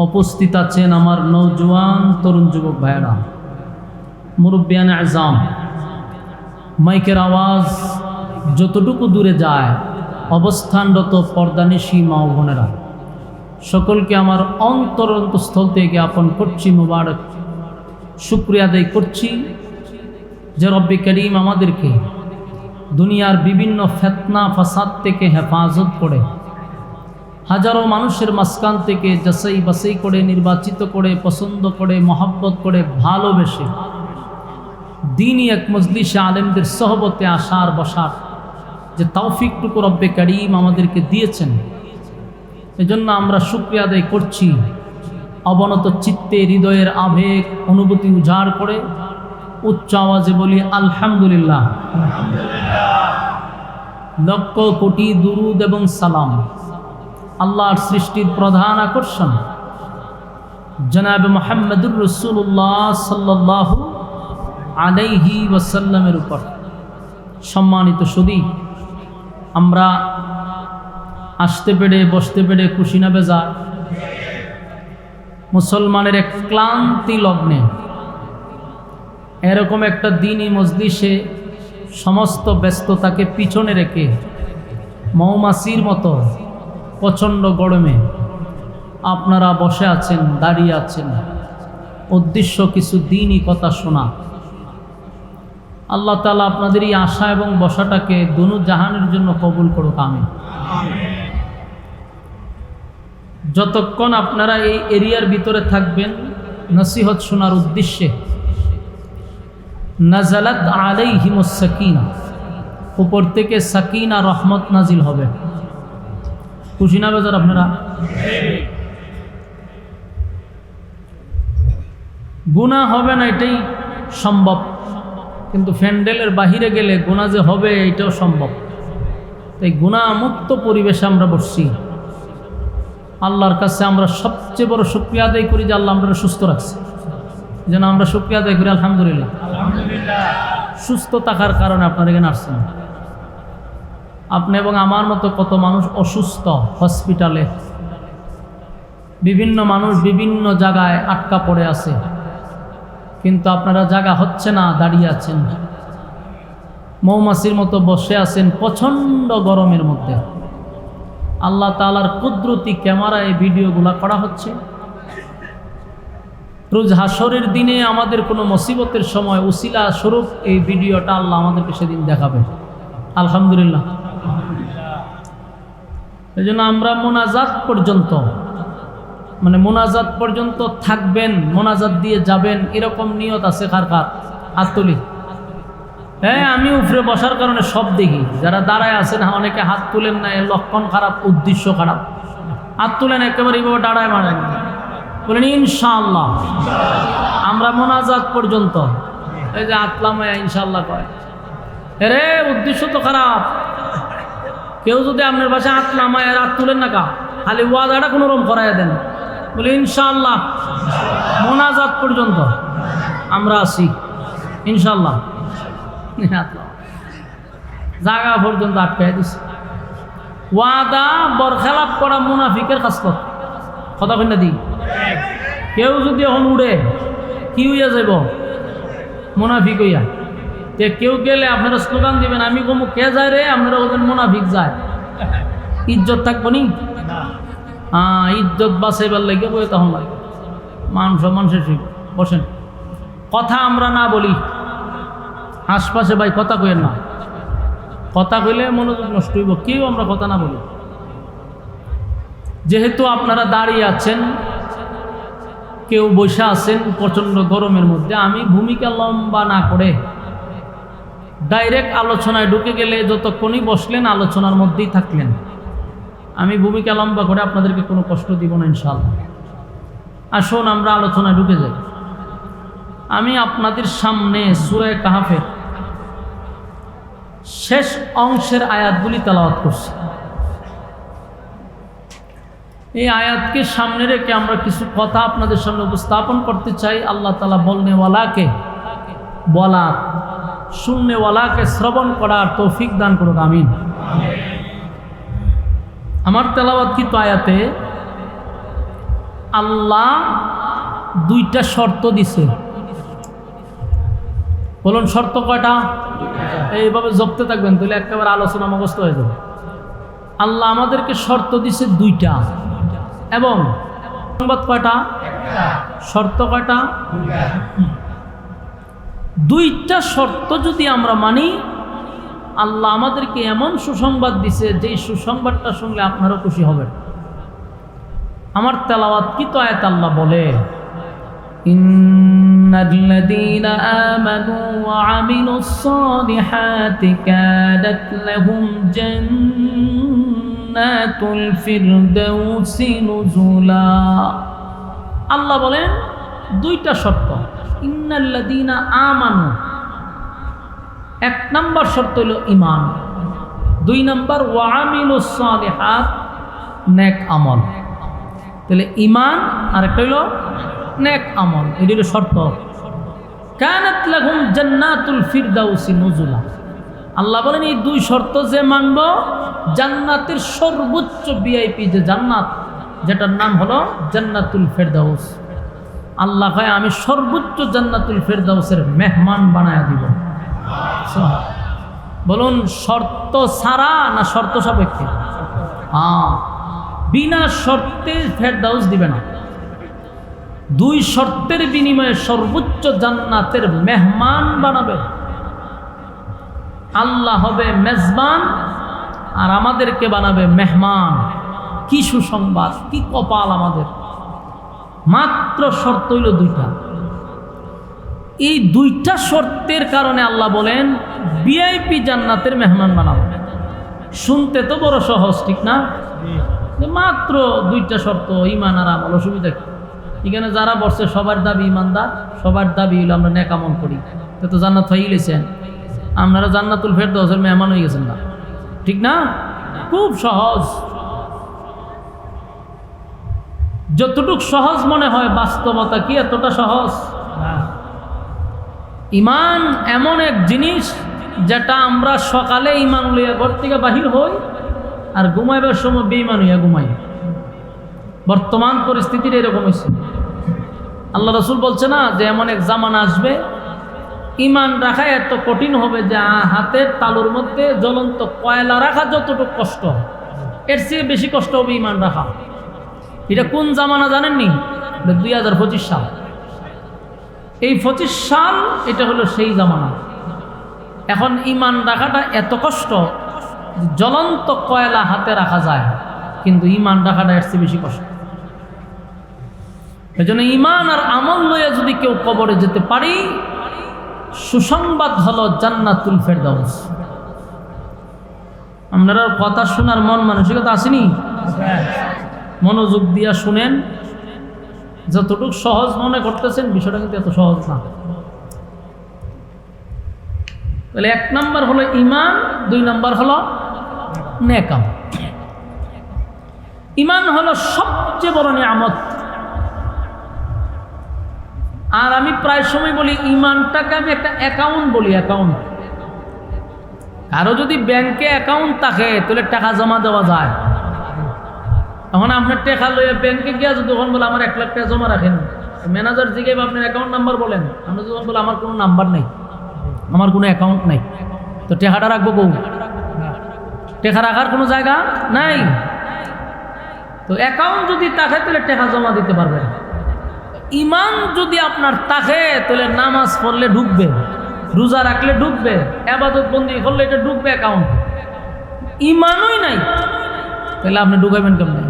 উপস্থিত আছেন আমার নওজোয়ান তরুণ যুবক ভাইরা, মুরব্বিয়ান আযম। মাইকের আওয়াজ যতটুকু দূরে যায়, অবস্থানরত পর্দানিশী মা ও বোনেরা, সকলকে আমার অন্তরস্থল থেকে জ্ঞাপন করছি মুবারক শুকরিয়া আদায় করছি যে রব্বে করিম আমাদেরকে দুনিয়ার বিভিন্ন ফিতনা ফাসাদ থেকে হেফাজত করে, হাজারো মানুষের মাঝখান থেকে যাচাই বাছাই করে, নির্বাচিত করে, পছন্দ করে, মহব্বত করে, ভালোবেসে দ্বীনি এক মজলিসে আলেমদের সহবতে আসার বসার যে তৌফিকটুকু রব্বে করিম আমাদেরকে দিয়েছেন, এজন্য আমরা শুকরিয়া আদায় করছি। অবনত চিত্তে হৃদয়ের আবেগ অনুভূতি উজাড় করে উচ্চ আওয়াজে বলি আলহামদুলিল্লাহ। লক্ষ কোটি দুরুদ এবং সালাম আল্লাহর সৃষ্টির প্রধান আকর্ষণ জনাব মুহাম্মদুর রাসূলুল্লাহ সাল্লাল্লাহু আলাইহি ওয়াসাল্লামের উপর। সম্মানিত সুধী, আমরা আসতে পেরে বসতে পেরে খুশি না বেজার? মুসলমানের এক ক্লান্তি লগ্নে এরকম একটা দ্বীনি মজলিসে সমস্ত ব্যস্ততাকে পিছনে রেখে মৌমাছির মতো প্রচণ্ড গরমে আপনারা বসে আছেন, দাঁড়িয়ে আছেন, উদ্দেশ্য কিছু দ্বীনি কথা শোনা। আল্লাহ তাআলা আপনাদের এই আশা এবং বসাটাকে দুনু জাহানের জন্য কবুল করুক, আমিন। যতক্ষণ আপনারা এই এরিয়ার ভিতরে থাকবেন নসিহত শোনার উদ্দেশ্যে, নাজালাত আলাইহিমুস সাকিনা, উপর থেকে সাকিনা রহমত নাজিল হবে। খুশি না বেজার আপনারা? গুনাহ হবে না এটাই সম্ভব, কিন্তু প্যান্ডেলের বাহিরে গেলে গুনাহ যে হবে এটাও সম্ভব। তাই গুনাহমুক্ত পরিবেশে আমরা বসছি। আল্লাহর কাছে আমরা সবচেয়ে বড় শুকরিয়া আদায় করি যে আল্লাহ আমরা সুস্থ রাখছে, যেন আমরা শুকরিয়া আদায় করি আলহামদুলিল্লাহ। সুস্থ থাকার কারণে আপনারা এখানে আসছেন। আপনি এবং আমার মতো কত মানুষ অসুস্থ, হসপিটালে বিভিন্ন মানুষ বিভিন্ন জায়গায় আটকা পড়ে আছে, কিন্তু আপনারা জায়গা হচ্ছে না, দাঁড়িয়ে আছেন, মৌমাছির মতো বসে আছেন প্রচণ্ড গরমের মধ্যে। আল্লাহ তাআলার কুদরতি ক্যামেরায় ভিডিওগুলো করা হচ্ছে। রোজ হাসরের দিনে আমাদের কোনো মুসিবতের সময় উসিলা স্বরূপ এই ভিডিওটা আল্লাহ আমাদেরকে সেদিন দেখাবে আলহামদুলিল্লাহ। এই জন্য আমরা মোনাজাত পর্যন্ত থাকবেন, মোনাজাত দিয়ে যাবেন, এরকম নিয়ত আছে কার কার? হাত তুলি। হ্যাঁ, আমি উপরে বসার কারণে সব দেখি। যারা দাঁড়ায় আছেন অনেকে হাত তুলেন না, এর লক্ষণ খারাপ, উদ্দেশ্য খারাপ। হাত তুলেন একেবারে এইভাবে দাঁড়ায় মারেন, বলেন ইনশাআল্লাহ আমরা মোনাজাত পর্যন্ত। এই যে আতলামায়া ইনশাআল্লাহ কয়, আরে উদ্দেশ্য তো খারাপ। কেউ যদি আপনার পাশে আতলামায়া হাত তুলেন না, খালি ওয়াদাটা কোনো রকম করাইয়া দেন, বলে ইনশাআল্লাহ মোনাজাত পর্যন্ত। আমরা আছি ইনশাল্লাহ। জায়গা পর্যন্ত আটকাই দিছে। ওয়াদা বরখেলাপ করা মুনাফিকের খাসলত। কথা কই না দি? কেউ যদি এখন উড়ে কি হইয়া যাব? মুনাফিক হইয়া। কেউ গেলে আপনারা স্লোগান দিবেন, আমি কমু কে যায় রে, আপনারা বলবেন মুনাফিক যায়। ইজ্জত থাকবো নি? হ্যাঁ, ইজ্জত বাঁচাইবার লাগে বই তখন লাগে। মান সম্মান শেষ হইব। বসেন। কথা আমরা না বলি আশপাশে, ভাই কথা কইেন না। কথা কইলে মনোযোগ নষ্ট হইব। কেউ আমরা কথা না বলি। যেহেতু আপনারা দাঁড়িয়ে আছেন, কেউ বসে আছেন প্রচণ্ড গরমের মধ্যে, আমি ভূমিকা লম্বা না করে ডাইরেক্ট আলোচনায় ঢুকে গেলে যতক্ষণই বসলেন আলোচনার মধ্যেই থাকলেন। আমি ভূমিকা লম্বা করে আপনাদেরকে কোনো কষ্ট দিব না ইনশাআল্লাহ। আসুন আমরা আলোচনায় ঢুকে যাই। আমি আপনাদের সামনে সূরা কাহফের শেষ অংশের আয়াতগুলি তেলাওয়াত করছি। এই আয়াতকে সামনে রেখে আমরা কিছু কথা আপনাদের সামনে উপস্থাপন করতে চাই। আল্লাহ তাআলা বলনেওয়ালাকে বলার, শুননেওয়ালাকে শ্রবণ করার তৌফিক দান করুক, আমিন। আমার তেলাওয়াতকৃত আয়াতে আল্লাহ দুইটা শর্ত দিছে। বলুন শর্ত কয়টা? এইভাবে জপতে থাকবেন, তাহলে একেবারে আলোচনা মুখস্থ হয়ে যাবে। আল্লাহ আমাদেরকে শর্ত দিছে দুইটা, এবং সংবাদ কয়টা? শর্ত কয়টা? দুইটা শর্ত যদি আমরা মানি, আল্লাহ আমাদেরকে এমন সুসংবাদ দিছে যে সুসংবাদটা শুনলে আপনারও খুশি হবেন। আমার তেলাওয়াতকৃত আয়াত আল্লাহ বলে, ইন্নাল্লাযীনা আমানু ওয়া আমিলুস সালিহাতি কানাত লাহুম জান্নাতুল ফিরদাউসি নুজুলা। আল্লাহ বলেন দুইটা শর্ত। ইন্নাল্লাযীনা আমানু, এক নম্বর শর্ত হলো ঈমান, দুই নম্বর ওয়া আমিলুস সালিহাত, নেক আমল। তাহলে ঈমান আর একটা হলো নেক আমল, এটি হলো শর্ত। কানাত লাহুম জান্নাতুল ফিরদাউসি নুজুলা। আল্লাহ বলেন এই দুই শর্ত যে মানব, জান্নাতের সর্বোচ্চ ভিআইপি যে জান্নাত, যেটার নাম হলো জান্নাতুল ফিরদাউস, আল্লাহ কয় আমি সর্বোচ্চ জান্নাতুল ফিরদাউসের মেহমান বানায়া দিব। বলুন শর্ত ছাড়া না শর্ত সাপেক্ষে? হ্যাঁ, বিনা শর্তে ফেরদাউস দিবে না। দুই শর্তের বিনিময়ে সর্বোচ্চ জান্নাতের মেহমান বানাবে। আল্লাহ হবে মেজবান আর আমাদেরকে বানাবে মেহমান। কি সুসংবাদ, কি কপাল আমাদের! মাত্র শর্ত হইল দুইটা। এই দুইটা শর্তের কারণে আল্লাহ বলেন ভিআইপি জান্নাতের মেহমান বানাবো। শুনতে তো বড় সহজ, ঠিক না? মাত্র দুইটা শর্ত, ঈমান আর আমল। অসুবিধা কি? এখানে যারা বসছে সবার দাবি ঈমানদার, সবার দাবি হইল আমরা নেক আমল করি, তো জান্নাত হয়ে গেছেন। আপনারা জান্নাতুল ফেরদাউসের মেহমান হয়ে গেছেন না, ঠিক না? খুব সহজ। যতটুক সহজ মনে হয়, বাস্তবতা কি এতটা সহজ? ঈমান এমন এক জিনিস যেটা আমরা সকালে ঈমান লইয়া ঘর থেকে বাহির হই আর ঘুমাইবার সময় বেঈমান হইয়া ঘুমাই। বর্তমান পরিস্থিতির এরকম হয়েছে। আল্লাহ রাসূল বলছে না যে এমন এক জামানা আসবে ঈমান রাখা এত কঠিন হবে যে হাতের তালুর মধ্যে জ্বলন্ত কয়লা রাখা যতটুকু কষ্ট, এর চেয়ে বেশি কষ্ট হবে ঈমান রাখা। এটা কোন জামানা জানেননি? 2025 সাল। এই 25 সাল এটা হলো সেই জামানা। এখন ঈমান রাখাটা এত কষ্ট, জ্বলন্ত কয়লা হাতে রাখা যায়, কিন্তু ঈমান রাখাটা এর চেয়ে বেশি কষ্ট। এই জন্য ঈমান আর আমল লইয়া যদি কেউ কবরে যেতে পারি, সুসংবাদ হলো জান্নাতুল ফেরদাউস। আপনারা কথা শোনার মন মানসিকতা আসেনি? মনোযোগ দিয়া শুনেন। যতটুকু সহজ মনে করতেছেন বিষয়টা কিন্তু এত সহজ না। তাহলে এক নাম্বার হলো ঈমান, দুই নাম্বার হলো নেক আমল। ঈমান হলো সবচেয়ে বড় নিয়ামত। আর আমি প্রায় সময় বলি ইমানটাকে আমি একটা অ্যাকাউন্ট বলি, অ্যাকাউন্ট। কারো যদি ব্যাংকে অ্যাকাউন্ট থাকে তাহলে টাকা জমা দেওয়া যায়। তখন আপনার টাকা লইয়া ব্যাংকে গিয়া যদি তখন বলে আমার 1 লাখ টাকা জমা রাখেন, ম্যানেজার জিজ্ঞাসা আপনার অ্যাকাউন্ট নাম্বার বলেন, আমরা যখন বলে আমার কোনো নাম্বার নেই, আমার কোনো অ্যাকাউন্ট নেই, তো টাকাটা রাখবো কৌ? টাকা রাখার কোনো জায়গা নাই। তো অ্যাকাউন্ট যদি থাকে তাহলে টাকা জমা দিতে পারবেন। ইমান যদি আপনার থাকে তাহলে নামাজ পড়লে ঢুকবে, রোজা রাখলে ঢুকবে, ইবাদত বন্দি করলে এটা ঢুকবে অ্যাকাউন্ট। ইমানই নাই তাহলে আপনি ঢুকাবেন কেমনে?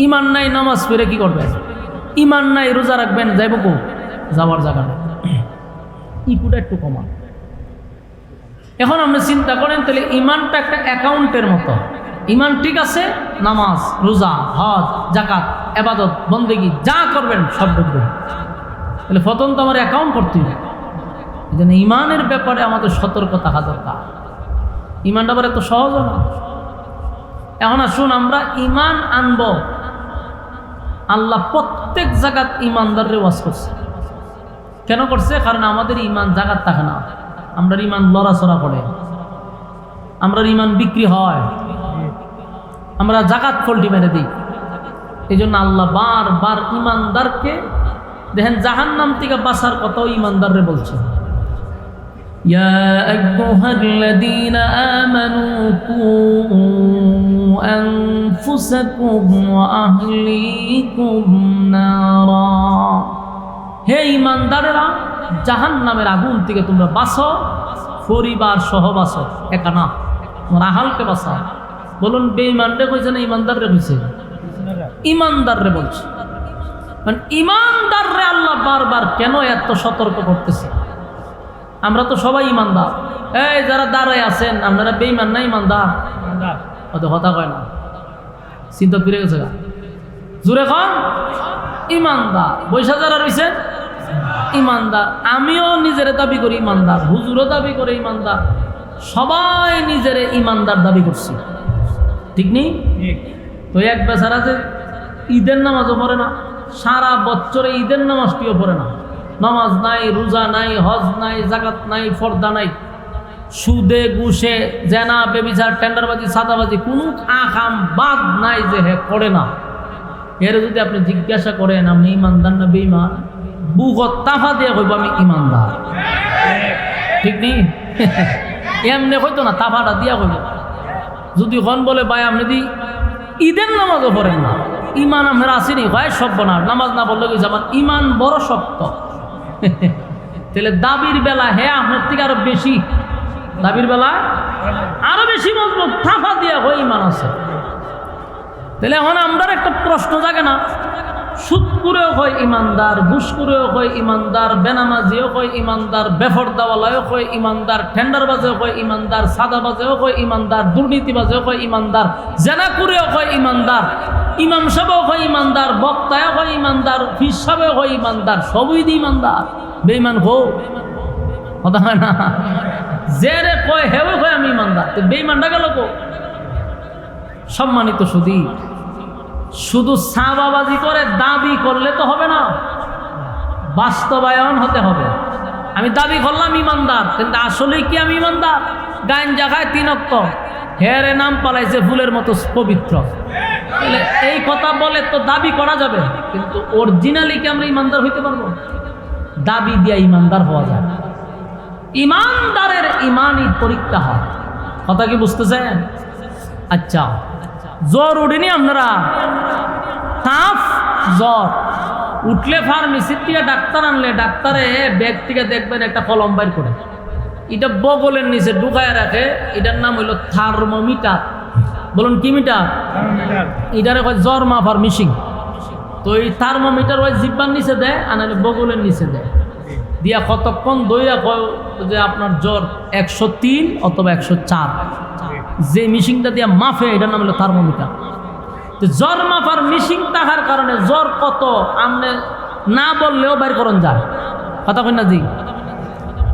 ইমান নাই নামাজ পড়ে কি করবেন? ইমান নাই রোজা রাখবেন, যাইব কো? যাওয়ার জায়গা নেই। ইকুটা একটু কমান। এখন আপনি চিন্তা করেন তাহলে ইমানটা একটা অ্যাকাউন্টের মতো। ইমান ঠিক আছে, নামাজ, রোজা, হজ, যাকাত, ইবাদত, বন্দেগী যা করবেন সব ঢুকবে। তাহলে প্রথম তো আমার অ্যাকাউন্ট করতে হবে। এই জন্য ইমানের ব্যাপারে আমাদের সতর্ক থাকা দরকার। ইমানটা আবার এত সহজ না। এখন আসুন আমরা ইমান আনব। আল্লাহ প্রত্যেক জায়গাত ইমানদাররে ওয়াজ করছে। কেন করছে? কারণ আমাদের ইমান জায়গাত থাকে না, আমরা ইমান লড়াচড়া করে, আমরা ইমান বিক্রি হয়, আমরা জাকাত ফল্টি মেরে দিই। এই জন্য আল্লাহ বারবার ইমানদারকে দেখেন জাহান্নাম থেকে বাঁচার কথাও ইমানদাররে বলছে। ইয়া আইয়ুহাল্লাযীনা আমানু কু আনফুসাকুম ওয়া আহলিকুম নারা। হে ইমানদারেরা, জাহান্নামের আগুন থেকে তোমরা বাঁচো, পরিবার সহ বাঁচো, একা না, তোমার আহালকে বাঁচাও। বলুন বেঈমানরে কইছে না ইমানদাররে কইছে? ইমানদাররে বলছে। মানে ইমানদাররে আল্লাহ বারবার কেন এত সতর্ক করতেছে? আমরা তো সবাই ইমানদার। এই যারা দাঁড়ায় আছেন আপনারা বেঈমান না ইমানদার? অত কথা কয় না, চিন্তা ফিরে গেছে গা। জোরে কন ইমানদার। বৈশা যারা রয়েছেন ইমানদার। আমিও নিজের দাবি করি ইমানদার, হুজুরও দাবি করে ইমানদার, সবাই নিজের ইমানদার দাবি করছি, ঠিক নেই? তো এক বেচারা যে ঈদের নামাজও পড়ে না, সারা বছরে ঈদের নামাজটিও পড়ে না, নামাজ নাই, রোজা নাই, হজ নাই, জাকাত নাই, ফর্দা নাই, সুদে ঘুষে জেনা বেবিচার টেন্ডারবাজি সাদাবাজি কোনো আকাম বাদ নাই যে হে করে না। এর যদি আপনি জিজ্ঞাসা করেন আপনি ইমানদার না বেঈমান, বুকত তাফা দিয়ে কইব আমি ইমানদার, ঠিক নেই? এমনি হয়তো না, তাফাটা দিয়া কইব। যদি কোন বলে ভাই আপনি দি ঈদের নামাজও পড়েন না, ইমান আপনার আসেনি, হয় সব না, নামাজ না পড়লে গেছে আমার ইমান বড় শক্ত। তাহলে দাবির বেলা হে আপনার থেকে আরো বেশি, দাবির বেলা আরো বেশি মজবুত, থাফা দিয়া হয় ইমান আছে। তাহলে এখন আমরা একটা প্রশ্ন জাগে না, সুদ করেও হয় ইমানদার, ঘুষ করেও হয় ইমানদার, বেনামাজিও হয় ইমানদার, বেফরদাওয়ালাও হয় ইমানদার, টেন্ডারবাজেও হয় ইমানদার, সাদাবাজেও হয় ইমানদার, দুর্নীতিবাজেও হয় ইমানদার, জেনা করেও হয় ইমানদার, ইমাম সাহেবও হয় ইমানদার, বক্তায়ও হয় ইমানদার, ফিস সাহেবও হয় ইমানদার, সবই দি ইমানদার। বেঈমান হো কথা হয় না, যে রে কয় হেও কয় আমি ইমানদার, তো বেঈমানটা গেল কো? সম্মানিত সুদী, শুধু সাবাবাজি করে দাবি করলে তো হবে না, বাস্তবায়ন হতে হবে। আমি দাবি করলাম ইমানদার, কিন্তু আসলে কি আমি ইমানদার? গাঞ্জা খায় 3 ওয়াক্ত, হেরে নাম পালাইছে ফুলের মতো পবিত্র, এই কথা বলে তো দাবি করা যাবে, কিন্তু অরিজিনালি কি আমরা ইমানদার হইতে পারবো? দাবি দিয়া ইমানদার হওয়া যায়। ইমানদারের ইমানই পরীক্ষা হয়। কথা কি বুঝতেছেন? আচ্ছা, জ্বর উঠেনি আপনারা? তাপ জ্বর উঠলে ফার্মেসির থেকে ডাক্তার আনলে ডাক্তারে ব্যাগ থেকে দেখবেন একটা কলম বাইর করে, এটা বগলের নিচে ঢুকায় রাখে, এটার নাম হইল থার্মোমিটার। বলুন কি মিটার? এটারে কয় জ্বর মাপার মেশিন। তো এই থার্মোমিটার ওই জিব্বার নিচে দেয়, আনালে বগলের নিচে দেয়, দিয়া কতক্ষণ দইরা কয় যে আপনার জ্বর 103 অথবা 104, যে মেশিনটা দিয়া মাফে এটার নাম হলো থার্মোমিটার। তো জ্বর মাপার মেশিন থাকার কারণে জ্বর কত আপনি না বললেও বাইর করন যায়। কথা কই না জি?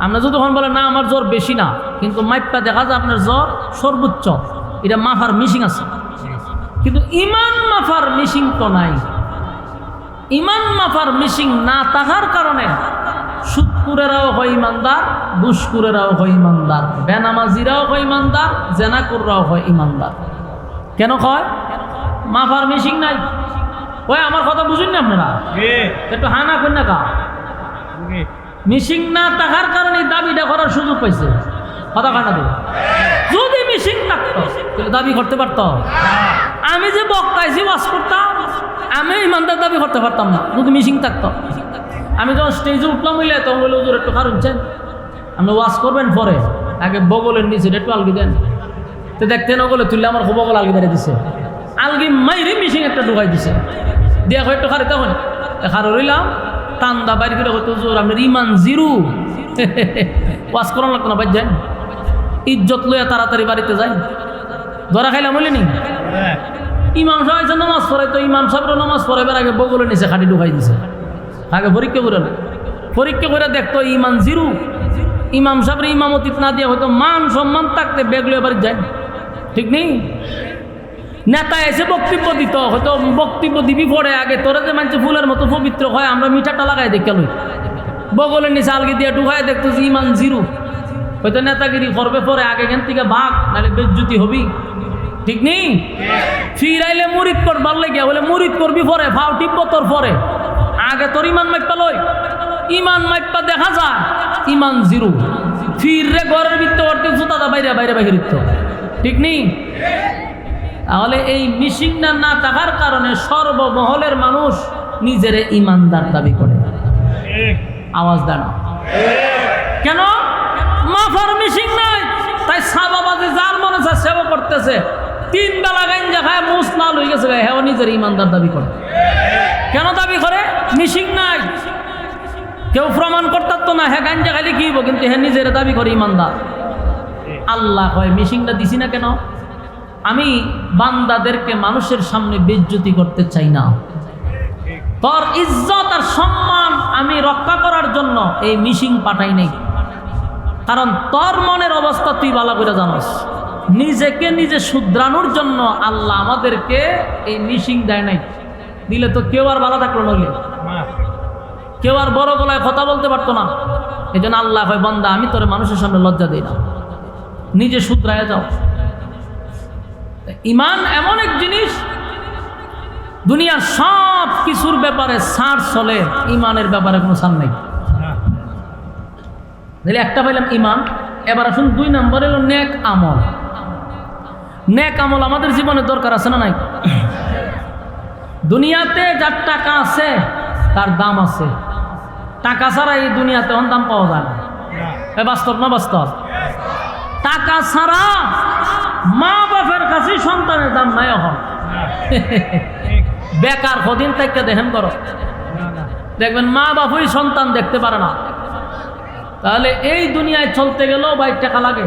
আপনি যতক্ষণ বলে না আমার জ্বর বেশি না, কিন্তু মাইপটা দেখা যায় আপনার জ্বর সর্বোচ্চ, এটা মাফার মেশিন আছে, কিন্তু ইমান মাফার মেশিন তো নাই। ইমান মাফার মিশিং না থাকার কারণে সুদকুরেরাও হয় ইমানদার, দুষ্কুরেরাও হয় ইমানদার, বেনামাজিরাও হয় ইমানদার, জেনাকুররাও হয় ইমানদার। কেন হয়? মাফার মিশিং নাই। ওই আমার কথা বুঝুন না আপনারা, একটু হানা কন্যা কা মিশিং না থাকার কারণে দাবিটা করার সুযোগ পাইছে। কথা কাটা দেবে, যদি মিশিং থাকতো তাহলে দাবি করতে পারত। আমি যে বক্তাইছি ওয়াজ করতাম, আমি ইমানদার দাবি করতে পারতাম না যদি মিশিং থাকতো। আমি যখন স্টেজে উঠলাম হইলে তখন বলে হুজুর একটু কারণছেন, আপনি ওয়াজ করবেন পরে আগে বগলের নিচে একটু আলগি দেন। তো দেখতে না বলে তুললে আমার খুব বগল আলগি বেড়ে দিছে, আলগি মাইরি মিশিং একটা ঢুকাই দিছে, দিয়া হয় একটু খারে তখন খারো রইলাম টান্দা বাইরে করে হয়তো হুজুর আপনার ইমান জিরো। ওয়াজ করানো লাগতো না, বাদ যান ইজ্জত লইয়া তাড়াতাড়ি বাড়িতে যাই। ধরা খাইলাম বলি নি ইমাম সাহেব নামাজ পড়াই, তো ইমাম সাহেব নামাজ পড়াইবার আগে বগলের নিচে খাটি ঢুকাই দিছে। আগে পরীক্ষা করে না, পরীক্ষা করে দেখতো ইমান জিরো। ইমাম সাহেবের ইমামতিত না দিয়ে হয়তো মান সম্মান থাকতে বেগ লইয়া বাড়ি যায়, ঠিক নেই? নেতা এসে বক্তব্য দিত, হয়তো বক্তব্য দিবি পরে আগে তোরা যে মানছে ফুলের মতো পবিত্র হয়, আমরা মিঠাটা লাগাই দেখে লই, বগলের নিচে আলগি দিয়ে ঢুকাই দেখতো যে ইমান জিরো। হয়তো নেতাগিরি করবে পরে আগে এখান থেকে ভাগ, নাহলে বেজ্জুতি হবি, ঠিক নেই? ফিরাইলে মুরিদ করবার লেগে বলে মুরিদ করবি পরে, ফাও টিপব তোর পরে, আগে তোর ইমান মাইপা লই। ইমান মাইপা দেখা যায় ইমান জিরো, ফিরে ঘরের ভিতরে অর্ধেক জুতাটা বাইরে বাইরে বাইরে, ঠিক নেই? তাহলে এই মিশিংটা না থাকার কারণে সর্বমহলের মানুষ নিজের ইমানদার দাবি করে। আওয়াজ দেন কেন? মাফার মিশিং নাই, তাই সাবাবাদে যার মনে চায় সেবা করতেছে, 3 বেলা গাঞ্জা খায় মুস লাল হয়ে গেছে, হ্যাঁ নিজের ইমানদার দাবি করে। কেন দাবি করে? মিশিং নাই, কেউ প্রমাণ করতে না হ্যাঁ গাঞ্জা খাইলে কি হইব, কিন্তু হ্যাঁ নিজের দাবি করে ইমানদার। আল্লাহ কয় মিশিংটা দিছি না কেন? আমি বান্দাদেরকে মানুষের সামনে বেইজ্জতি করতে চাই না, তোর ইজ্জত আর সম্মান আমি রক্ষা করার জন্য এই মিশিং পাঠাই নাই। কারণ তোর মনের অবস্থা তুই ভালো করে জানোস, নিজেকে নিজে শুধরানোর জন্য আল্লাহ আমাদেরকে এই মিশিং দেয় নাই। দিলে তো কেউ আর ভালো থাকলো নইলে, কেউ আর বড় গলায় কথা বলতে পারতো না। এই জন্য আল্লাহ হয় বান্দা আমি তোর মানুষের সামনে লজ্জা দিই না, নিজে শুধরায় যাও। ইমান এমন এক জিনিস, দুনিয়ার সব কিছুর ব্যাপারে ছাড় চলে, ইমানের ব্যাপারে কোনো ছাড় নেই। তাহলে একটা পাইলাম ইমান। এবার আসুন 2 নম্বর হলো নেক আমল। নেক আমল আমাদের জীবনে দরকার আছে না নাই? দুনিয়াতে যার টাকা আছে তার দাম আছে, টাকা ছাড়া এই দুনিয়াতে অন দাম পাওয়া যায় না। বাস্তব না বাস্তব? টাকা ছাড়া মা বাপের কাছে সন্তানের দাম নাই। এখন বেকার কদিন থেকে দেখেন করো, দেখবেন মা বাপই সন্তান দেখতে পারে না। তাহলে এই দুনিয়ায় চলতে গেলেও ভাই টাকা লাগে।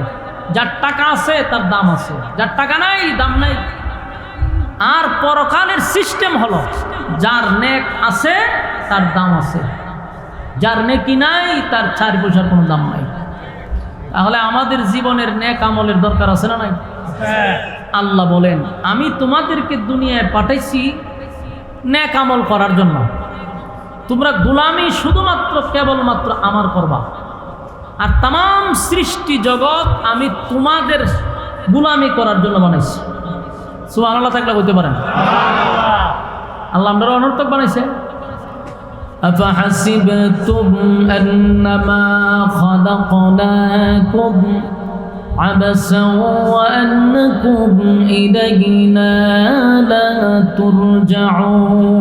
যার টাকা আছে তার দাম আছে, যার টাকা নাই দাম নাই। আর পরকালের সিস্টেম হলো যার নেক আছে তার দাম আছে, যার নেকি নাই তার 4 পয়সার কোনো দাম নাই। তাহলে আমাদের জীবনের নেক আমলের দরকার আছে না নাই? আল্লাহ বলেন আমি তোমাদেরকে দুনিয়ায় পাঠাইছি নেক আমল করার জন্য। তোমরা গোলামি শুধুমাত্র কেবলমাত্র আমার করবা, আর তাম সৃষ্টি জগৎ আমি তোমাদের গোলামি করার জন্য বানাইছি। সুবহানাল্লাহ থাকলে বলতে পারেন আল্লাহ আমরা অনর্থক বানাইছে। أفحسبتم أنما خلقناكم عبثا وأنكم إلينا لا ترجعون